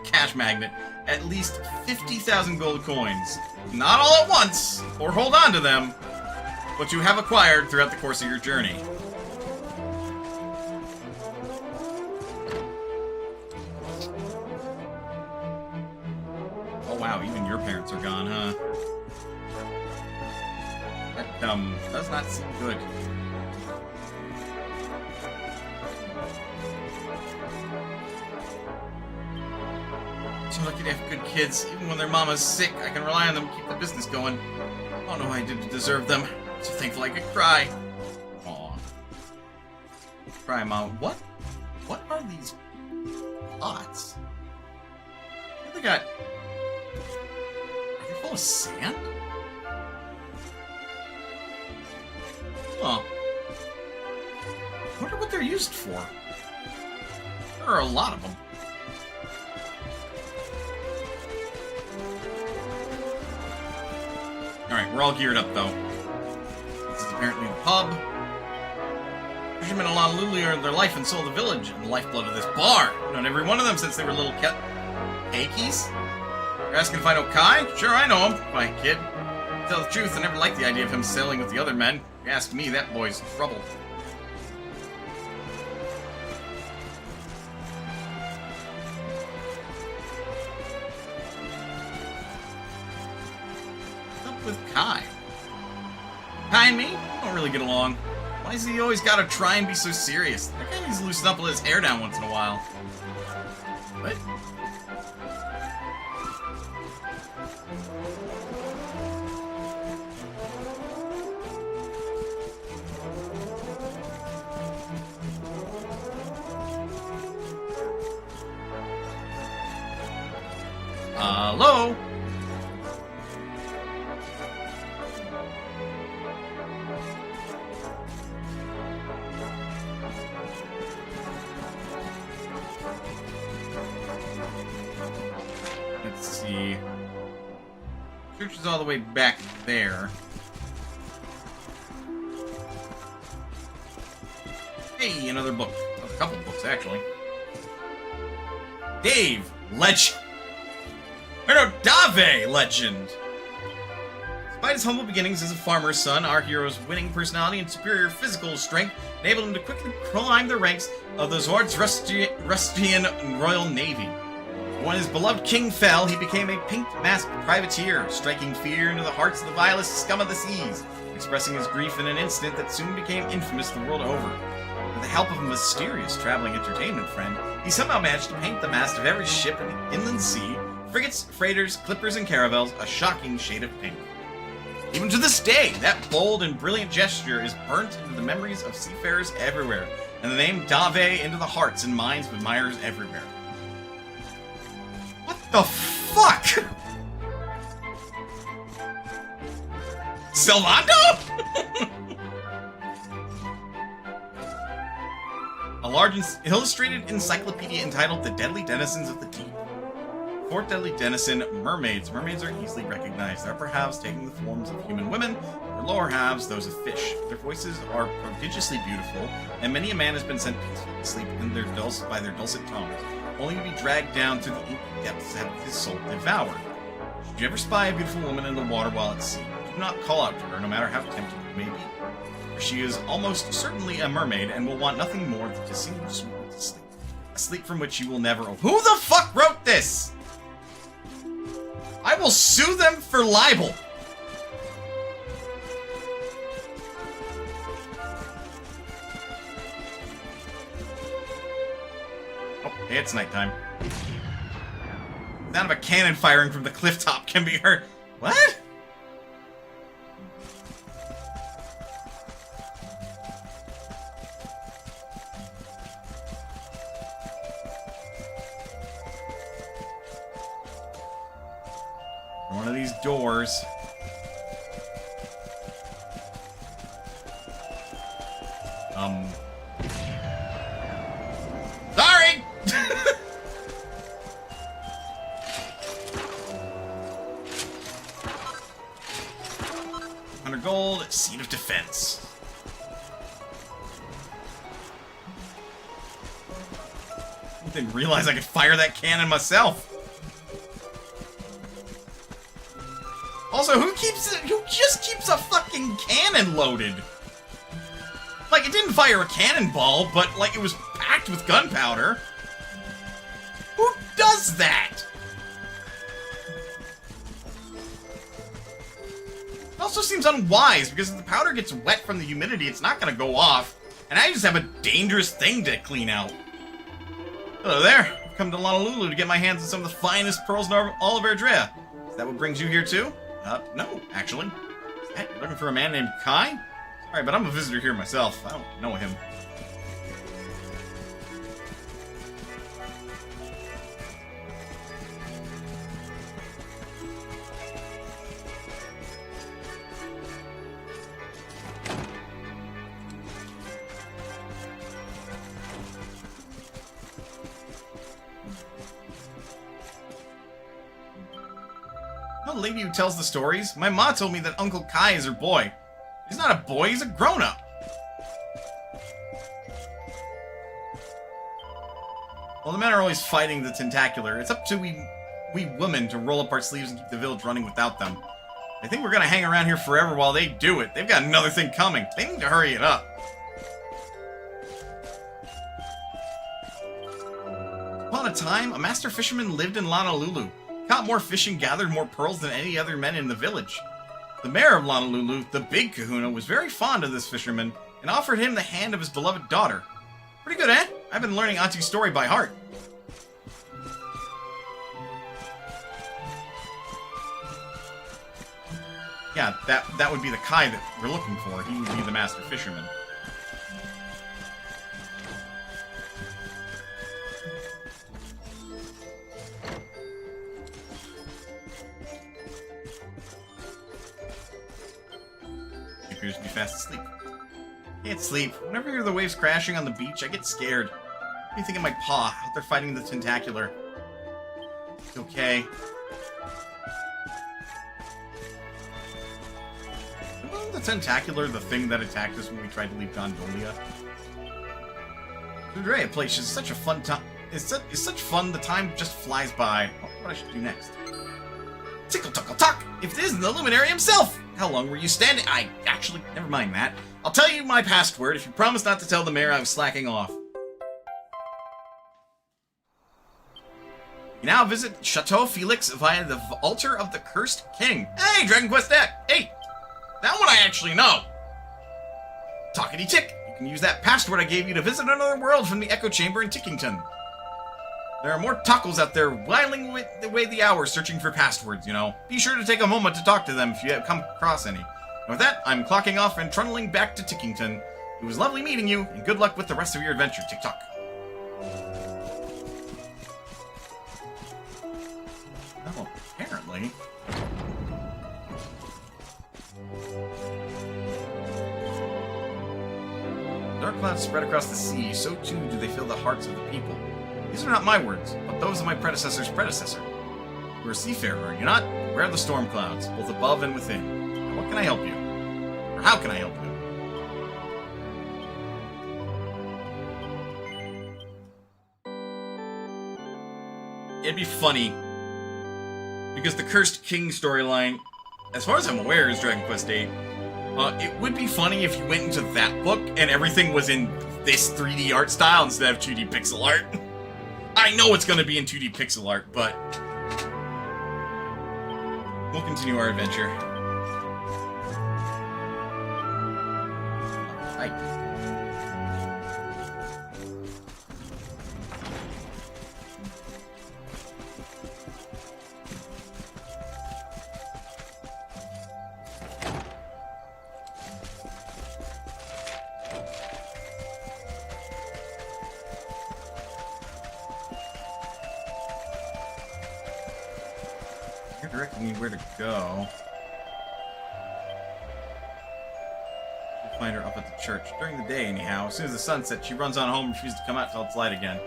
Cash magnet. At least 50,000 gold coins. Not all at once, or hold on to them, but you have acquired throughout the course of your journey. Oh wow, even your parents are gone, huh? That, does not seem good. So lucky to have good kids. Even when their mama's sick, I can rely on them to keep the business going. I don't know what I did to deserve them. So thankful I could cry. Aw. Cry, Mom. What are these pots? They got... Are they full of sand? Huh. I wonder what they're used for. There are a lot of them. Alright, we're all geared up, though. This is apparently the pub. Fishermen in Honolulu earned their life and soul of the village and the lifeblood of this bar. Known every one of them since they were little cakies. You're asking if I know Kai? Sure, I know him. My kid. To tell the truth, I never liked the idea of him sailing with the other men. If you ask me, that boy's trouble. With Kai. Kai and me don't really get along. Why does he always gotta try and be so serious? That guy needs to loosen up and let his hair down once in a while. What? Hello? Let's see. Church is all the way back there. Hey, another book. A couple of books, actually. Dave, legend. Or no, Dave, legend. Despite his humble beginnings as a farmer's son, our hero's winning personality and superior physical strength enabled him to quickly climb the ranks of the Zord's Rustian Royal Navy. When his beloved king fell, he became a pink-masked privateer, striking fear into the hearts of the vilest scum of the seas, expressing his grief in an instant that soon became infamous the world over. With the help of a mysterious traveling entertainment friend, he somehow managed to paint the mast of every ship in the inland sea, frigates, freighters, clippers, and caravels, a shocking shade of pink. Even to this day, that bold and brilliant gesture is burnt into the memories of seafarers everywhere, and the name Dave into the hearts and minds of admirers everywhere. What the fuck? Silvando? A large illustrated encyclopedia entitled The Deadly Denizens of the Deep. Fourth deadly denizen, mermaids. Mermaids are easily recognized, their upper halves taking the forms of human women, their lower halves those of fish. Their voices are prodigiously beautiful, and many a man has been sent peacefully to sleep in their by their dulcet tones, only to be dragged down to the inky depths to have his soul devoured. Should you ever spy a beautiful woman in the water while at sea, do not call out to her, no matter how tempting it may be. For she is almost certainly a mermaid, and will want nothing more than to sing you sweetly to sleep. A sleep from which you will never awake. Who the fuck wrote this? I will sue them for libel. Oh, hey, it's nighttime. The sound of a cannon firing from the cliff top can be heard. What? One of these doors. Sorry! 100 gold, seat of defense. I didn't realize I could fire that cannon myself. Also, who just keeps a fucking cannon loaded? Like, it didn't fire a cannonball, but, like, it was packed with gunpowder. Who does that? It also seems unwise, because if the powder gets wet from the humidity, it's not gonna go off. And I just have a dangerous thing to clean out. Hello there. I've come to Honolulu to get my hands on some of the finest pearls in all of Erdrea. Is that what brings you here, too? No, actually. Hey, you're looking for a man named Kai? Sorry, but I'm a visitor here myself. I don't know him. The lady who tells the stories? My ma told me that Uncle Kai is her boy. He's not a boy, he's a grown-up. Well, the men are always fighting the tentacular. It's up to we women to roll up our sleeves and keep the village running without them. I think we're gonna hang around here forever while they do it. They've got another thing coming. They need to hurry it up. Upon a time, a master fisherman lived in Honolulu. Caught more fish and gathered more pearls than any other men in the village. The mayor of Honolulu, the Big Kahuna, was very fond of this fisherman and offered him the hand of his beloved daughter. Pretty good, eh? I've been learning Auntie's story by heart. Yeah, that would be the Kai that we're looking for. He would be the master fisherman. Appears to be fast asleep. Can't sleep. Whenever I hear the waves crashing on the beach, I get scared. What do you think of my paw out there fighting the tentacular? It's okay. Wasn't the tentacular the thing that attacked us when we tried to leave Gondolia? Today, a place is such a fun time. It's such fun. The time just flies by. What I should do next? Tickle, tuckle, tuck! If it isn't the Luminary himself! How long were you standing? Never mind that. I'll tell you my password if you promise not to tell the mayor I was slacking off. You now visit Chateau Felix via the altar of the Cursed King. Hey, Dragon Quest Deck! Hey! That one I actually know! Talkity tick! You can use that password I gave you to visit another world from the Echo Chamber in Tickington. There are more tackles out there whiling away the hours searching for passwords, you know. Be sure to take a moment to talk to them if you come across any. And with that, I'm clocking off and trundling back to Tickington. It was lovely meeting you, and good luck with the rest of your adventure, TikTok. Oh, apparently... Dark clouds spread across the sea, so too do they fill the hearts of the people. These are not my words, but those of my predecessor's predecessor. You're a seafarer, are you not? Where are the storm clouds, both above and within? Now, what can I help you? Or how can I help you? It'd be funny, because the Cursed King storyline, as far as I'm aware, is Dragon Quest VIII. It would be funny if you went into that book and everything was in this 3D art style instead of 2D pixel art. I know it's going to be in 2D pixel art, but we'll continue our adventure. Right. Directing me where to go. We'll find her up at the church. During the day, anyhow. As soon as the sun sets, she runs on home and refuses to come out till it's light again.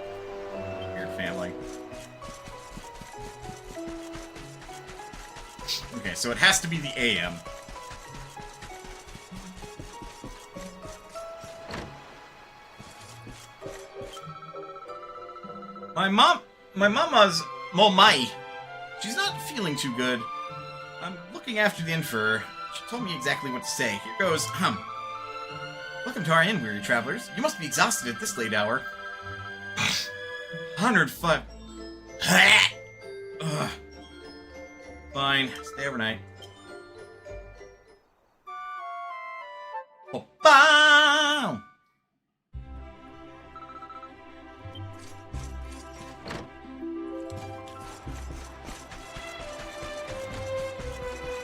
Weird family. Okay, so it has to be the AM. My mama's Momai. She's not feeling too good. I'm looking after the inn for her. She told me exactly what to say. Here goes. Welcome to our inn, weary travelers. You must be exhausted at this late hour. 105. Ugh. Fine. Stay overnight. Oh, bam!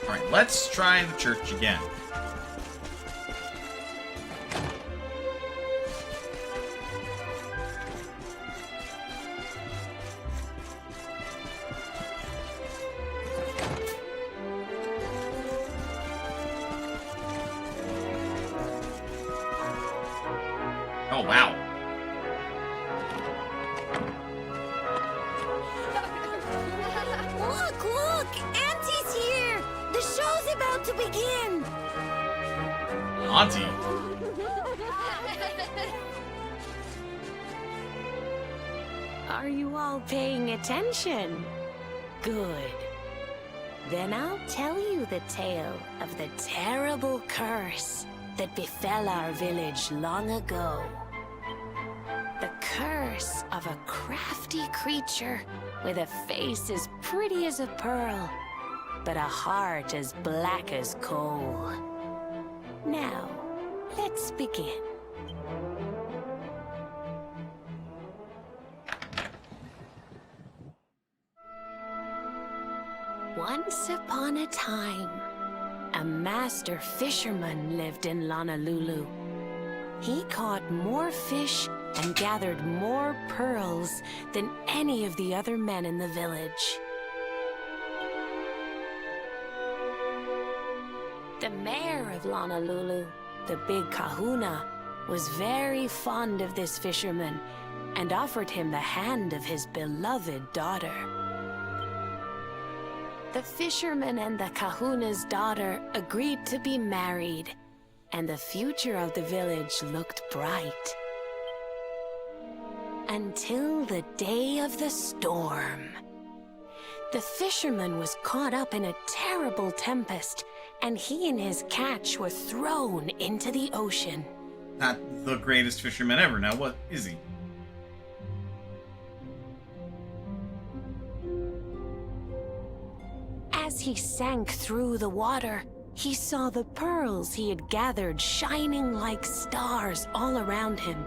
Alright, let's try the church again. Oh, wow. Look! Auntie's here! The show's about to begin! Auntie? Are you all paying attention? Good. Then I'll tell you the tale of the terrible curse that befell our village long ago. The curse of a crafty creature with a face as pretty as a pearl, but a heart as black as coal. Now, let's begin. Once upon a time, a master fisherman lived in Honolulu. He caught more fish and gathered more pearls than any of the other men in the village. The mayor of Honolulu, the big kahuna, was very fond of this fisherman and offered him the hand of his beloved daughter. The fisherman and the kahuna's daughter agreed to be married, and the future of the village looked bright. Until the day of the storm. The fisherman was caught up in a terrible tempest, and he and his catch were thrown into the ocean. Not the greatest fisherman ever. Now, what is he? As he sank through the water, he saw the pearls he had gathered shining like stars all around him.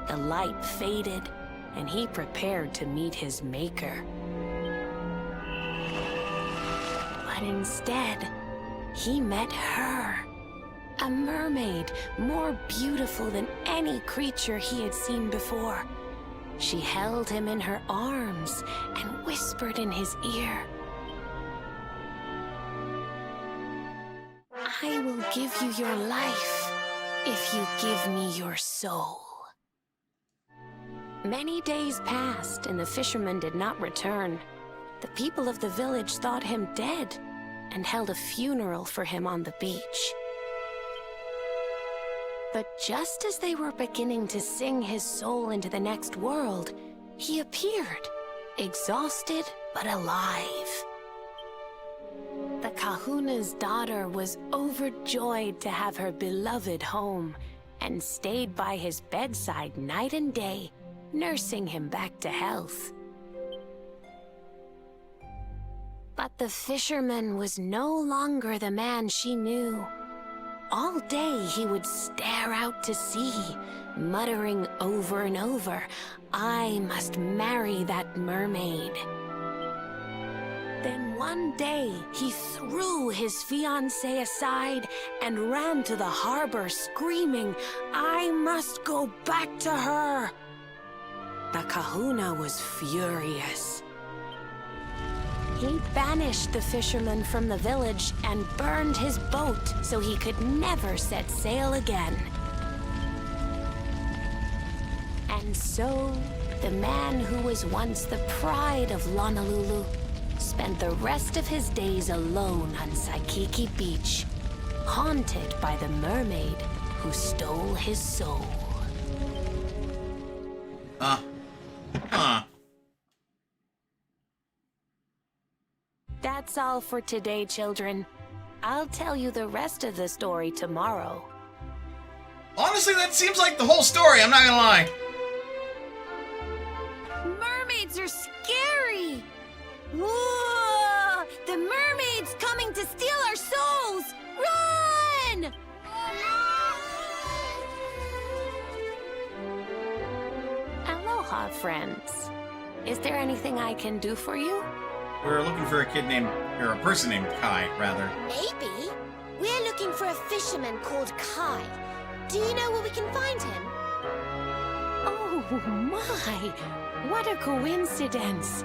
The light faded, and he prepared to meet his maker. But instead, he met her. A mermaid more beautiful than any creature he had seen before. She held him in her arms and whispered in his ear, "I will give you your life if you give me your soul." Many days passed and the fisherman did not return. The people of the village thought him dead and held a funeral for him on the beach. But just as they were beginning to sing his soul into the next world, he appeared, exhausted but alive. The kahuna's daughter was overjoyed to have her beloved home and stayed by his bedside night and day, nursing him back to health. But the fisherman was no longer the man she knew. All day he would stare out to sea, muttering over and over, "I must marry that mermaid." Then one day, he threw his fiancée aside and ran to the harbor screaming, "I must go back to her!" The kahuna was furious. He banished the fisherman from the village and burned his boat so he could never set sail again. And so, the man who was once the pride of Honolulu spent the rest of his days alone on Saikiki Beach, haunted by the mermaid who stole his soul. That's all for today, children. I'll tell you the rest of the story tomorrow. Honestly, that seems like the whole story, I'm not gonna lie. Mermaids are scary! Whoa! The mermaid's coming to steal our souls! Run! Aloha, friends. Is there anything I can do for you? We're looking for a person named Kai, rather. Maybe. We're looking for a fisherman called Kai. Do you know where we can find him? Oh my! What a coincidence!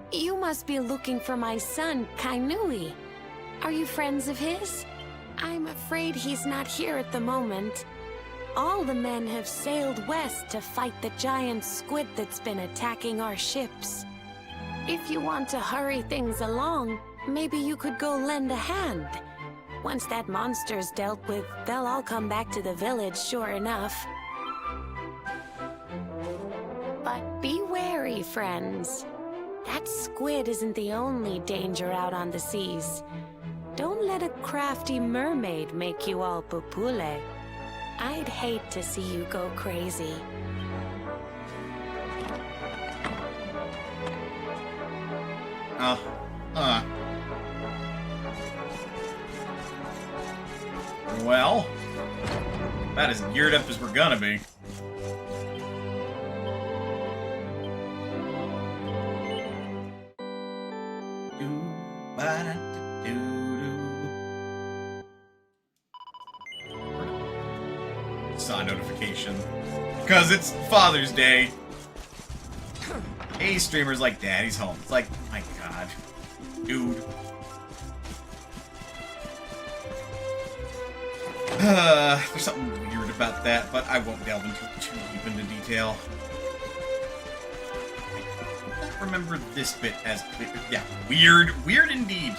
You must be looking for my son, Kainui. Are you friends of his? I'm afraid he's not here at the moment. All the men have sailed west to fight the giant squid that's been attacking our ships. If you want to hurry things along, maybe you could go lend a hand. Once that monster's dealt with, they'll all come back to the village, sure enough. But be wary, friends. That squid isn't the only danger out on the seas. Don't let a crafty mermaid make you all pupule. I'd hate to see you go crazy. Well, about as geared up as we're gonna be. Saw a notification. Because it's Father's Day. Hey, streamers like Daddy's home. It's like, my God. Dude. There's something weird about that, but I won't delve into too deep into detail. remember this bit as... Yeah, weird. Weird indeed.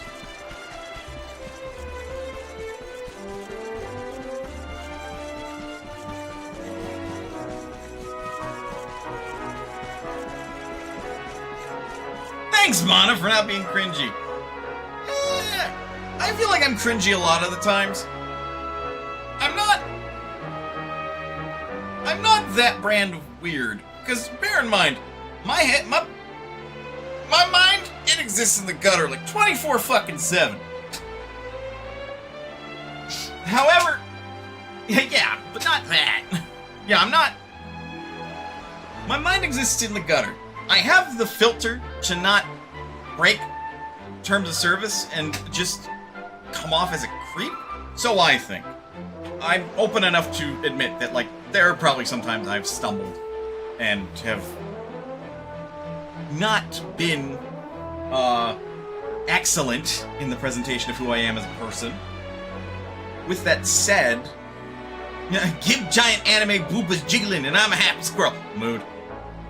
Thanks, Mana, for not being cringy. I feel like I'm cringy a lot of the times. I'm not that brand of weird. Because bear in mind, my mind, it exists in the gutter like 24/7. However, yeah, but not that. Yeah, I'm not. My mind exists in the gutter. I have the filter to not break terms of service and just come off as a creep. So I think. I'm open enough to admit that, like, there are probably sometimes I've stumbled and have not been, excellent in the presentation of who I am as a person. With that said, give giant anime boobas jiggling and I'm a happy squirrel. Mood.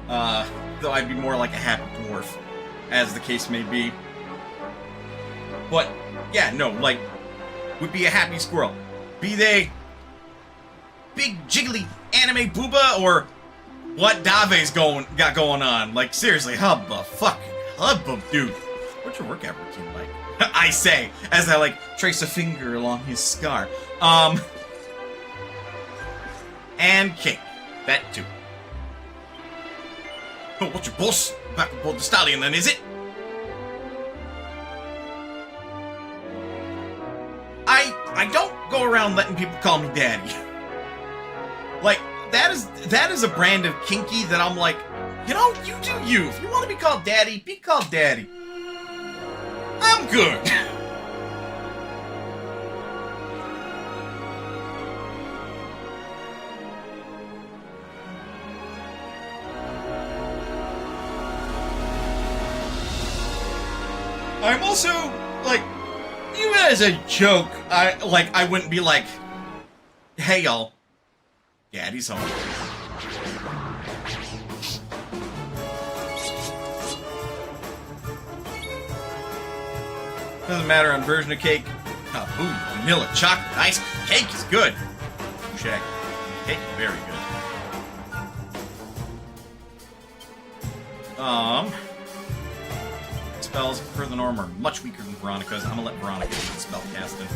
Though I'd be more like a happy dwarf, as the case may be. But, yeah, no, like, would be a happy squirrel. Be they big jiggly anime booba or what Dave's got going on. Like, seriously, hubba, dude. What's your workout routine like? I say, as I, like, trace a finger along his scar. And cake. That, too. Oh, what's your boss? Back aboard the stallion, then, is it? I don't go around letting people call me daddy. Like, that is a brand of kinky that I'm like, you know, you do you. If you want to be called daddy, be called daddy. I'm good. I'm also, like, even as a joke, I wouldn't be like, hey y'all, daddy's home. Doesn't matter on version of cake. Ooh, vanilla, chocolate, ice cream. Cake is good. Check. Cake is very good. Spells per the norm are much weaker than Veronica's. I'm gonna let Veronica do the spell casting.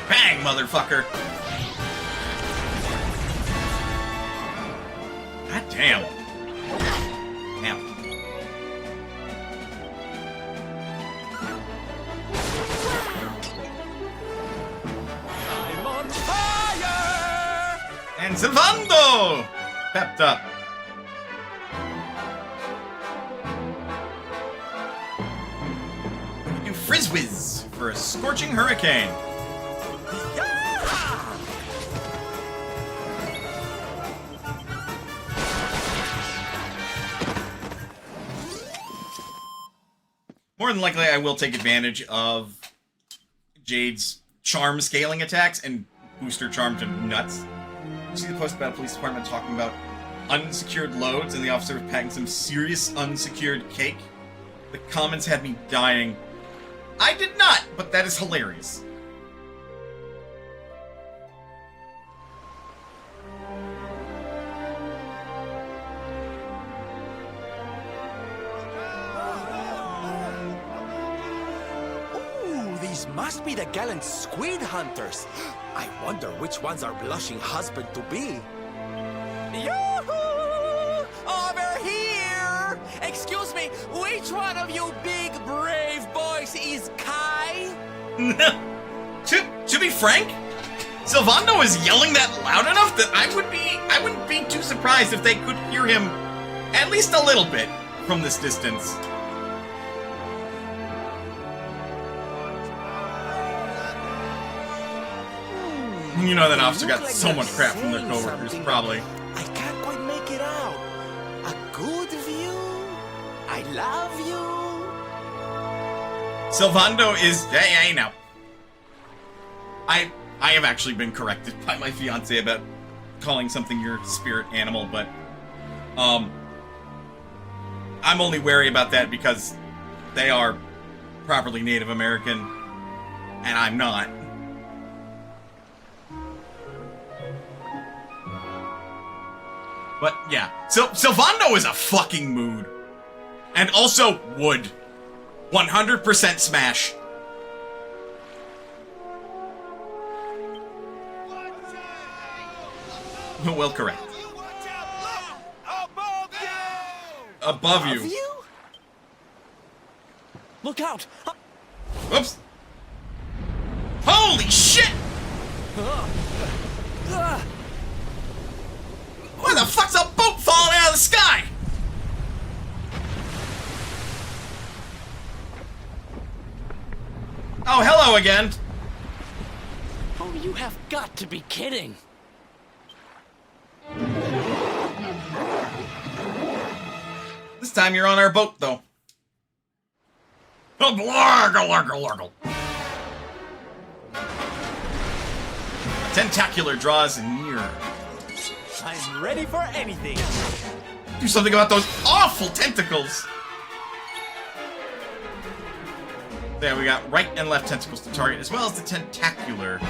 Bang, motherfucker! God damn. Damn. I'm on fire! And Silvando! Pepped up. Do Frizzwiz for a scorching hurricane. More than likely, I will take advantage of Jade's charm scaling attacks and boost her charm to nuts. You see the post about police department talking about unsecured loads and the officer was packing some serious unsecured cake? The comments had me dying. I did not, but that is hilarious. These must be the gallant squid hunters. I wonder which ones are blushing husband-to-be. Yoo-hoo! Over here! Excuse me, which one of you big brave boys is Kai? To be frank, Silvando is yelling that loud enough that I wouldn't be too surprised if they could hear him at least a little bit from this distance. You know that officer got so much crap from their coworkers, probably. I can't quite make it out. A good view? I love you. Silvando is... Hey, now. I have actually been corrected by my fiance about calling something your spirit animal, but I'm only wary about that because they are properly Native American, and I'm not. But yeah, so Sylvando is a fucking mood. And also wood. 100% smash. Well, correct. Above you. Look out! Whoops. Holy shit! Where the fuck's a boat falling out of the sky? Oh, hello again. Oh, you have got to be kidding. This time you're on our boat, though. Oh, blargle, largle, largle. A tentacular draws near. I'm ready for anything. Do something about those awful tentacles. There, we got right and left tentacles to target, as well as the tentacular.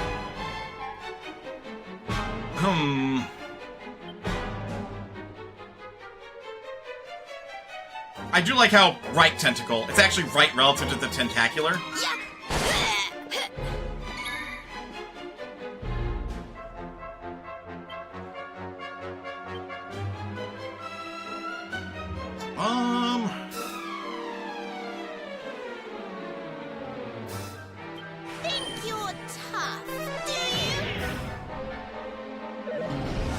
I do like how right tentacle, it's actually right relative to the tentacular. Think you're tough, do you?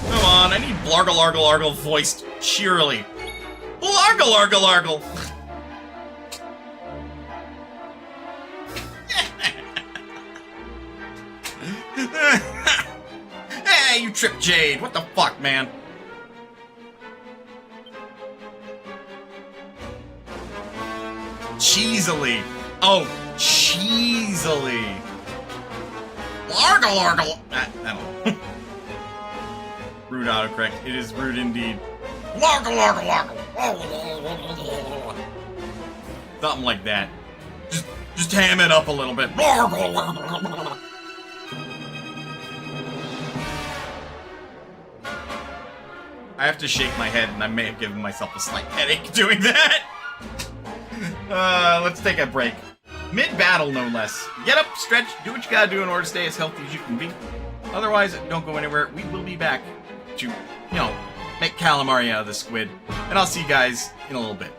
Come on, I need Blargle Largle Largle voiced cheerily. Blargle Largle Largle! Hey, you tripped Jade! What the fuck, man? Cheesily. Oh, cheesily. Largle Largle! I don't know. Rude autocorrect. It is rude indeed. Largle Largle Largle! Something like that. Just ham it up a little bit. I have to shake my head, and I may have given myself a slight headache doing that. Let's take a break. Mid-battle, no less. Get up, stretch, do what you gotta do in order to stay as healthy as you can be. Otherwise, don't go anywhere. We will be back to, you know, make calamari out of the squid. And I'll see you guys in a little bit.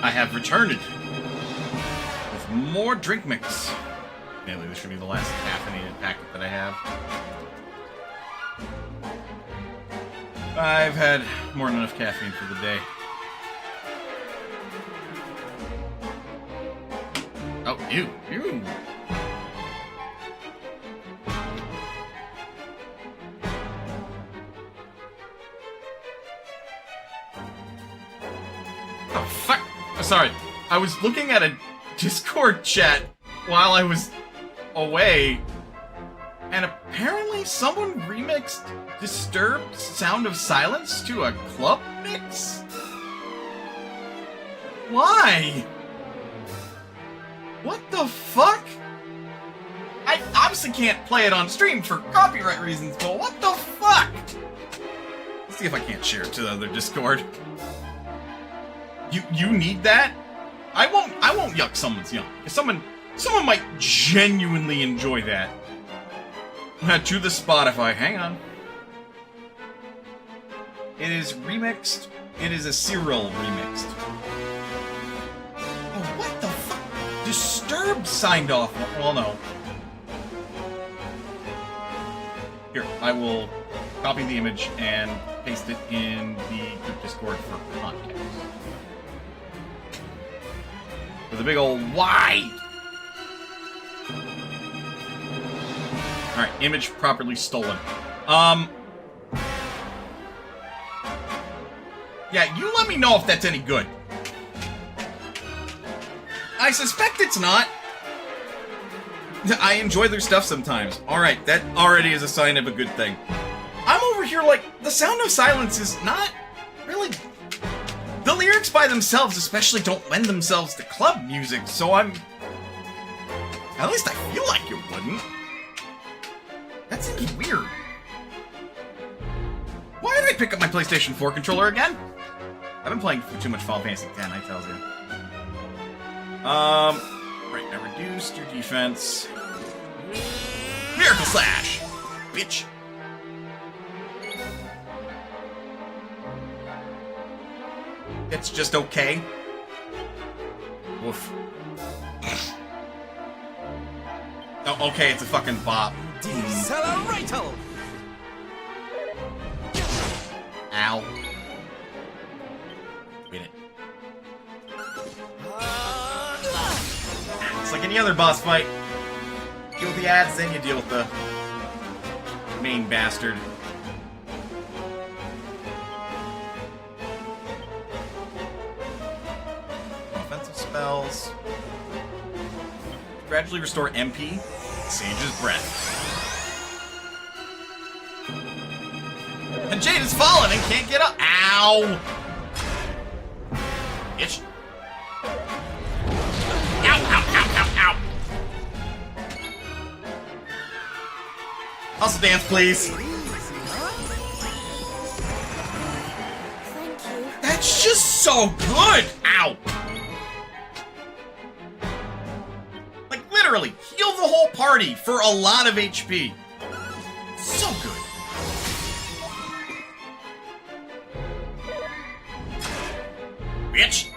I have returned with more drink mix. Mainly, this should be the last caffeinated packet that I have. I've had more than enough caffeine for the day. Oh, ew. Oh, fuck. Sorry. I was looking at a Discord chat while I was away, and apparently someone remixed Disturbed Sound of Silence to a club mix? Why? What the fuck? I obviously can't play it on stream for copyright reasons, but what the fuck? Let's see if I can't share it to the other Discord. You need that? I won't yuck someone's yum. Someone might genuinely enjoy that. To the Spotify. Hang on. It is remixed. It is a serial remixed. Oh, what the fuck? Disturbed signed off. Well, no. Here, I will copy the image and paste it in the group Discord for context. With a big old Y! Alright, image properly stolen. Yeah, you let me know if that's any good. I suspect it's not. I enjoy their stuff sometimes. Alright, that already is a sign of a good thing. I'm over here like, the Sound of Silence is not really... The lyrics by themselves especially don't lend themselves to club music, so I'm... At least I feel like it wouldn't. That seems weird. Why did I pick up my PlayStation 4 controller again? I've been playing too much Final Fantasy X, I tells you. Right, I reduced your defense. Miracle Slash! Bitch! It's just okay. Woof. Oh, okay, it's a fucking bop. Decelerator! Ow. Beat it. It's like any other boss fight. Deal with the ads, then you deal with the main bastard. spells. Gradually restore MP. Sage's Breath. And Jade has fallen and can't get up. Ow! Itch. Ow, ow, ow, ow, ow. Also dance, please. Thank you. That's just so good! Ow! Like, literally, heal the whole party for a lot of HP. So good. Bitch!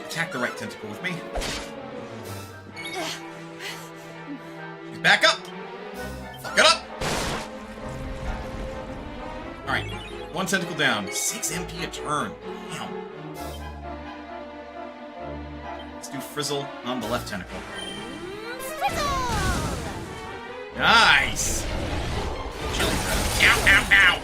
Attack the right tentacle with me. He's back up! Fuck it up! Alright, 1 tentacle down. 6 MP a turn. Damn. Let's do Frizzle on the left tentacle. Nice! Chilling breath. Ow, ow, ow!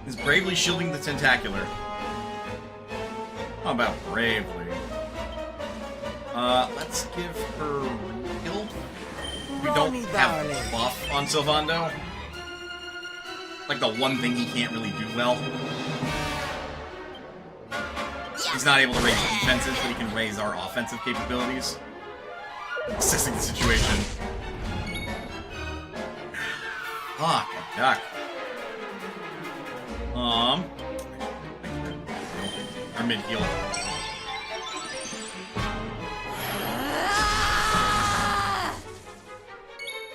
Is bravely shielding the tentacular. How about bravely? Let's give her heal. We don't have a buff on Sylvando. Like the one thing he can't really do well. He's not able to raise defenses, but he can raise our offensive capabilities. Assessing the situation. Fuck, a duck. Our mid heal.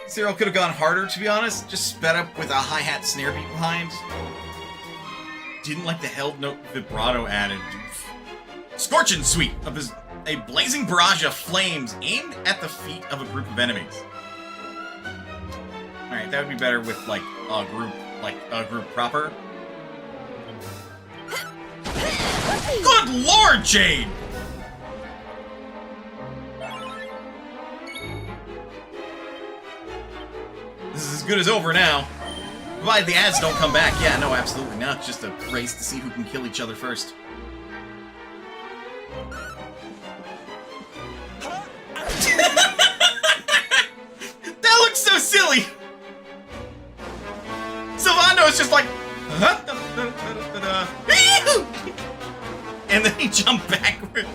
Cyril could have gone harder, to be honest. Just sped up with a hi-hat snare beat behind. Didn't like the held note vibrato added. Scorching Sweep of a blazing barrage of flames aimed at the feet of a group of enemies. Alright, that would be better with like a group proper. Good Lord, Jade! This is as good as over now. Provided the ads don't come back. Yeah, no, absolutely not. It's just a race to see who can kill each other first. That looks so silly! Sylvando is just like... and then he jumped backwards.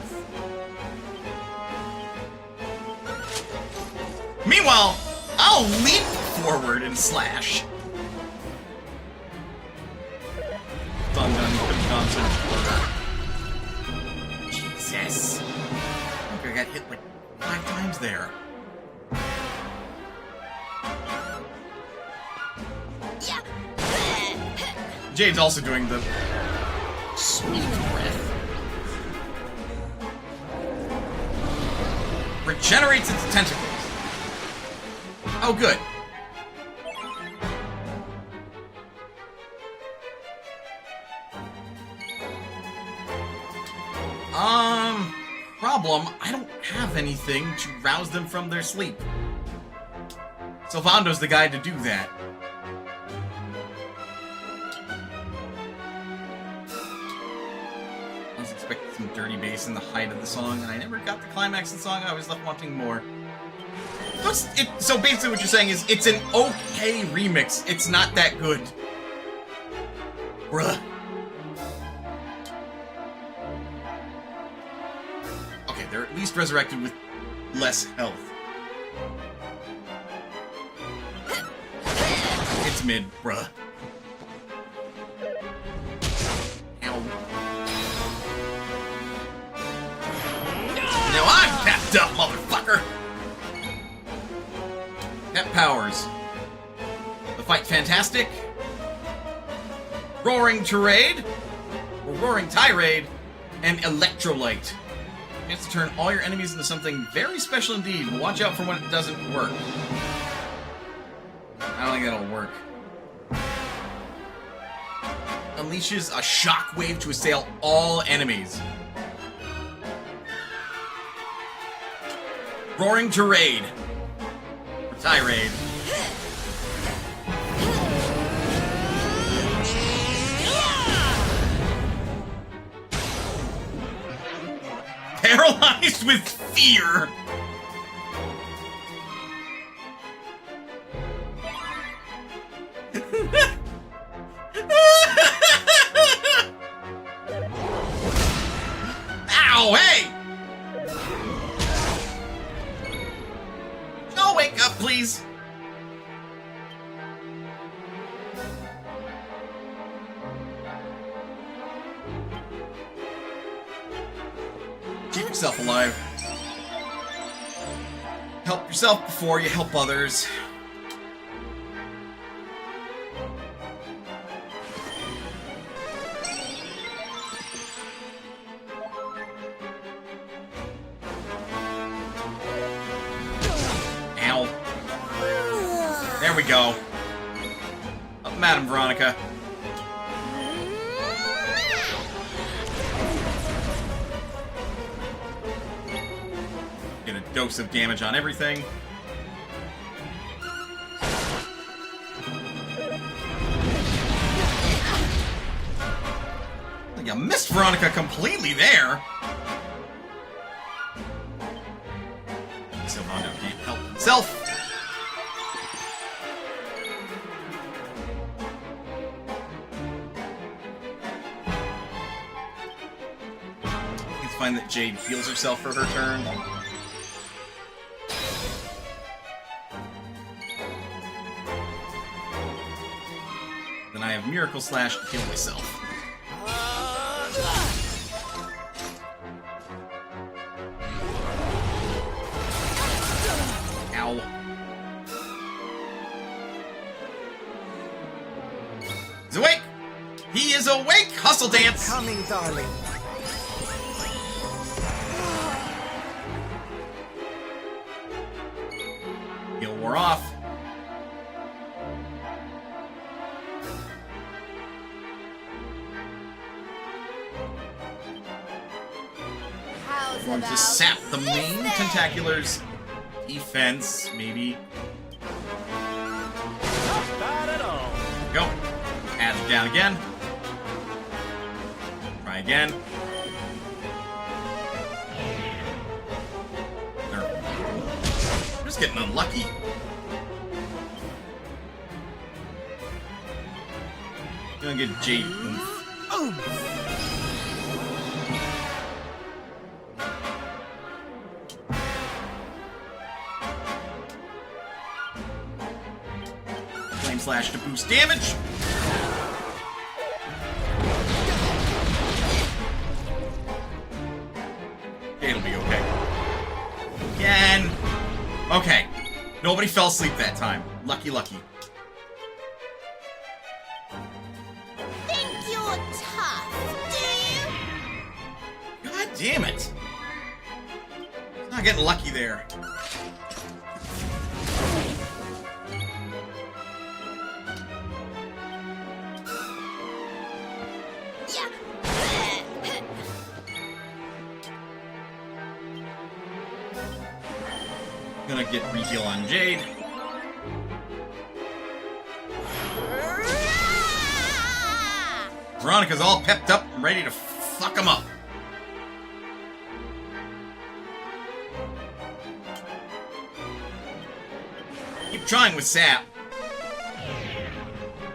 Meanwhile, I'll leap forward and slash. Dun dun dun dun. Jesus. I think I got hit like 5 times there. Jade's also doing the sweet breath. Regenerates its tentacles. Oh, good. Problem, I don't have anything to rouse them from their sleep. Sylvando's the guy to do that. I was expecting some dirty bass in the height of the song, and I never got the climax of the song. I was left wanting more. So basically what you're saying is, it's an okay remix. It's not that good. Bruh. Okay, they're at least resurrected with less health. It's mid, bruh. Ow. Now I'm tapped up, motherfucker! Pet powers. The Fight Fantastic. Roaring Tirade. Or Roaring Tirade. And Electrolyte. You have to turn all your enemies into something very special indeed. Watch out for when it doesn't work. I don't think that'll work. unleashes a shockwave to assail all enemies. Roaring Tirade. Or Tirade. Paralyzed with fear. Ow, hey! Oh, wake up, please. Keep yourself alive. Help yourself before you help others. Ow. There we go. Up, Madam Veronica. Get a dose of damage on everything. I think I missed Veronica completely there. Silvano can't help himself. It's fine that Jade heals herself for her turn. Then I have Miracle Slash to heal myself. Ow. He's awake! He is awake! Hustle dance! Coming, darling. Heal wore off. Going to sap the main Tentacular's defense, maybe. Not bad at all. Go. Add it down again. Try again. We're just getting unlucky. Gonna get Jade. Flame Slash to boost damage. It'll be okay. Again. Okay. Nobody fell asleep that time. Lucky, lucky. Think you're tough, do you? God damn it. It's not getting lucky there. Gonna get reheal on Jade. Veronica's all pepped up and ready to fuck him up. Keep trying with Sap.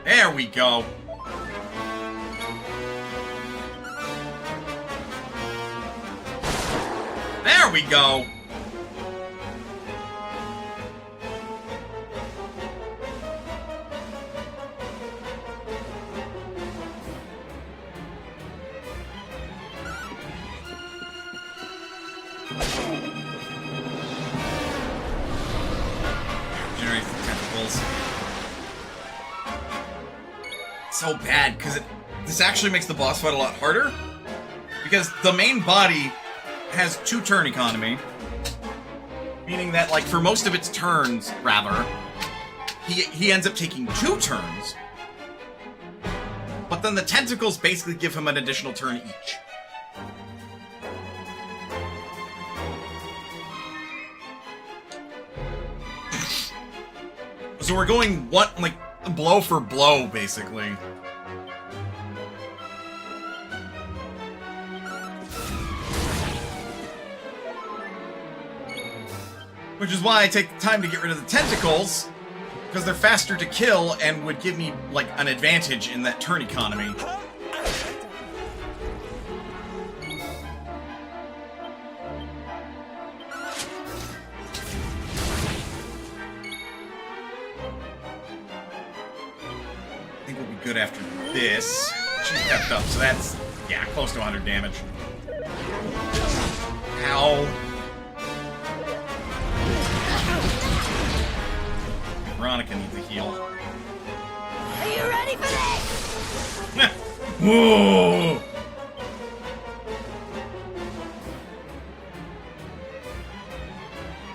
There we go. There we go. Generate the tentacles. So bad, because this actually makes the boss fight a lot harder. Because the main body has 2-turn economy. Meaning that, like, for most of its turns, rather, he ends up taking 2 turns. But but then the tentacles basically give him an additional turn each. So we're going blow for blow, basically. Which is why I take the time to get rid of the tentacles, because they're faster to kill and would give me, like, an advantage in that turn economy. I think we'll be good after this. She's stepped up, so that's, yeah, close to 100 damage. Ow. Veronica needs a heal. Are you ready for this? Whoa!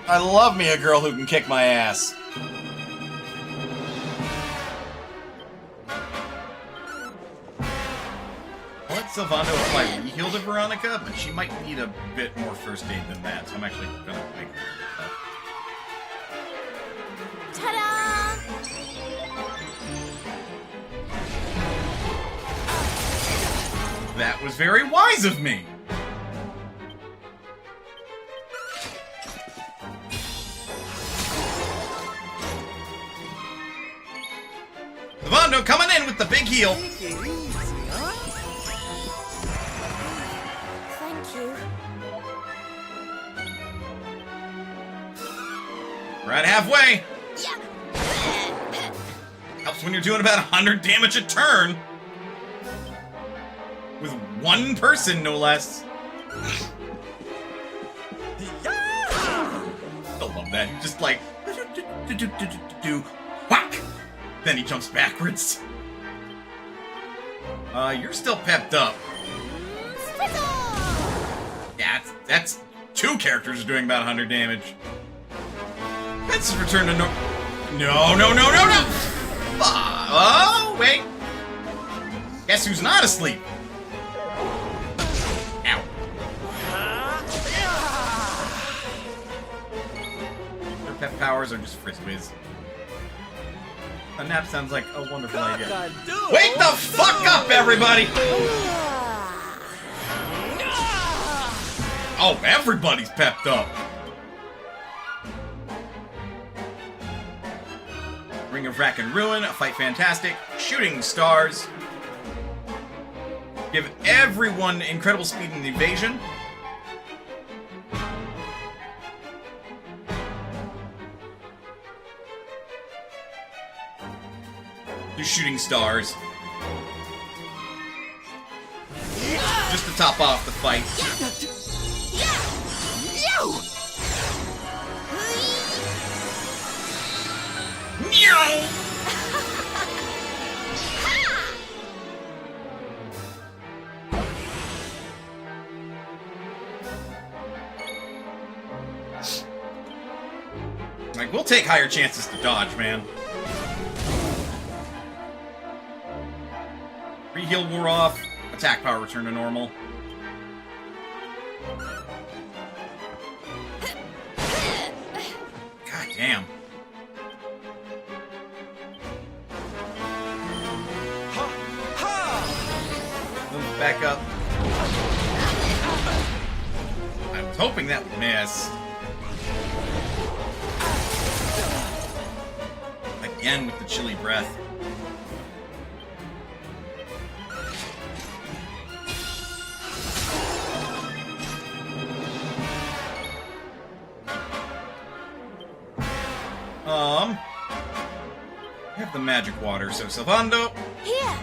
I love me a girl who can kick my ass. I'll let Sylvando apply re-heal to Veronica, but she might need a bit more first aid than that, so I'm actually gonna make her do that. Ta-da! That was very wise of me! Sylvando coming in with the big heal! Thank you. Right halfway! Yeah. Helps when you're doing about 100 damage a turn. With one person, no less. I love that. He just like... whack! Then he jumps backwards. You're still pepped up. Yeah, that's two characters doing about 100 damage. Let's return to No! Oh, wait. Guess who's not asleep? Ow. Their pet powers are just frisbees. A nap sounds like a wonderful idea. Wake the fuck up, everybody! Oh, everybody's pepped up. Ring of Rack and Ruin, Fight Fantastic, Shooting Stars. Give everyone incredible speed and evasion. Do Shooting Stars. Just to top off the fight. Like, we'll take higher chances to dodge, man. Re-heal wore off. Attack power return to normal. God damn. Move back up. I was hoping that would miss. Again with the chilly breath. I have the magic water, so Sylvando. Here.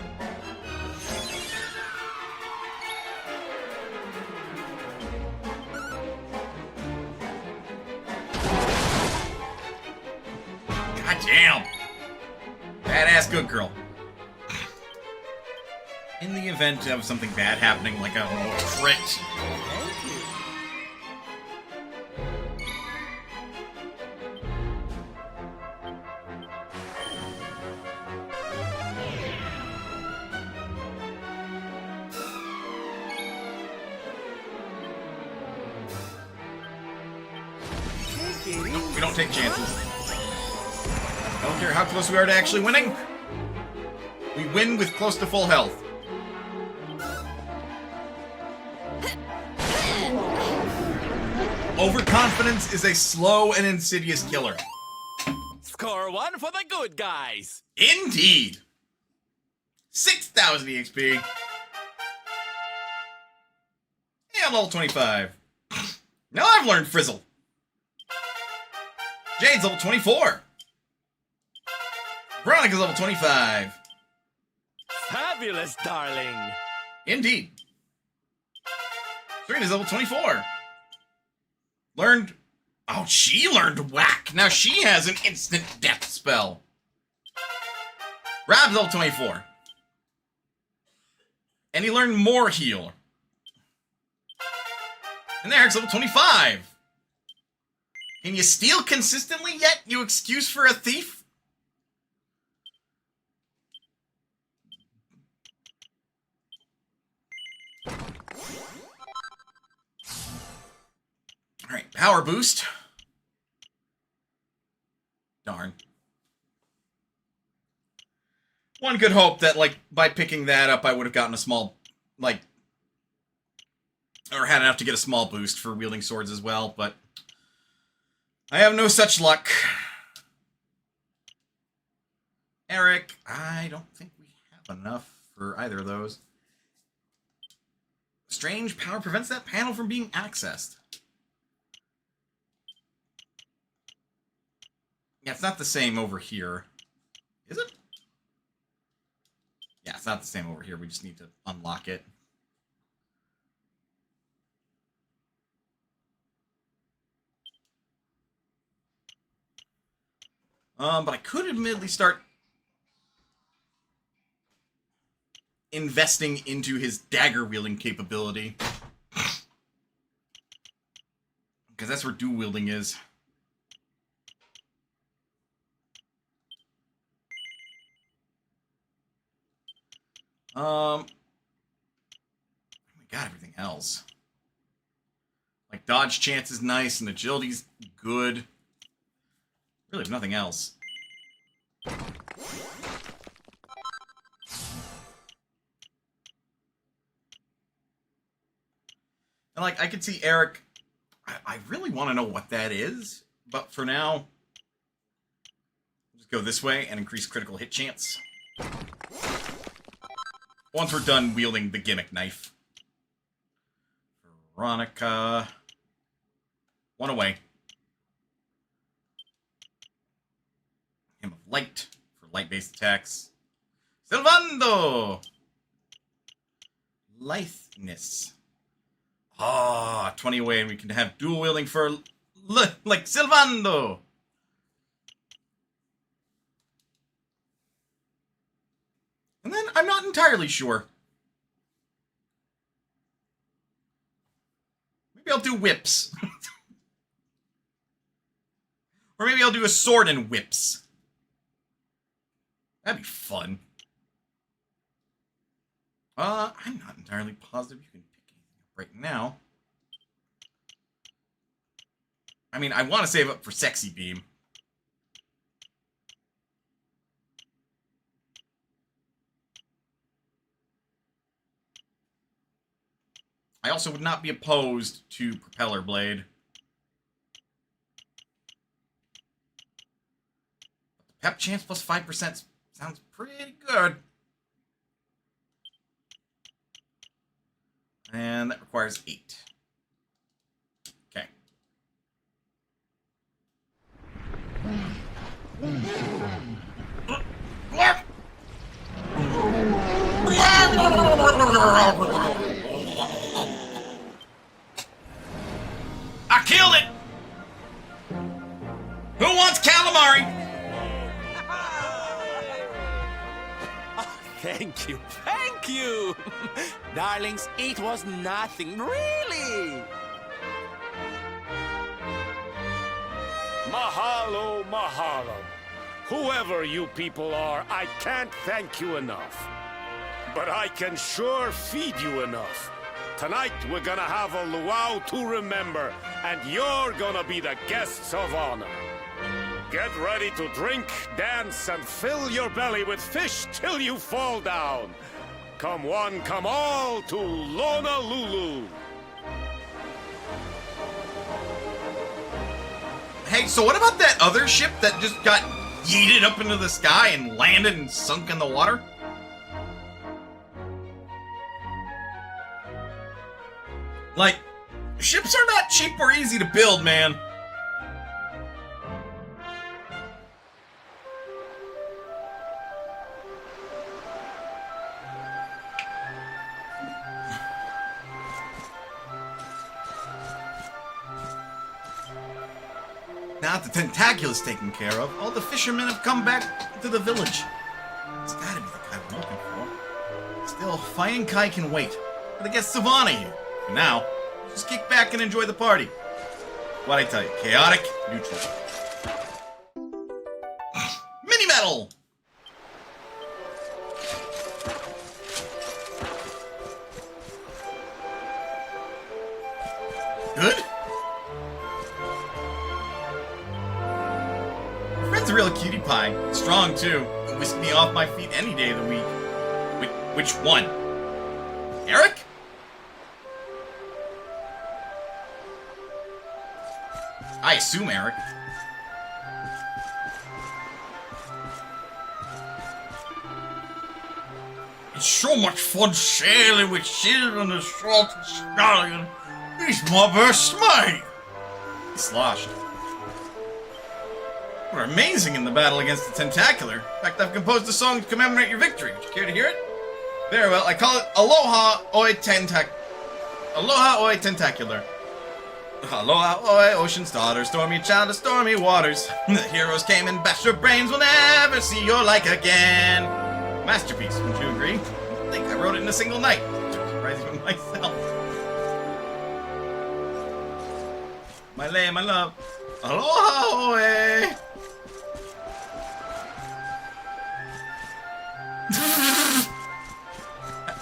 God damn. Badass good girl. In the event of something bad happening, like a crit. We don't take chances. I don't care how close we are to actually winning. We win with close to full health. Overconfidence is a slow and insidious killer. Score 1 for the good guys. Indeed. 6,000 EXP. And level 25. Now I've learned Frizzle. Jade's level 24. Veronica's level 25. Fabulous, darling. Indeed. Serena's level 24. Learned... Oh, she learned Whack. Now she has an instant death spell. Rob's level 24. And he learned more heal. And Eric's level 25. Can you steal consistently yet, you excuse for a thief? Alright, power boost. Darn. One could hope that, like, by picking that up, I would have gotten a small, like, or had enough to get a small boost for wielding swords as well, but I have no such luck. Eric, I don't think we have enough for either of those. Strange power prevents that panel from being accessed. Yeah, it's not the same over here. Is it? Yeah, it's not the same over here. We just need to unlock it. But I could admittedly start investing into his dagger-wielding capability. Because that's where dual-wielding is. We got everything else. Like, dodge chance is nice, and agility's good. Really, nothing else. And, like, I could see Eric... I really want to know what that is, but for now, we'll just go this way and increase critical hit chance. Once we're done wielding the gimmick knife. Veronica... One away. Hymn of Light for light-based attacks. Silvando! Litheness. Ah, 20 away, and we can have dual wielding for like Silvando. And then I'm not entirely sure. Maybe I'll do whips. Or maybe I'll do a sword and whips. That'd be fun. I'm not entirely positive you can pick anything up right now. I mean, I want to save up for Sexy Beam. I also would not be opposed to Propeller Blade. Pep chance plus 5% sounds pretty good. And that requires 8. Okay. I killed it! Who wants calamari? Thank you, thank you! Darlings, it was nothing, really! Mahalo, mahalo. Whoever you people are, I can't thank you enough. But I can sure feed you enough Tonight, we're gonna have a luau to remember, and you're gonna be the guests of honor. Get ready to drink, dance, and fill your belly with fish till you fall down. Come one, come all to Honolulu. Hey, so what about that other ship that just got yeeted up into the sky and landed and sunk in the water? Like, ships are not cheap or easy to build, man. Now that the tentacular's taken care of, all the fishermen have come back to the village. It's gotta be the Kai we're looking for. Still, finding Kai can wait. For the guests of honor here. For now, just kick back and enjoy the party. What'd I tell you? Chaotic, neutral. Mini medal! Good? Friend's a real cutie pie. Strong, too. Can whisk me off my feet any day of the week. Which one? Eric? I assume Eric. It's so much fun sailing with children and salted stallion. He's my best mate. He sloshed. We're amazing in the battle against the Tentacular. In fact, I've composed a song to commemorate your victory. Would you care to hear it? Very well. I call it Aloha Oi Aloha Oi Tentacular. Aloha Oi, Ocean's daughter, stormy child of stormy waters. The heroes came and bashed your brains. We'll never see your like again. Masterpiece, wouldn't you agree? I think I wrote it in a single night. I'm surprised even myself. My lay, my love. Aloha Oi.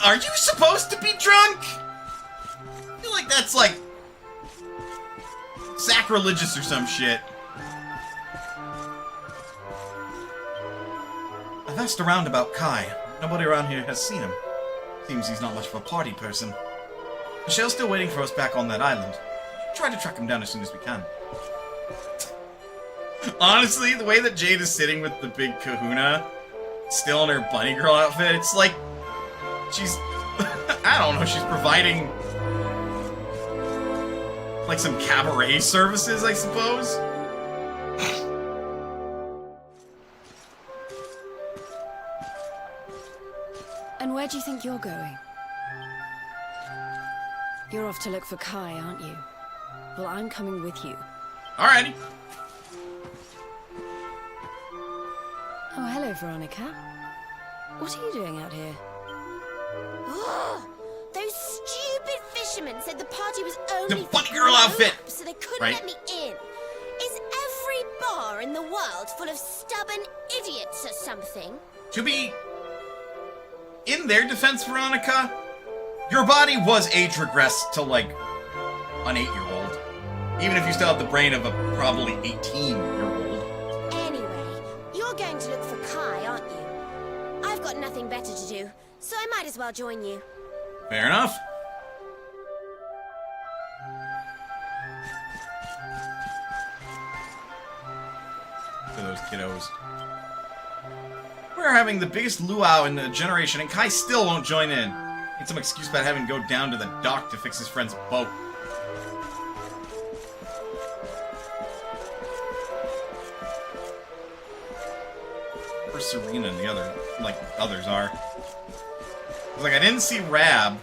Are you supposed to be drunk? I feel like that's like sacrilegious or some shit. I've asked around about Kai. Nobody around here has seen him. Seems he's not much of a party person. Michelle's still waiting for us back on that island. Try to track him down as soon as we can. Honestly, the way that Jade is sitting with the big kahuna, still in her bunny girl outfit, it's like she's, I don't know, she's providing like some cabaret services, I suppose. And where do you think you're going? You're off to look for Kai, aren't you? Well, I'm coming with you. Alrighty. Oh, hello, Veronica. What are you doing out here? Oh, those stupid fishermen said the party was only The bunny girl outfit! so they couldn't Right. let me in. Is every bar in the world full of stubborn idiots or something? To be in their defense, Veronica, your body was age regressed to like an 8-year-old. Even if you still have the brain of a probably 18-year-old. Anyway, you're going to look for Kai, aren't you? I've got nothing better to do, so I might as well join you. Fair enough. For those kiddos. We're having the biggest luau in a generation, and Kai still won't join in. Need some excuse about having to go down to the dock to fix his friend's boat. Where's Serena and the other, like, others are? I was like, I didn't see Rab.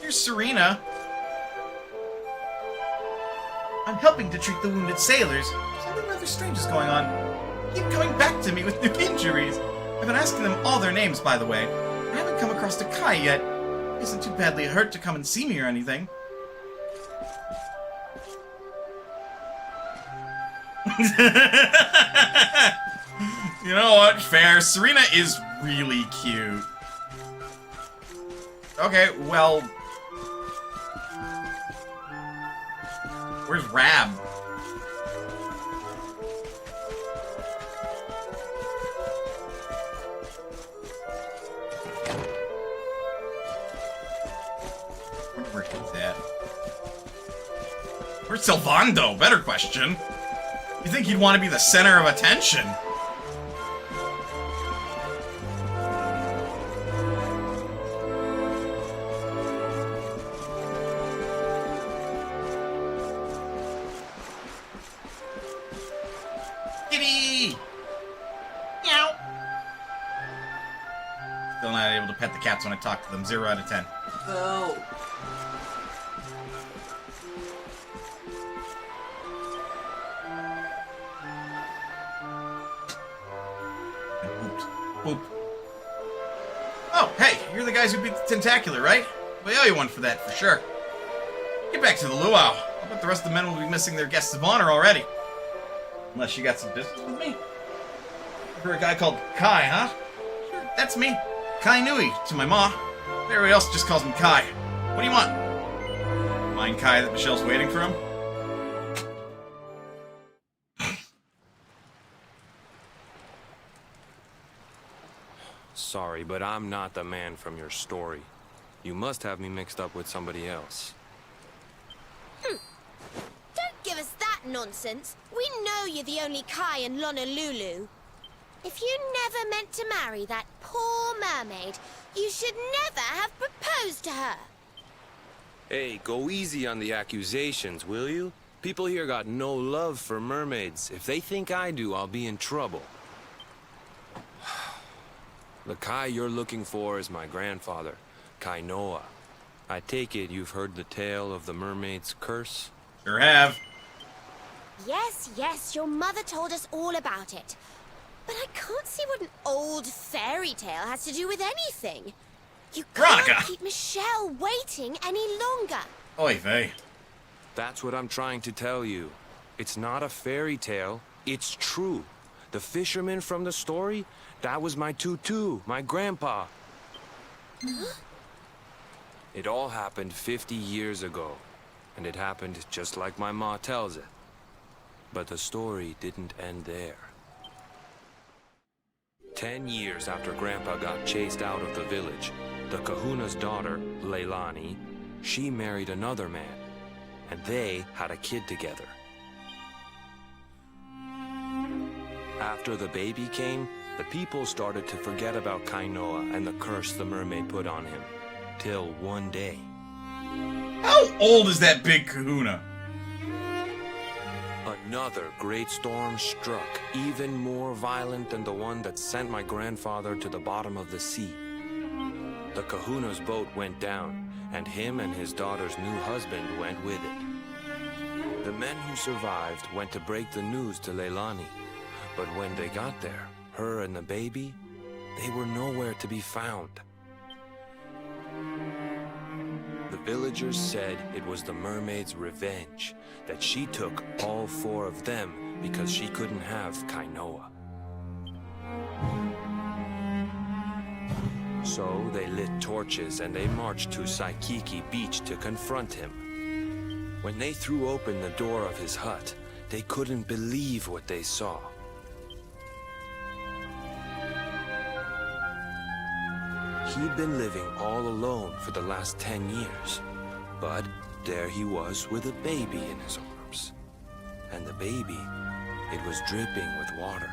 Here's Serena. I'm helping to treat the wounded sailors. Something rather strange is going on. Keep coming back to me with new injuries. I've been asking them all their names, by the way. I haven't come across a Kai yet. He isn't too badly hurt to come and see me or anything. You know what? Fair. Serena is really cute. Okay, well... Where's Rab? Where he's at? Where's Sylvando? Better question. You think he'd want to be the center of attention? Kitty! Meow! Still not able to pet the cats when I talk to them. 0 out of 10. Oh. Boop. Oh, hey, you're the guys who beat the Tentacular, right? We owe you one for that, for sure. Get back to the luau. I bet the rest of the men will be missing their guests of honor already. Unless you got some business with me? For a guy called Kai, huh? Sure, that's me. Kai Nui, to my ma. Everybody else just calls me Kai. What do you want? Mind Kai that Michelle's waiting for him? Sorry, but I'm not the man from your story. You must have me mixed up with somebody else. Don't give us that nonsense. We know you're the only Kai in Honolulu. If you never meant to marry that poor mermaid, you should never have proposed to her. Hey, go easy on the accusations, will you? People here got no love for mermaids. If they think I do, I'll be in trouble. The Kai you're looking for is my grandfather, Kainoa. I take it you've heard the tale of the mermaid's curse? Sure have. Yes, your mother told us all about it. But I can't see what an old fairy tale has to do with anything. You Veronica! can't keep Michelle waiting any longer. Oy vey. That's what I'm trying to tell you. It's not a fairy tale, it's true. The fisherman from the story, that was my tutu, my grandpa. It all happened 50 years ago, and it happened just like my ma tells it. But the story didn't end there. 10 years after Grandpa got chased out of the village, the kahuna's daughter, Leilani, she married another man, and they had a kid together. After the baby came, the people started to forget about Kainoa and the curse the mermaid put on him. Till one day. How old is that big kahuna? Another great storm struck, even more violent than the one that sent my grandfather to the bottom of the sea. The kahuna's boat went down, and him and his daughter's new husband went with it. The men who survived went to break the news to Leilani, but when they got there, her and the baby, they were nowhere to be found. The villagers said it was the mermaid's revenge, that she took all 4 of them because she couldn't have Kainoa. So they lit torches and they marched to Saikiki Beach to confront him. When they threw open the door of his hut, they couldn't believe what they saw. He'd been living all alone for the last 10 years, but there he was with a baby in his arms. And the baby, it was dripping with water.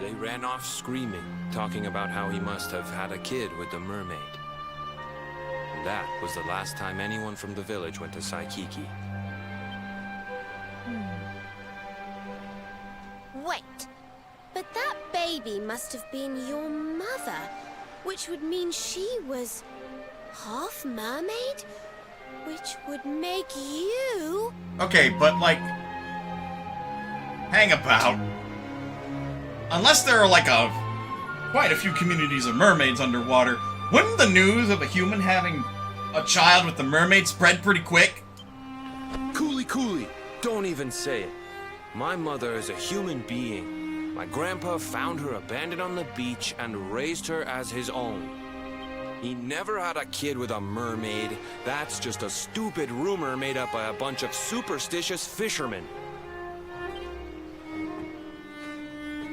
They ran off screaming, talking about how he must have had a kid with the mermaid. And that was the last time anyone from the village went to Saikiki. Wait, but that baby must have been your mother, which would mean she was half mermaid, which would make you... Okay, but like... Hang about. Unless there are like quite a few communities of mermaids underwater, wouldn't the news of a human having a child with the mermaid spread pretty quick? Cooley, don't even say it. My mother is a human being. My grandpa found her abandoned on the beach and raised her as his own. He never had a kid with a mermaid. That's just a stupid rumor made up by a bunch of superstitious fishermen.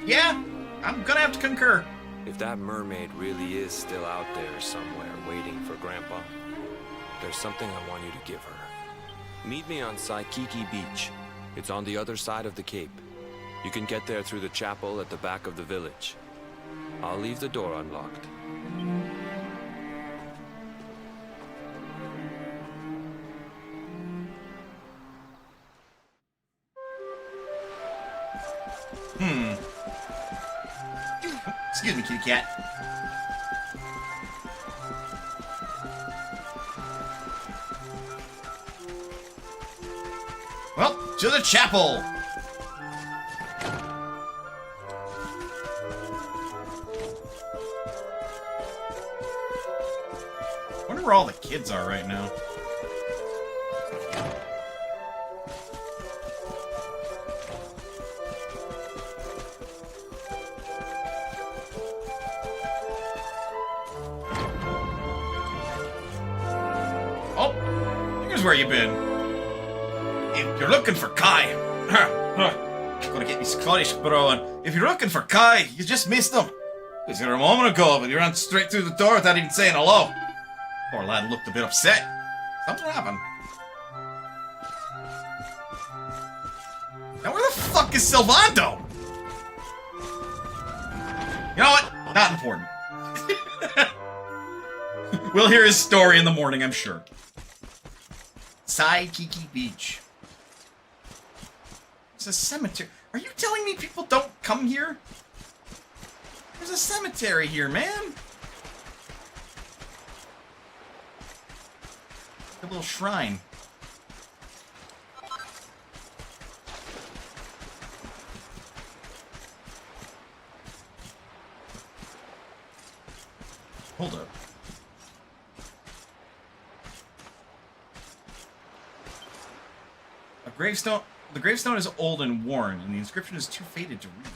Yeah, I'm gonna have to concur. If that mermaid really is still out there somewhere waiting for Grandpa, there's something I want you to give her. Meet me on Saikiki Beach. It's on the other side of the cape. You can get there through the chapel at the back of the village. I'll leave the door unlocked. Excuse me, kitty cat. Well, to the chapel! I wonder where all the kids are right now. Where you been? If you're looking for Kai, gonna get me Scottish bro. If you're looking for Kai, you just missed him. He was here a moment ago, but he ran straight through the door without even saying hello. Poor lad looked a bit upset. Something happened. Now where the fuck is Silvando? You know what? Not important. We'll hear his story in the morning, I'm sure. Saikiki Beach. It's a cemetery. Are you telling me people don't come here? There's a cemetery here, man. A little shrine. Hold up. Gravestone. The gravestone is old and worn, and the inscription is too faded to read.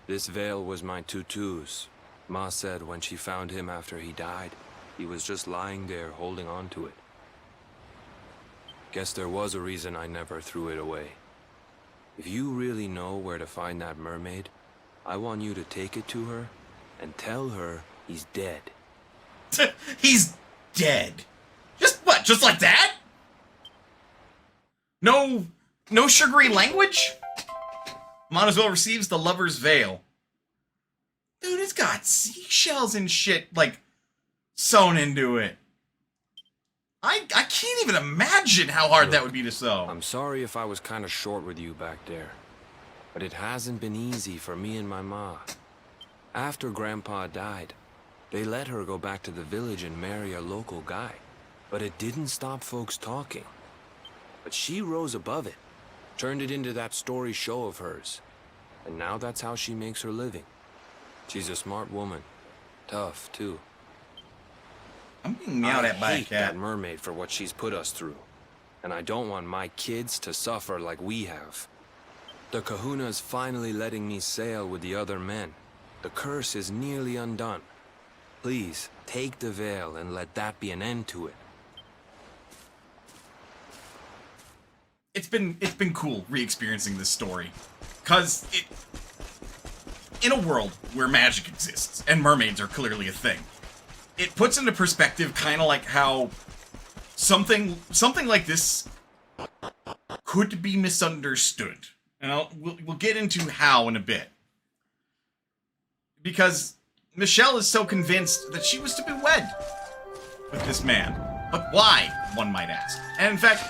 This veil was my tutu's. Ma said when she found him after he died, he was just lying there holding on to it. Guess there was a reason I never threw it away. If you really know where to find that mermaid, I want you to take it to her and tell her he's dead. He's dead. Just what? Just like that? No sugary language? Montezuma receives the lover's veil. Dude, it's got seashells and shit, like, sewn into it. I can't even imagine how hard that would be to sew. I'm sorry if I was kind of short with you back there, but it hasn't been easy for me and my ma. After Grandpa died, they let her go back to the village and marry a local guy, but it didn't stop folks talking. But she rose above it, turned it into that story show of hers, and now that's how she makes her living. She's a smart woman, tough too. I'm being meowed at by a I hate cat. that mermaid for what she's put us through, and I don't want my kids to suffer like we have. The Kahuna's finally letting me sail with the other men. The curse is nearly undone. Please, take the veil and let that be an end to it. It's been cool re-experiencing this story, cause in a world where magic exists and mermaids are clearly a thing, it puts into perspective kind of like how something like this could be misunderstood, and we'll get into how in a bit, because Michelle is so convinced that she was to be wed with this man, but why, one might ask? And in fact,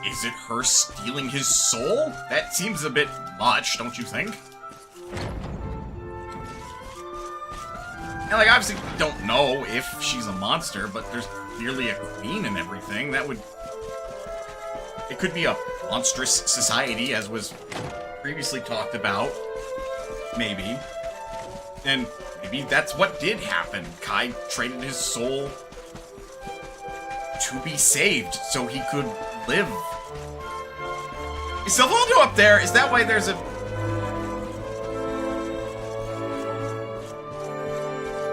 is it her stealing his soul? That seems a bit much, don't you think? And, like, obviously, we don't know if she's a monster, but there's clearly a queen and everything. That would... It could be a monstrous society, as was previously talked about. Maybe. And maybe that's what did happen. Kai traded his soul to be saved so he could live. Is Silvaldo up there? Is that why there's a...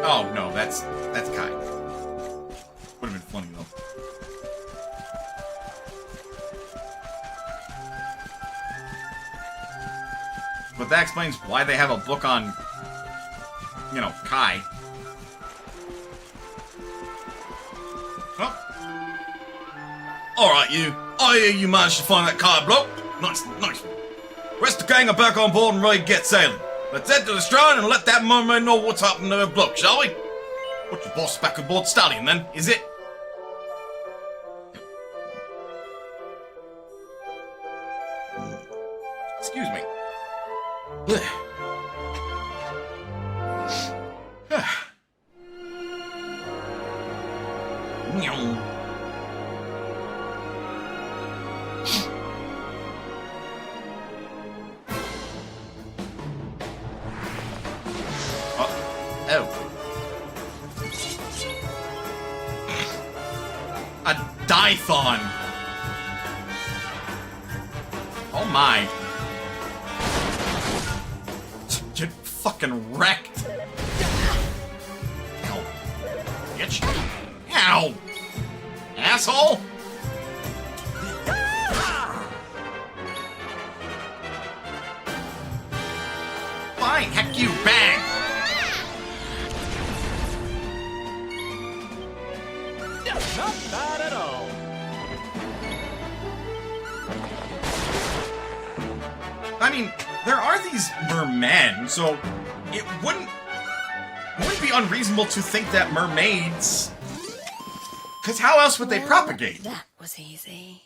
Oh, no, that's Kai. Would have been funny, though. But that explains why they have a book on, you know, Kai. Well. Alright, you. I hear you managed to find that Kai bloke. Nice, nice. Rest of the gang are back on board and ready to get sailing. Let's head to the Shrine and let that mermaid know what's happened to her bloke, shall we? Put your boss back aboard Stallion, then, is it? Excuse me. Oh. A Dython. Oh my. Get fucking wrecked. Ow. Bitch. Ow. Asshole. Fine, heck you, bang. Not bad at all. I mean, there are these mermen, so it wouldn't be unreasonable to think that mermaids... Because how else would they propagate? That was easy.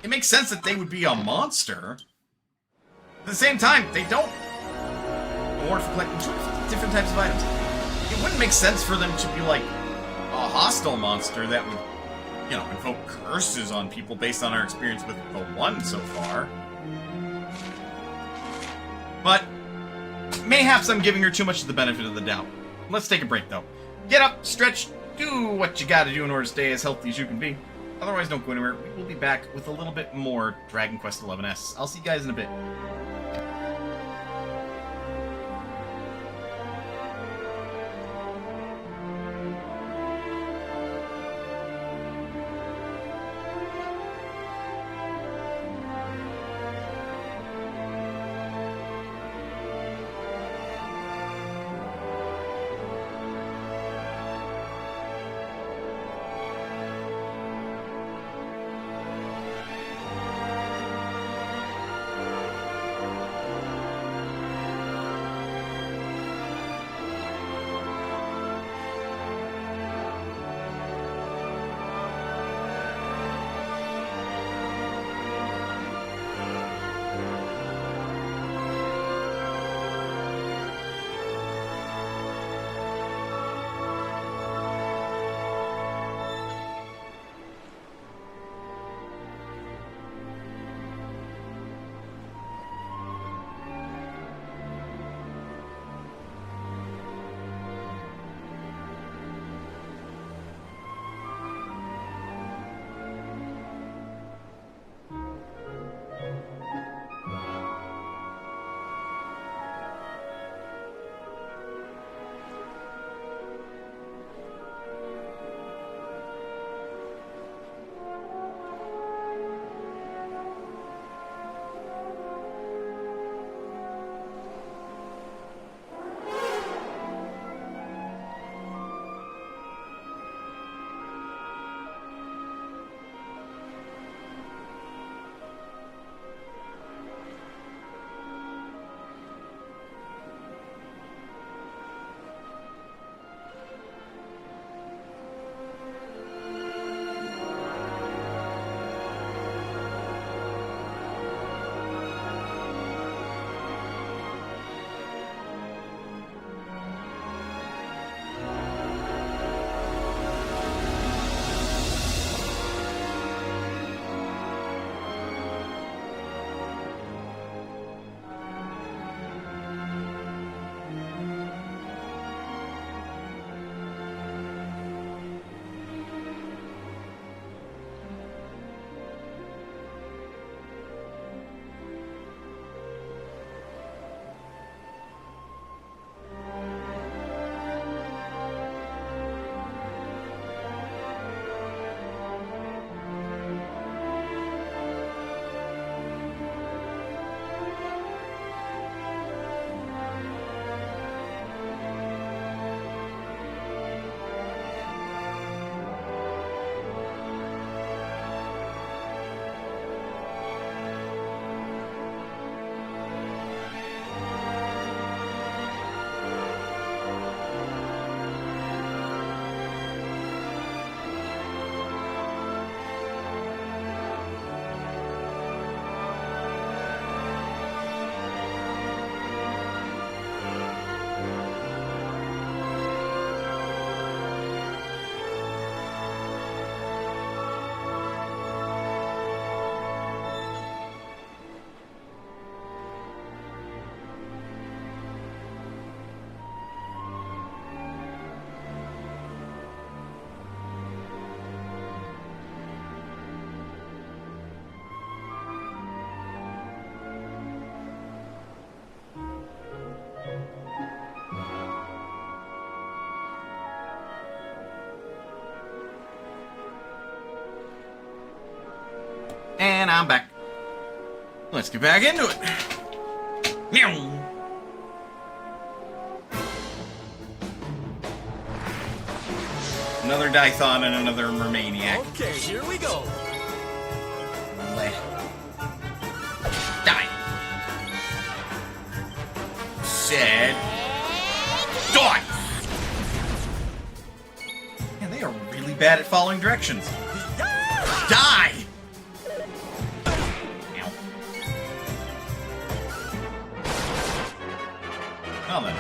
It makes sense that they would be a monster. At the same time, they don't... Or for collecting different types of items. It wouldn't make sense for them to be like a hostile monster that would, you know, invoke curses on people based on our experience with the one so far. But mayhaps I'm giving her too much of the benefit of the doubt. Let's take a break, though. Get up, stretch, do what you gotta do in order to stay as healthy as you can be. Otherwise, don't go anywhere. We will be back with a little bit more Dragon Quest XI's. I'll see you guys in a bit. And I'm back. Let's get back into it. Meow. Another Dython and another Mermaniac. Okay, here we go. Die. Said. Die. Man, they are really bad at following directions. Die. Ow. Well then.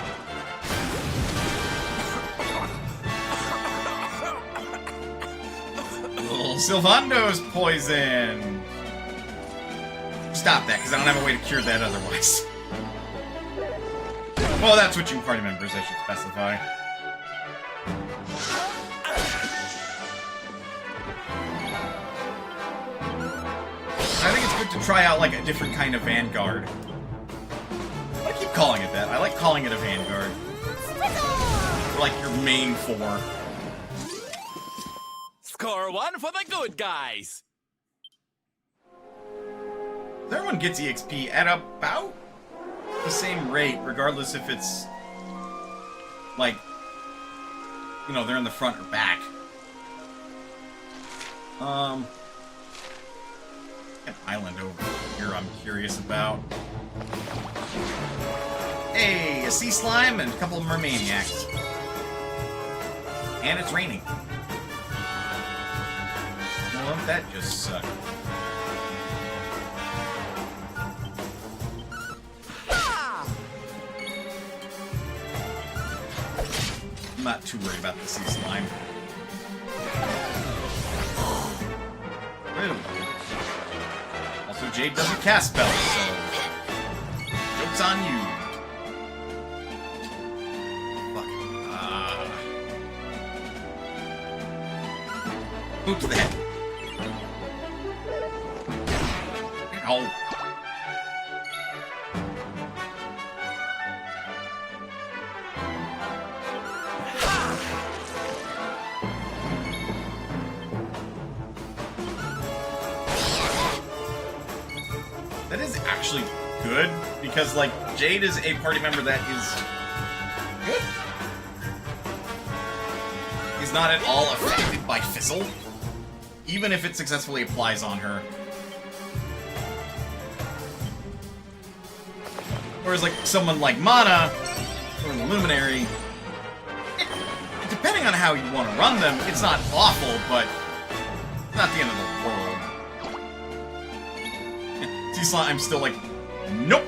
Sylvando's poison. Stop that, because I don't have a way to cure that otherwise. Well, that's switching party members, I should specify. I think it's good to try out, like, a different kind of Vanguard. I keep calling it that. I like calling it a Vanguard. For, like, your main four. Score one for the good guys. Everyone gets EXP at about the same rate, regardless if it's, like, you know, they're in the front or back. An island over here I'm curious about. Hey, a sea slime and a couple of mermaniacs. And it's raining. Well, that just sucked. I'm not too worried about the sea slime. Ooh. Also, Jade doesn't cast spells, so joke's on you. Fuck. Boot to the head. Ow. That is actually good, because, like, Jade is a party member that is good. He's not at all affected by Fizzle, even if it successfully applies on her. Whereas, like, someone like Mana, or the Luminary, depending on how you want to run them, it's not awful, but it's not the end of the world. T-Slime, I'm still like, nope!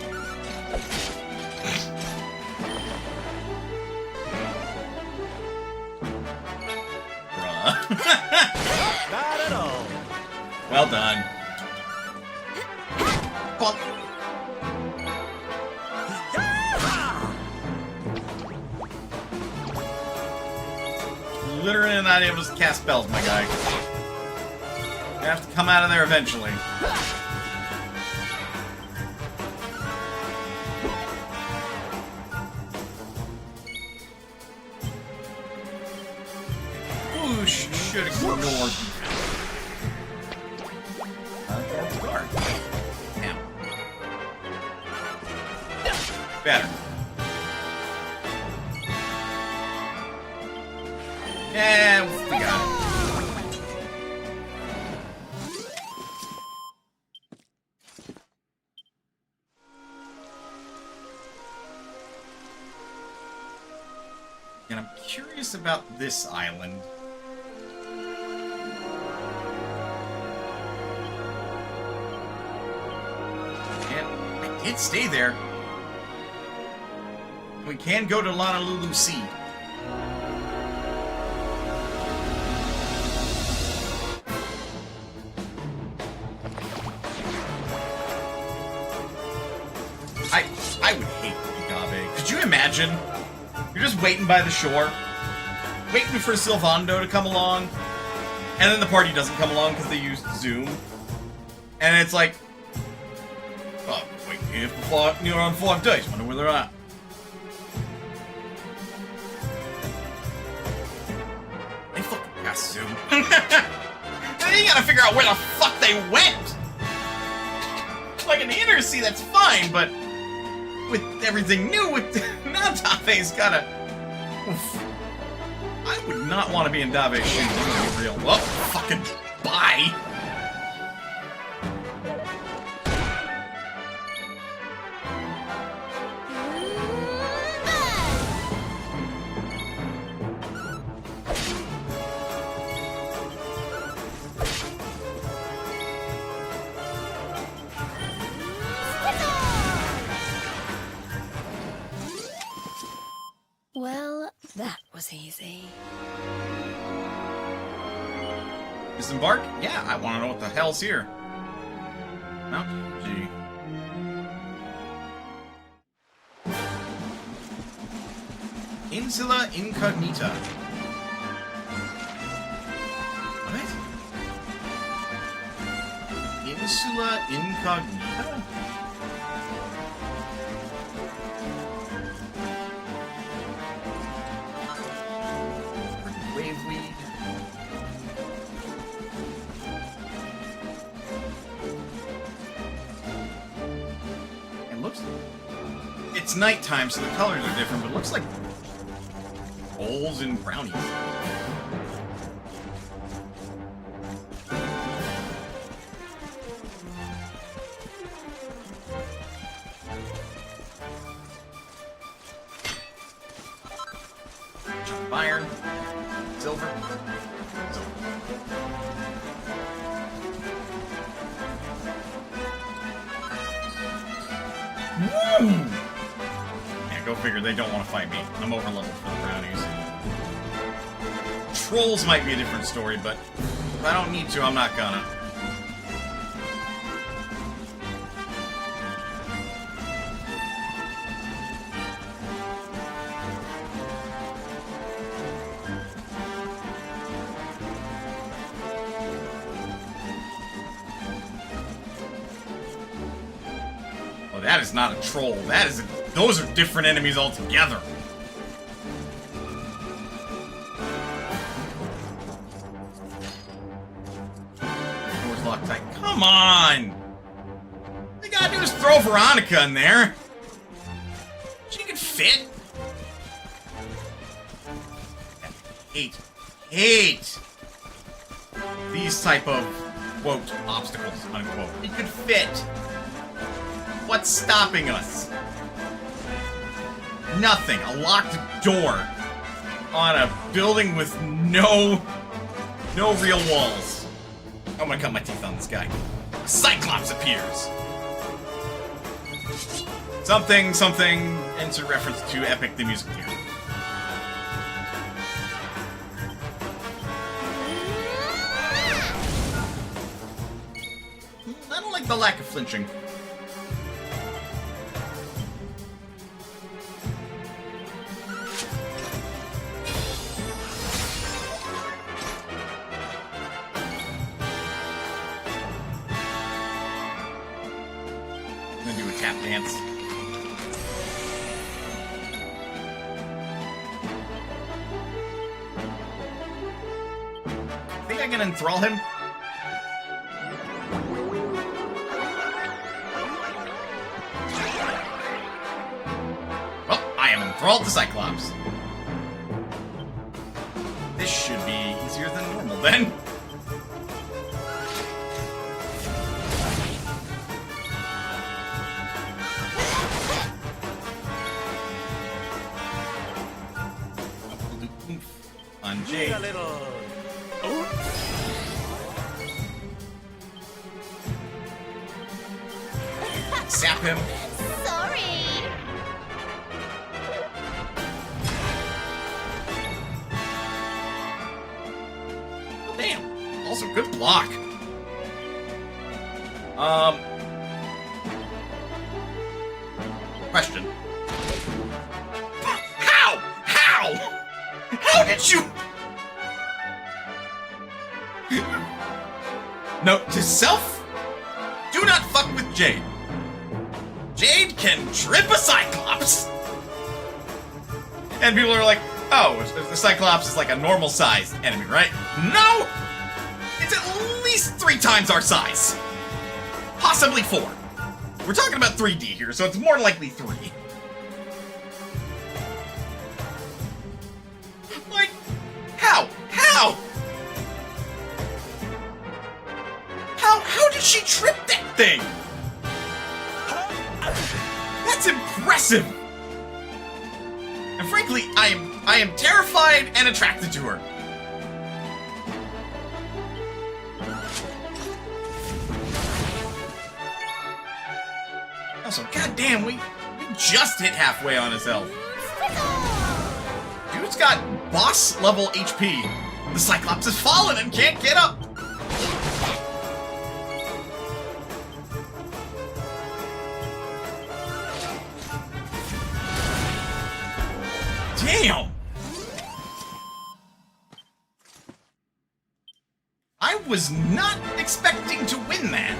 Bruh. Not at all. Well done. Bonk. Literally not able to cast spells, my guy. You have to come out of there eventually. Ooh, should ignore. Guard. Now. Better. Yeah, we got it. And I'm curious about this island. And I did stay there. We can go to Honolulu Sea. I would hate Agave. Could you imagine? You're just waiting by the shore, waiting for Sylvando to come along, and then the party doesn't come along because they used Zoom. And it's like, oh, wait here for near on 5 days, wonder where they're at. They fucking got Zoom. Then you gotta figure out where the fuck they went! like an inner sea, that's fine, but with everything new, with Nantave's gotta... Oof. I would not want to be in Dave's shoes, I'm gonna be real. Well, fucking bye! Well, that was easy. Disembark? Yeah, I want to know what the hell's here. Mount G. Insula Incognita. What? Insula Incognita? Waveweed. It looks... It's nighttime, so the colors are different, but it looks like bowls and brownies. Chunk of iron. Silver. Woo! Yeah, go figure, they don't want to fight me. I'm over leveled for the brownies. Trolls might be a different story, but if I don't need to, I'm not gonna. Oh, that is not a troll. That is those are different enemies altogether. Doors locked tight. Come on! All you gotta do is throw Veronica in there. She can fit. Hate these type of, quote, obstacles, unquote. It could fit. What's stopping us? Nothing. A locked door on a building with no real walls. I'm gonna cut my teeth on this guy. A Cyclops appears. Something, insert reference to Epic the musical here. I don't like the lack of flinching. I'm gonna do a tap dance. Think I can enthrall him? Well, I am enthralled to Cyclops. This should be easier than normal then. On Jade. A little... Zap him. Sorry. Oh, damn. Also, good block. Question. How did you... Note to self, do not fuck with Jade. Jade can trip a Cyclops. And people are like, oh, the Cyclops is like a normal sized enemy, right? No! It's at least 3 times our size. Possibly 4. We're talking about 3D here, so it's more likely 3. Like, how? How? How did she trip that thing? That's impressive! And frankly, I am terrified and attracted to her. Also, goddamn, we just hit halfway on his health. Dude's got boss level HP. The Cyclops has fallen and can't get up. Damn! I was not expecting to win that.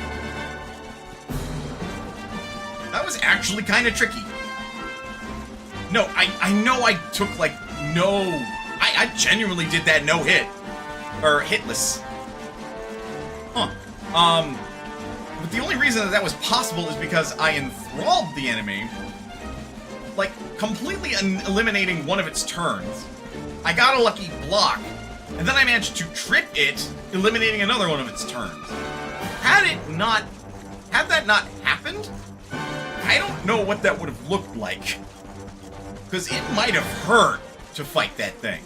That was actually kind of tricky. No, I know I took, like, no... I genuinely did that no hit. Or hitless. Huh. But the only reason that was possible is because I enthralled the enemy, like, completely eliminating one of its turns. I got a lucky block, and then I managed to trip it, eliminating another one of its turns. Had that not happened, I don't know what that would have looked like. Because it might have hurt to fight that thing.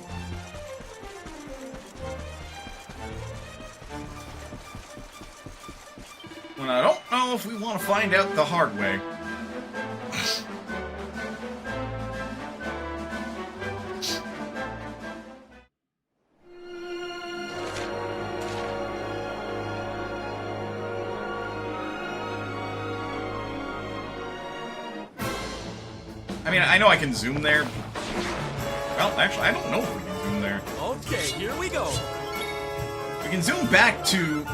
And I don't know if we want to find out the hard way. I mean, I know I can zoom there. Well, actually, I don't know if we can zoom there. Okay, here we go. We can zoom back to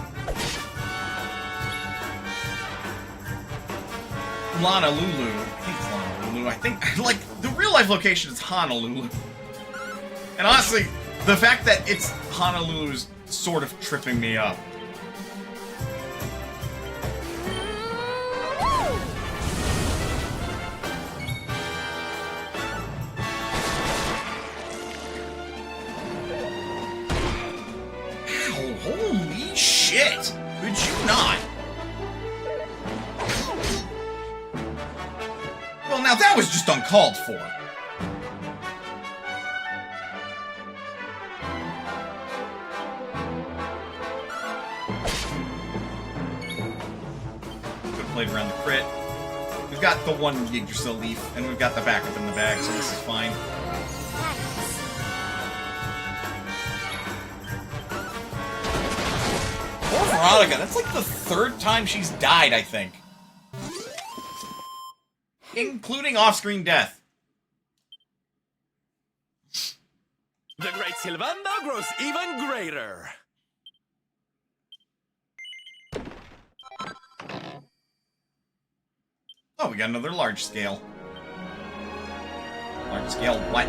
Honolulu. I think it's Honolulu. I think, like, the real life location is Honolulu. And honestly, the fact that it's Honolulu is sort of tripping me up. Ow, holy shit! Could you not? Well, now that was just uncalled for. Good played around the crit. We've got the one Yggdrasil leaf, and we've got the backup in the bag, so this is fine. Poor Veronica, that's like the third time she's died, I think. Including off-screen death. The great Sylvanda grows even greater. Oh, we got another large scale. Large scale what?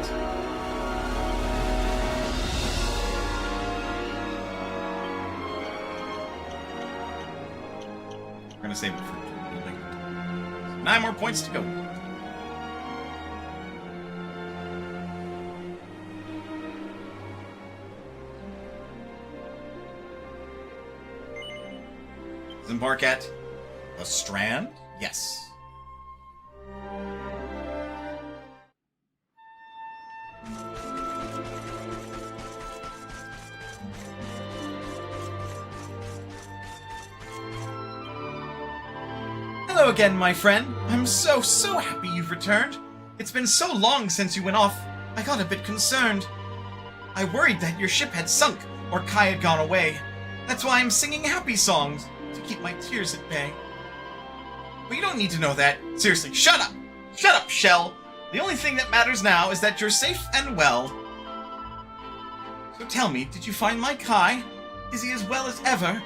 We're gonna save it for building. 9 more points to go. Embark at the Strand? Yes. Hello again, my friend. I'm so happy you've returned. It's been so long since you went off, I got a bit concerned. I worried that your ship had sunk or Kai had gone away. That's why I'm singing happy songs, to keep my tears at bay. But you don't need to know that. Seriously, shut up! Shut up, Shell! The only thing that matters now is that you're safe and well. So tell me, did you find my Kai? Is he as well as ever?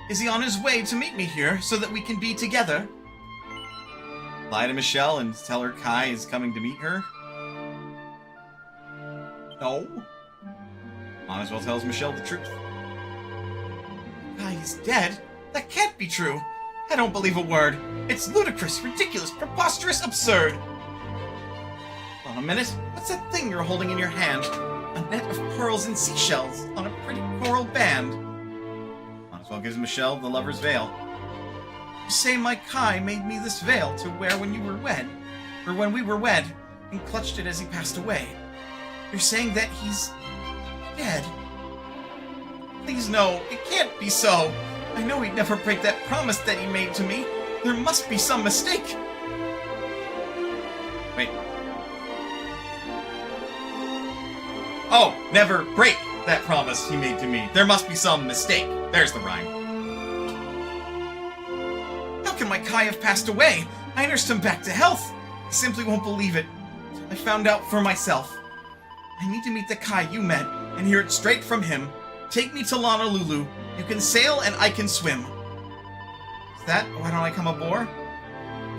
Is he on his way to meet me here so that we can be together? Lie to Michelle and tell her Kai is coming to meet her? No. Might as well tell Michelle the truth. Kai is dead? That can't be true. I don't believe a word. It's ludicrous, ridiculous, preposterous, absurd. Hold on a minute. What's that thing you're holding in your hand? A net of pearls and seashells on a pretty coral band. Might as well give Michelle the lover's veil. You say my Kai made me this veil to wear when you were wed, or when we were wed, and clutched it as he passed away. You're saying that he's dead? Please no, it can't be so. I know he'd never break that promise that he made to me. There must be some mistake. Wait. Oh, never break that promise he made to me. There must be some mistake. There's the rhyme. How can my Kai have passed away? I nursed him back to health. I simply won't believe it. I found out for myself. I need to meet the Kai you met and hear it straight from him. Take me to Honolulu. You can sail and I can swim. Is that why don't I come aboard?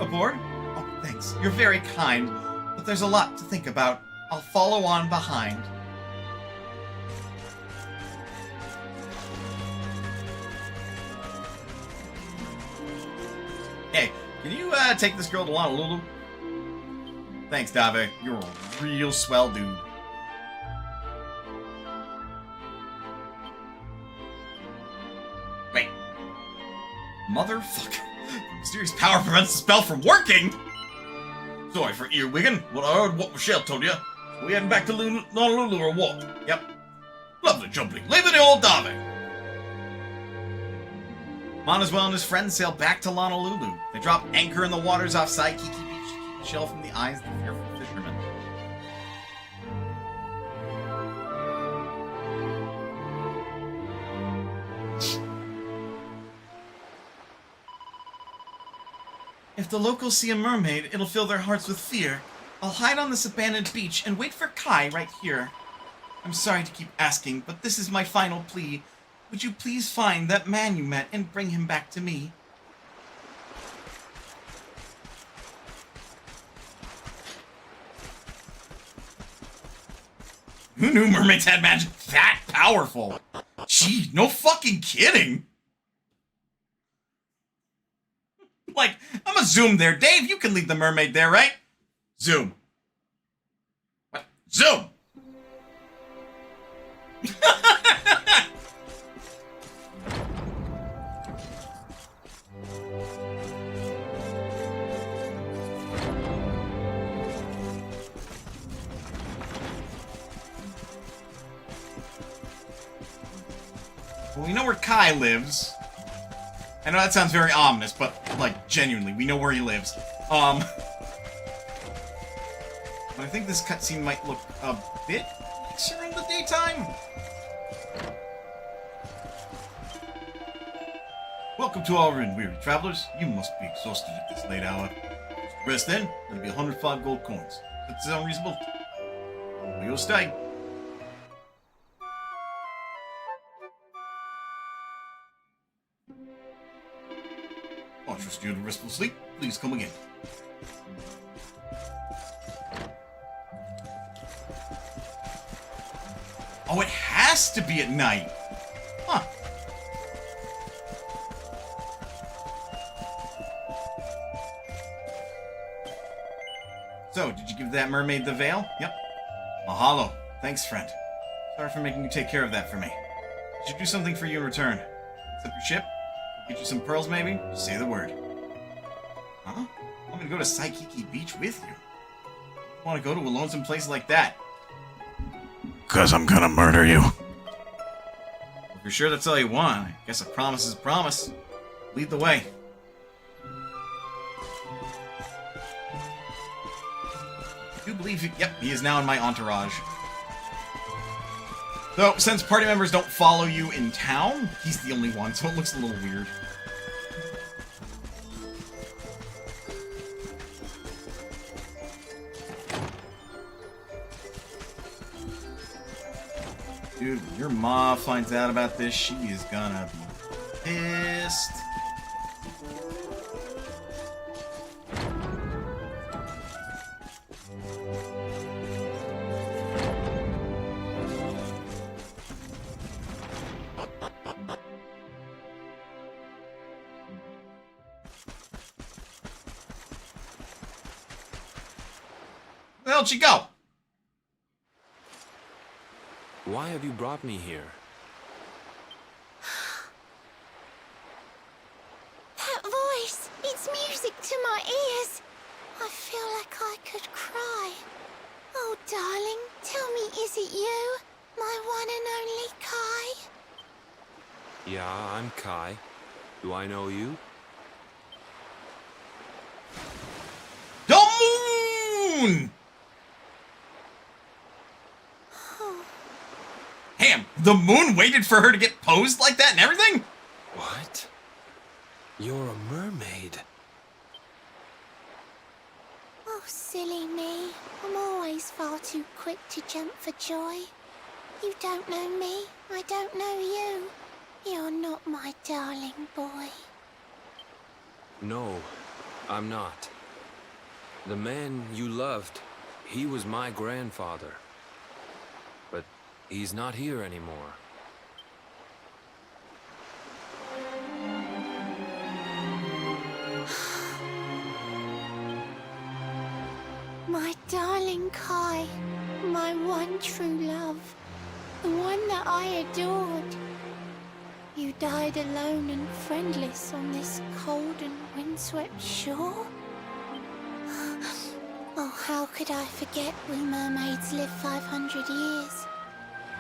Aboard? Oh, thanks. You're very kind. But there's a lot to think about. I'll follow on behind. Hey, can you take this girl to Honolulu? Thanks, Dave. You're a real swell dude. Wait. Motherfucker. Mysterious power prevents the spell from working? Sorry for earwigging. What I heard what Michelle told you. We heading back to Honolulu or what? Yep. Lovely jubbly. Leaving the old Dave. Montezwell and his friends sail back to Honolulu. They drop anchor in the waters off Saikiki Beach to keep Michelle from the eyes of the fearful fishermen. If the locals see a mermaid, it'll fill their hearts with fear. I'll hide on this abandoned beach and wait for Kai right here. I'm sorry to keep asking, but this is my final plea. Would you please find that man you met and bring him back to me? Who knew mermaids had magic that powerful? Gee, no fucking kidding. Like, I'm gonna zoom there. Dave, you can lead the mermaid there, right? Zoom. What? Zoom! Well, we know where Kai lives. I know that sounds very ominous, but, like, genuinely, we know where he lives. But I think this cutscene might look a bit nicer in the daytime. Welcome to our inn, weary travelers. You must be exhausted at this late hour. Rest then, there'll be 105 gold coins. That sound reasonable? We'll stay. I trust you to restful sleep. Please come again. Oh, it has to be at night. Huh. So, did you give that mermaid the veil? Yep. Mahalo. Thanks, friend. Sorry for making you take care of that for me. I should do something for you in return. Set up your ship. Get you some pearls, maybe? Just say the word. Huh? I'm gonna go to Saikiki Beach with you. I want to go to a lonesome place like that. 'Cause I'm gonna murder you. Well, if you're sure that's all you want, I guess a promise is a promise. Lead the way. I do believe you... Yep, he is now in my entourage. Though, since party members don't follow you in town, he's the only one, so it looks a little weird. Dude, when your ma finds out about this, she is gonna be pissed. hell'd she go? Why have you brought me here? That voice! It's music to my ears! I feel like I could cry. Oh, darling, tell me, is it you? My one and only Kai? Yeah, I'm Kai. Do I know you? The moon! Damn, the moon waited for her to get posed like that and everything? What? You're a mermaid. Oh, silly me. I'm always far too quick to jump for joy. You don't know me, I don't know you. You're not my darling boy. No, I'm not. The man you loved, he was my grandfather. But he's not here anymore. My darling Kai, my one true love, the one that I adored. You died alone and friendless on this cold and windswept shore? Oh, how could I forget we mermaids live 500 years?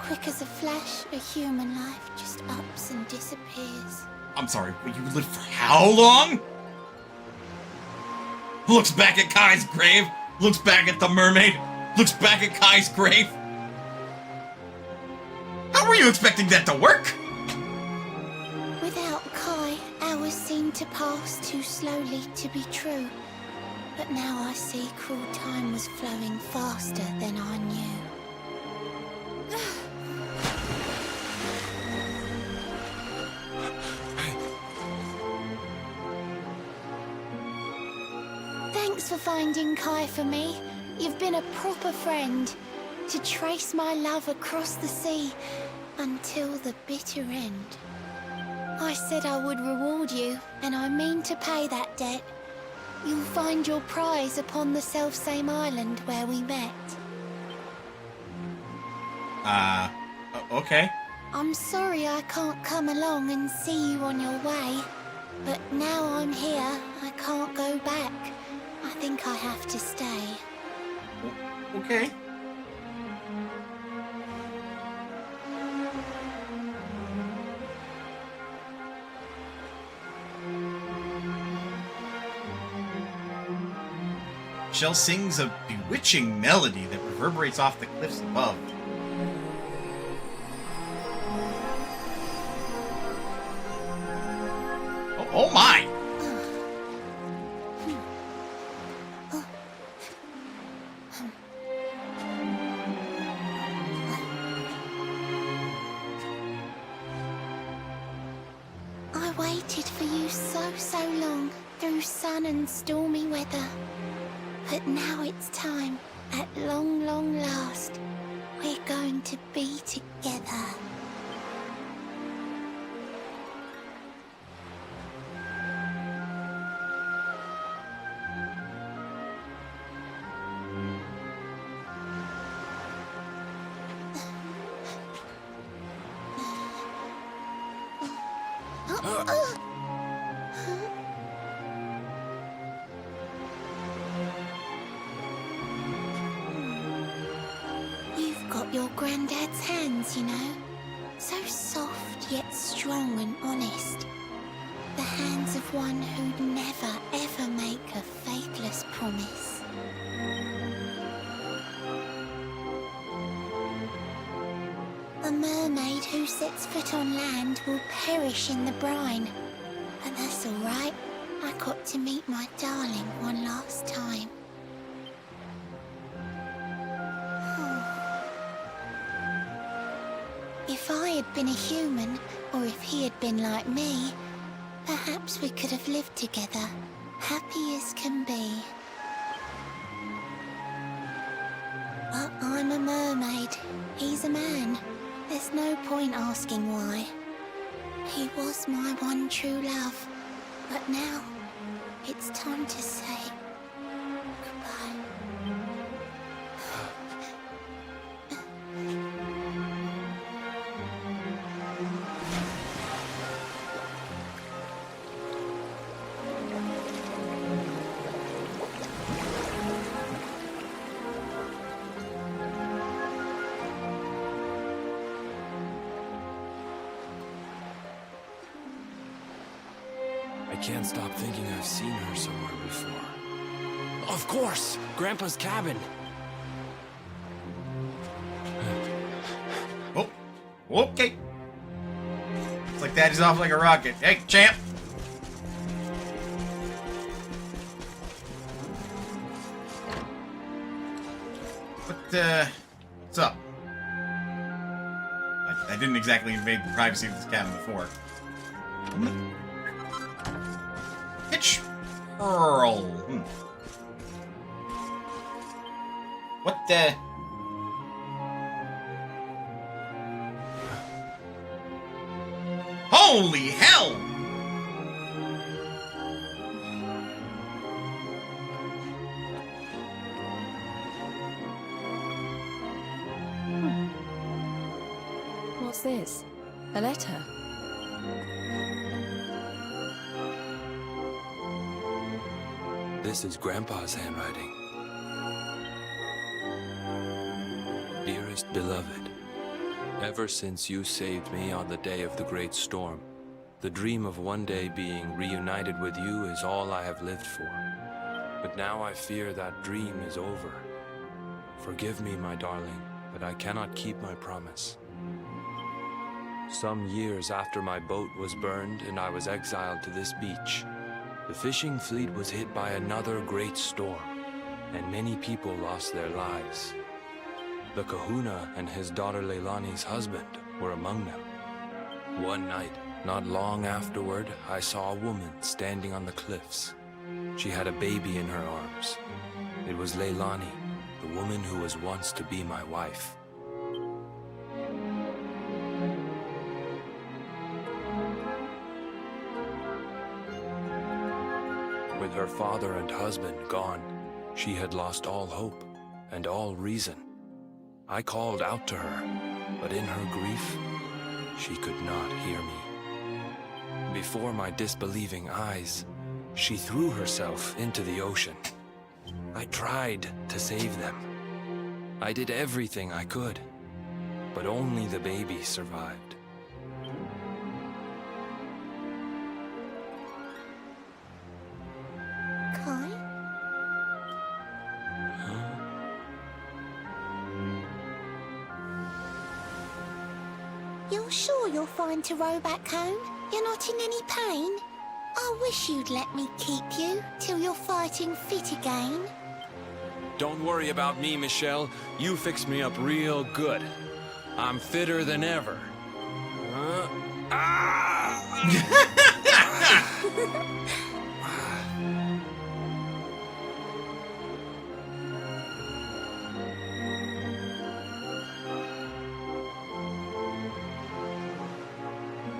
Quick as a flash, a human life just ups and disappears. I'm sorry, but you lived for how long? Looks back at Kai's grave, looks back at the mermaid, looks back at Kai's grave. How were you expecting that to work? Without Kai, hours seemed to pass too slowly to be true. But now I see cruel time was flowing faster than I knew. Thanks for finding Kai for me. You've been a proper friend. To trace my love across the sea until the bitter end. I said I would reward you, and I mean to pay that debt. You'll find your prize upon the selfsame island where we met. Okay. I'm sorry I can't come along and see you on your way. But now I'm here, I can't go back. I think I have to stay. Okay. Shell sings a bewitching melody that reverberates off the cliffs above. Oh my! I waited for you so long, through sun and stormy weather. But now it's time, at long last, we're going to be together. You've got your granddad's hands, you know. So soft yet strong and honest. The hands of one who'd never ever make a faithless promise. A mermaid who sets foot on land will perish in the brine. But that's alright. I got to meet my darling one last time. If I had been a human, or if he had been like me, perhaps we could have lived together, happy as can be. But I'm a mermaid, he's a man. There's no point asking why. He was my one true love, but now it's time to say goodbye. I can't stop thinking I've seen her somewhere before. Of course! Grandpa's cabin! Oh, okay. It's like that. He's off like a rocket. Hey, champ. What's up? I didn't exactly invade the privacy of this cabin before. Hitch Earl. What the? Holy hell! What's this? A letter? This is Grandpa's handwriting. Dearest beloved, ever since you saved me on the day of the great storm, the dream of one day being reunited with you is all I have lived for. But now I fear that dream is over. Forgive me, my darling, but I cannot keep my promise. Some years after my boat was burned and I was exiled to this beach, the fishing fleet was hit by another great storm, and many people lost their lives. The kahuna and his daughter Leilani's husband were among them. One night, not long afterward, I saw a woman standing on the cliffs. She had a baby in her arms. It was Leilani, the woman who was once to be my wife. With her father and husband gone, she had lost all hope and all reason. I called out to her, but in her grief, she could not hear me. Before my disbelieving eyes, she threw herself into the ocean. I tried to save them. I did everything I could, but only the baby survived. Kai? You're sure you're fine to row back home? You're not in any pain? I wish you'd let me keep you till you're fighting fit again. Don't worry about me, Michelle. You fixed me up real good. I'm fitter than ever.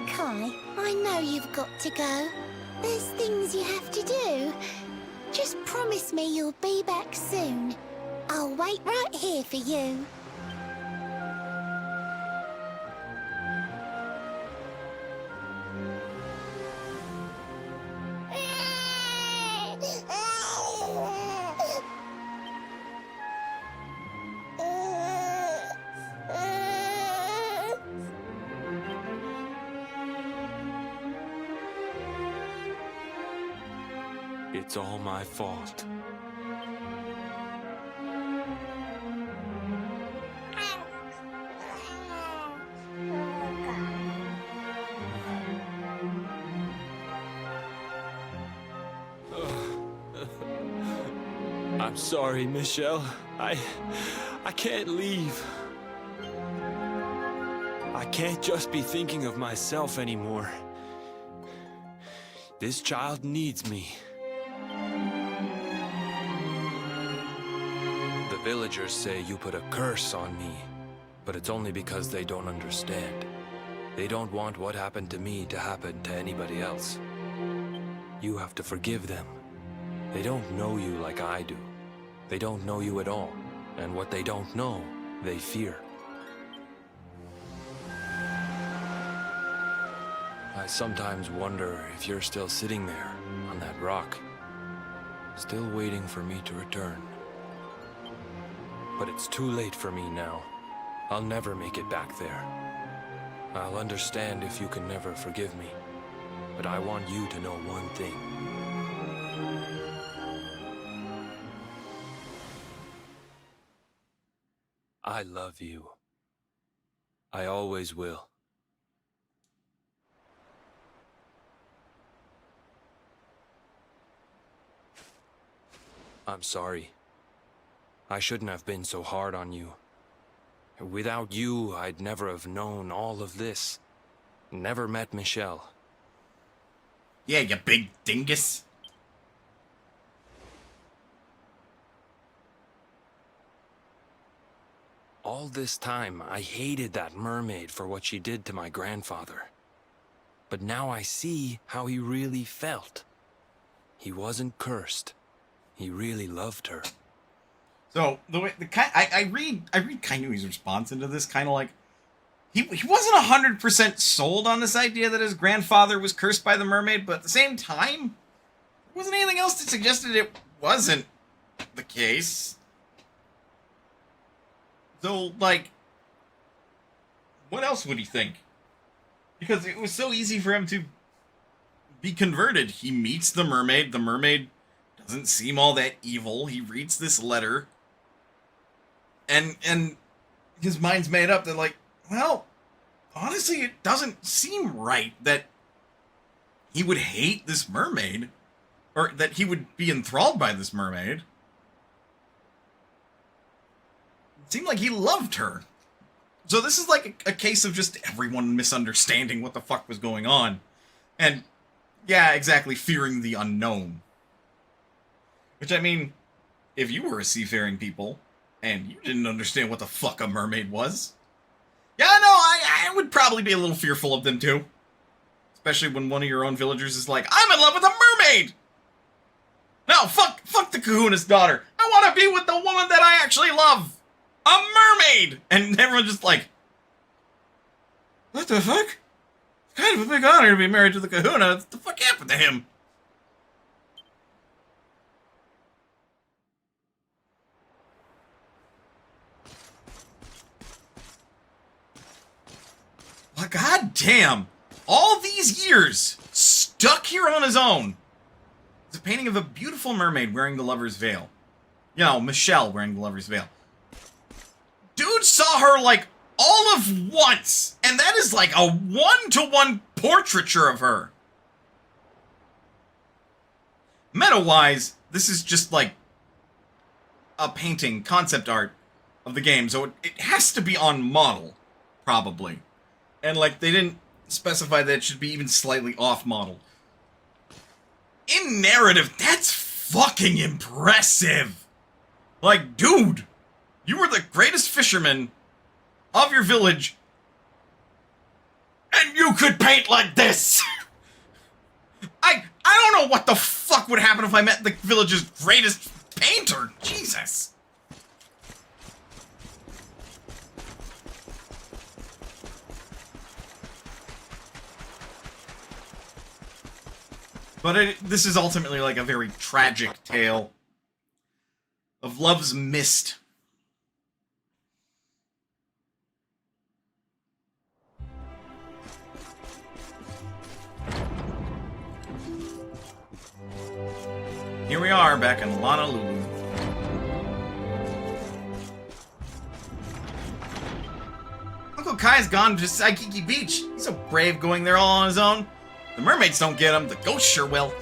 Kai, I know you've got to go. There's things you have to do. Just promise me you'll be back soon. I'll wait right here for you. It's all my fault. I'm sorry, Michelle. I can't leave. I can't just be thinking of myself anymore. This child needs me. The villagers say you put a curse on me, but it's only because they don't understand. They don't want what happened to me to happen to anybody else. You have to forgive them. They don't know you like I do. They don't know you at all, and what they don't know, they fear. I sometimes wonder if you're still sitting there, on that rock, still waiting for me to return. But it's too late for me now. I'll never make it back there. I'll understand if you can never forgive me. but I want you to know one thing. I love you. I always will. I'm sorry. I shouldn't have been so hard on you. Without you, I'd never have known all of this. Never met Michelle. Yeah, you big dingus. All this time, I hated that mermaid for what she did to my grandfather. But now I see how he really felt. He wasn't cursed. He really loved her. So the way I read Kainui's response into this, kind of like he wasn't 100% sold on this idea that his grandfather was cursed by the mermaid, but at the same time, there wasn't anything else that suggested it wasn't the case. So, like, what else would he think? Because it was so easy for him to be converted. He meets the mermaid. The mermaid doesn't seem all that evil. He reads this letter. And his mind's made up that, like, well, honestly, it doesn't seem right that he would hate this mermaid. Or that he would be enthralled by this mermaid. It seemed like he loved her. So this is like a case of just everyone misunderstanding what the fuck was going on. And, yeah, exactly, fearing the unknown. Which, I mean, if you were a seafaring people, and you didn't understand what the fuck a mermaid was, yeah, no, I would probably be a little fearful of them too. Especially when one of your own villagers is like, I'm in love with a mermaid! No, fuck the kahuna's daughter. I want to be with the woman that I actually love! A mermaid! And everyone's just like, what the fuck? It's kind of a big honor to be married to the kahuna. What the fuck happened to him? Well, goddamn! All these years, stuck here on his own. It's a painting of a beautiful mermaid wearing the lover's veil. You know, Michelle wearing the lover's veil. Dude saw her, like, all of once! And that is like a one-to-one portraiture of her. Meta-wise, this is just, like, a painting, concept art of the game. So it has to be on model, probably. And, like, they didn't specify that it should be even slightly off-model. In narrative, that's fucking impressive! Like, dude! You were the greatest fisherman of your village, and you could paint like this! I don't know what the fuck would happen if I met the village's greatest painter! Jesus! But this is ultimately like a very tragic tale of love's mist. Here we are, back in Honolulu. Uncle Kai's gone to Saikiki Beach. He's so brave going there all on his own. The mermaids don't get him, the ghosts sure will.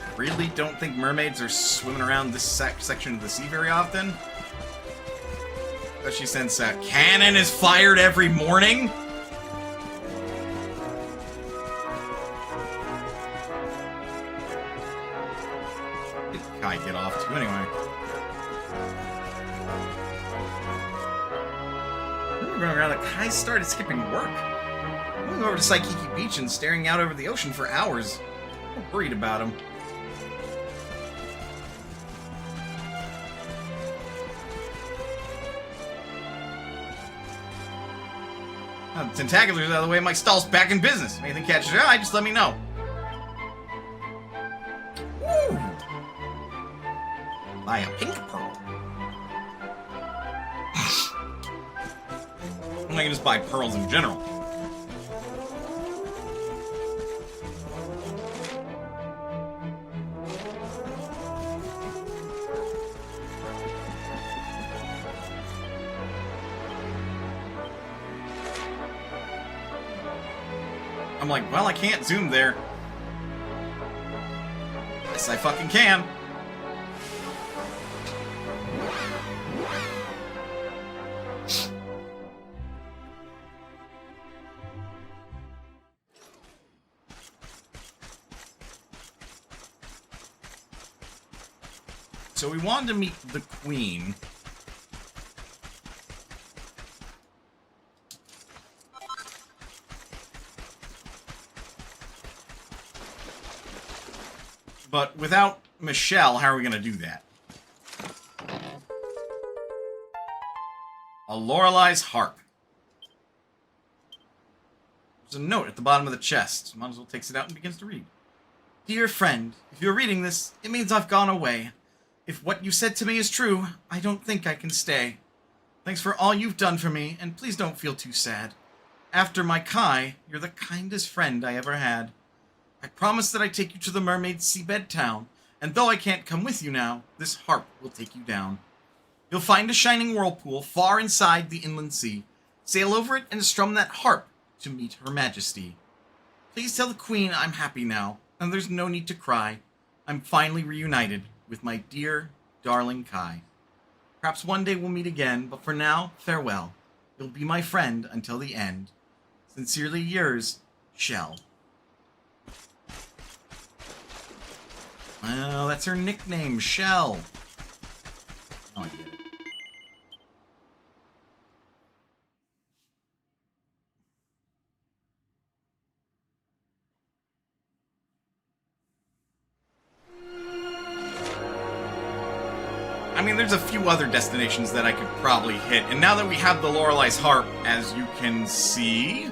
I really don't think mermaids are swimming around this section of the sea very often. Especially since cannon is fired every morning. Did Kai get off too anyway? Going around that Kai started skipping work. Going over to Saikiki Beach and staring out over the ocean for hours. I'm worried about him. Now the tentacular's out of the way, my stall's back in business. If anything catches your eye, just let me know. Woo! Buy a pink pearl. I can just buy pearls in general. I'm like, well, I can't zoom there. Yes, I fucking can. So we wanted to meet the queen. But without Michelle, how are we going to do that? A Lorelai's harp. There's a note at the bottom of the chest. Mademoiselle takes it out and begins to read. Dear friend, if you're reading this, it means I've gone away. If what you said to me is true, I don't think I can stay. Thanks for all you've done for me, and please don't feel too sad. After my Kai, you're the kindest friend I ever had. I promise that I take you to the mermaid seabed town, and though I can't come with you now, this harp will take you down. You'll find a shining whirlpool far inside the inland sea. Sail over it and strum that harp to meet Her Majesty. Please tell the Queen I'm happy now, and there's no need to cry. I'm finally reunited with my dear, darling Kai. Perhaps one day we'll meet again, but for now, farewell. You'll be my friend until the end. Sincerely yours, Shell. Well, that's her nickname, Shell. Oh, I get it. I mean, there's a few other destinations that I could probably hit, and now that we have the Lorelai's harp, as you can see,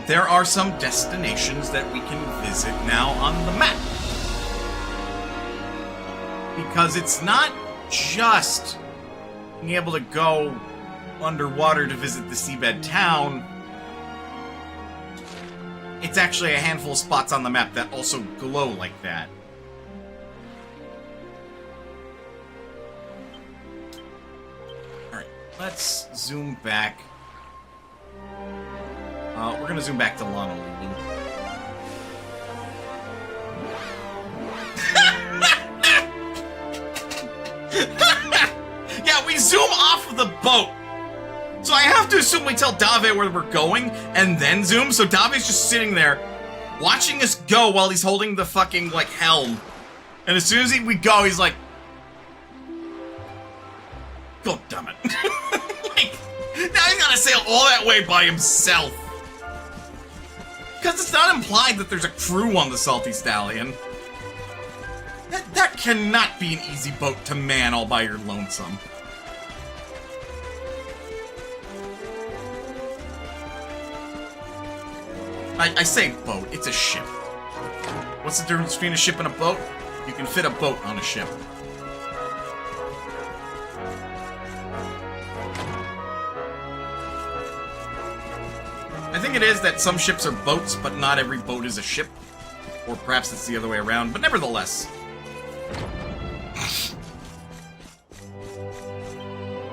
there are some destinations that we can visit now on the map. Because it's not just being able to go underwater to visit the seabed town. It's actually a handful of spots on the map that also glow like that. Alright, let's zoom back. We're gonna zoom back to Honolulu. Yeah, we zoom off of the boat. So I have to assume we tell Dave where we're going and then zoom. So Dave's just sitting there watching us go while he's holding the fucking, like, helm. And as soon as we go, he's like, God damn it. Like, now he's gotta sail all that way by himself. Because it's not implied that there's a crew on the Salty Stallion. That cannot be an easy boat to man all by your lonesome. I say boat, it's a ship. What's the difference between a ship and a boat? You can fit a boat on a ship. I think it is that some ships are boats, but not every boat is a ship. Or perhaps it's the other way around, but nevertheless.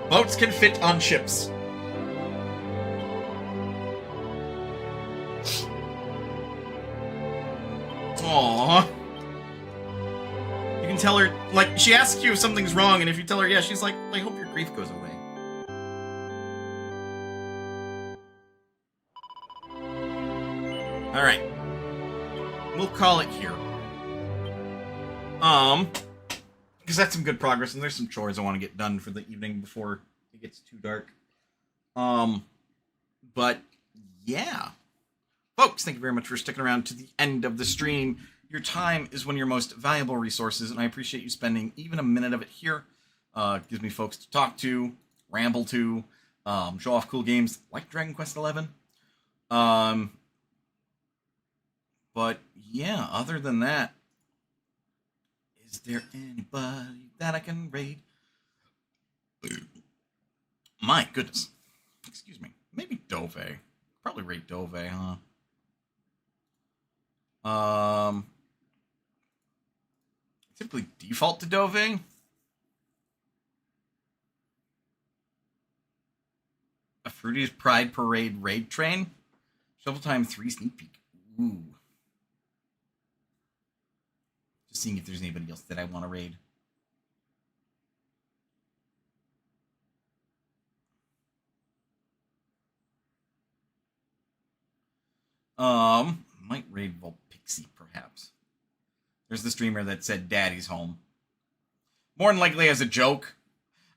Boats can fit on ships. Aww. You can tell her, like, she asks you if something's wrong, and if you tell her yeah, she's like, I hope your grief goes away. Alright. We'll call it here. Because that's some good progress, and there's some chores I want to get done for the evening before it gets too dark. But, yeah. Folks, thank you very much for sticking around to the end of the stream. Your time is one of your most valuable resources, and I appreciate you spending even a minute of it here. Gives me folks to talk to, ramble to, show off cool games like Dragon Quest XI. But, yeah, other than that, is there anybody that I can raid? My goodness. excuse me, maybe Dove. Probably raid Dove, huh? Typically default to Dove. A Fruity's Pride Parade raid train. Shovel time 3 sneak peek. Ooh. Just seeing if there's anybody else that I want to raid. Might raid Volpixie, perhaps. There's the streamer that said Daddy's home. More than likely as a joke.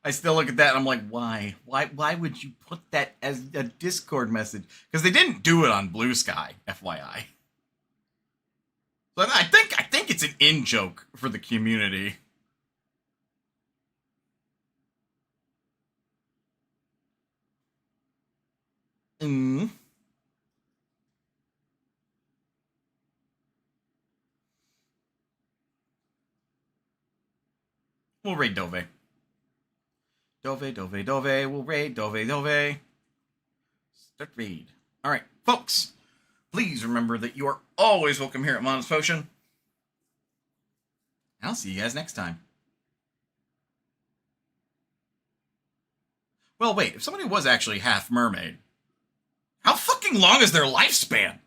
I still look at that and I'm like, why? Why would you put that as a Discord message? Because they didn't do it on Blue Sky, FYI. But I think it's an in-joke for the community. We'll raid Dove. Dove. We'll raid Dove. Start raid. Alright, folks. Please remember that you are always welcome here at Mona's Potion. And I'll see you guys next time. Well, wait. If somebody was actually half mermaid, how fucking long is their lifespan?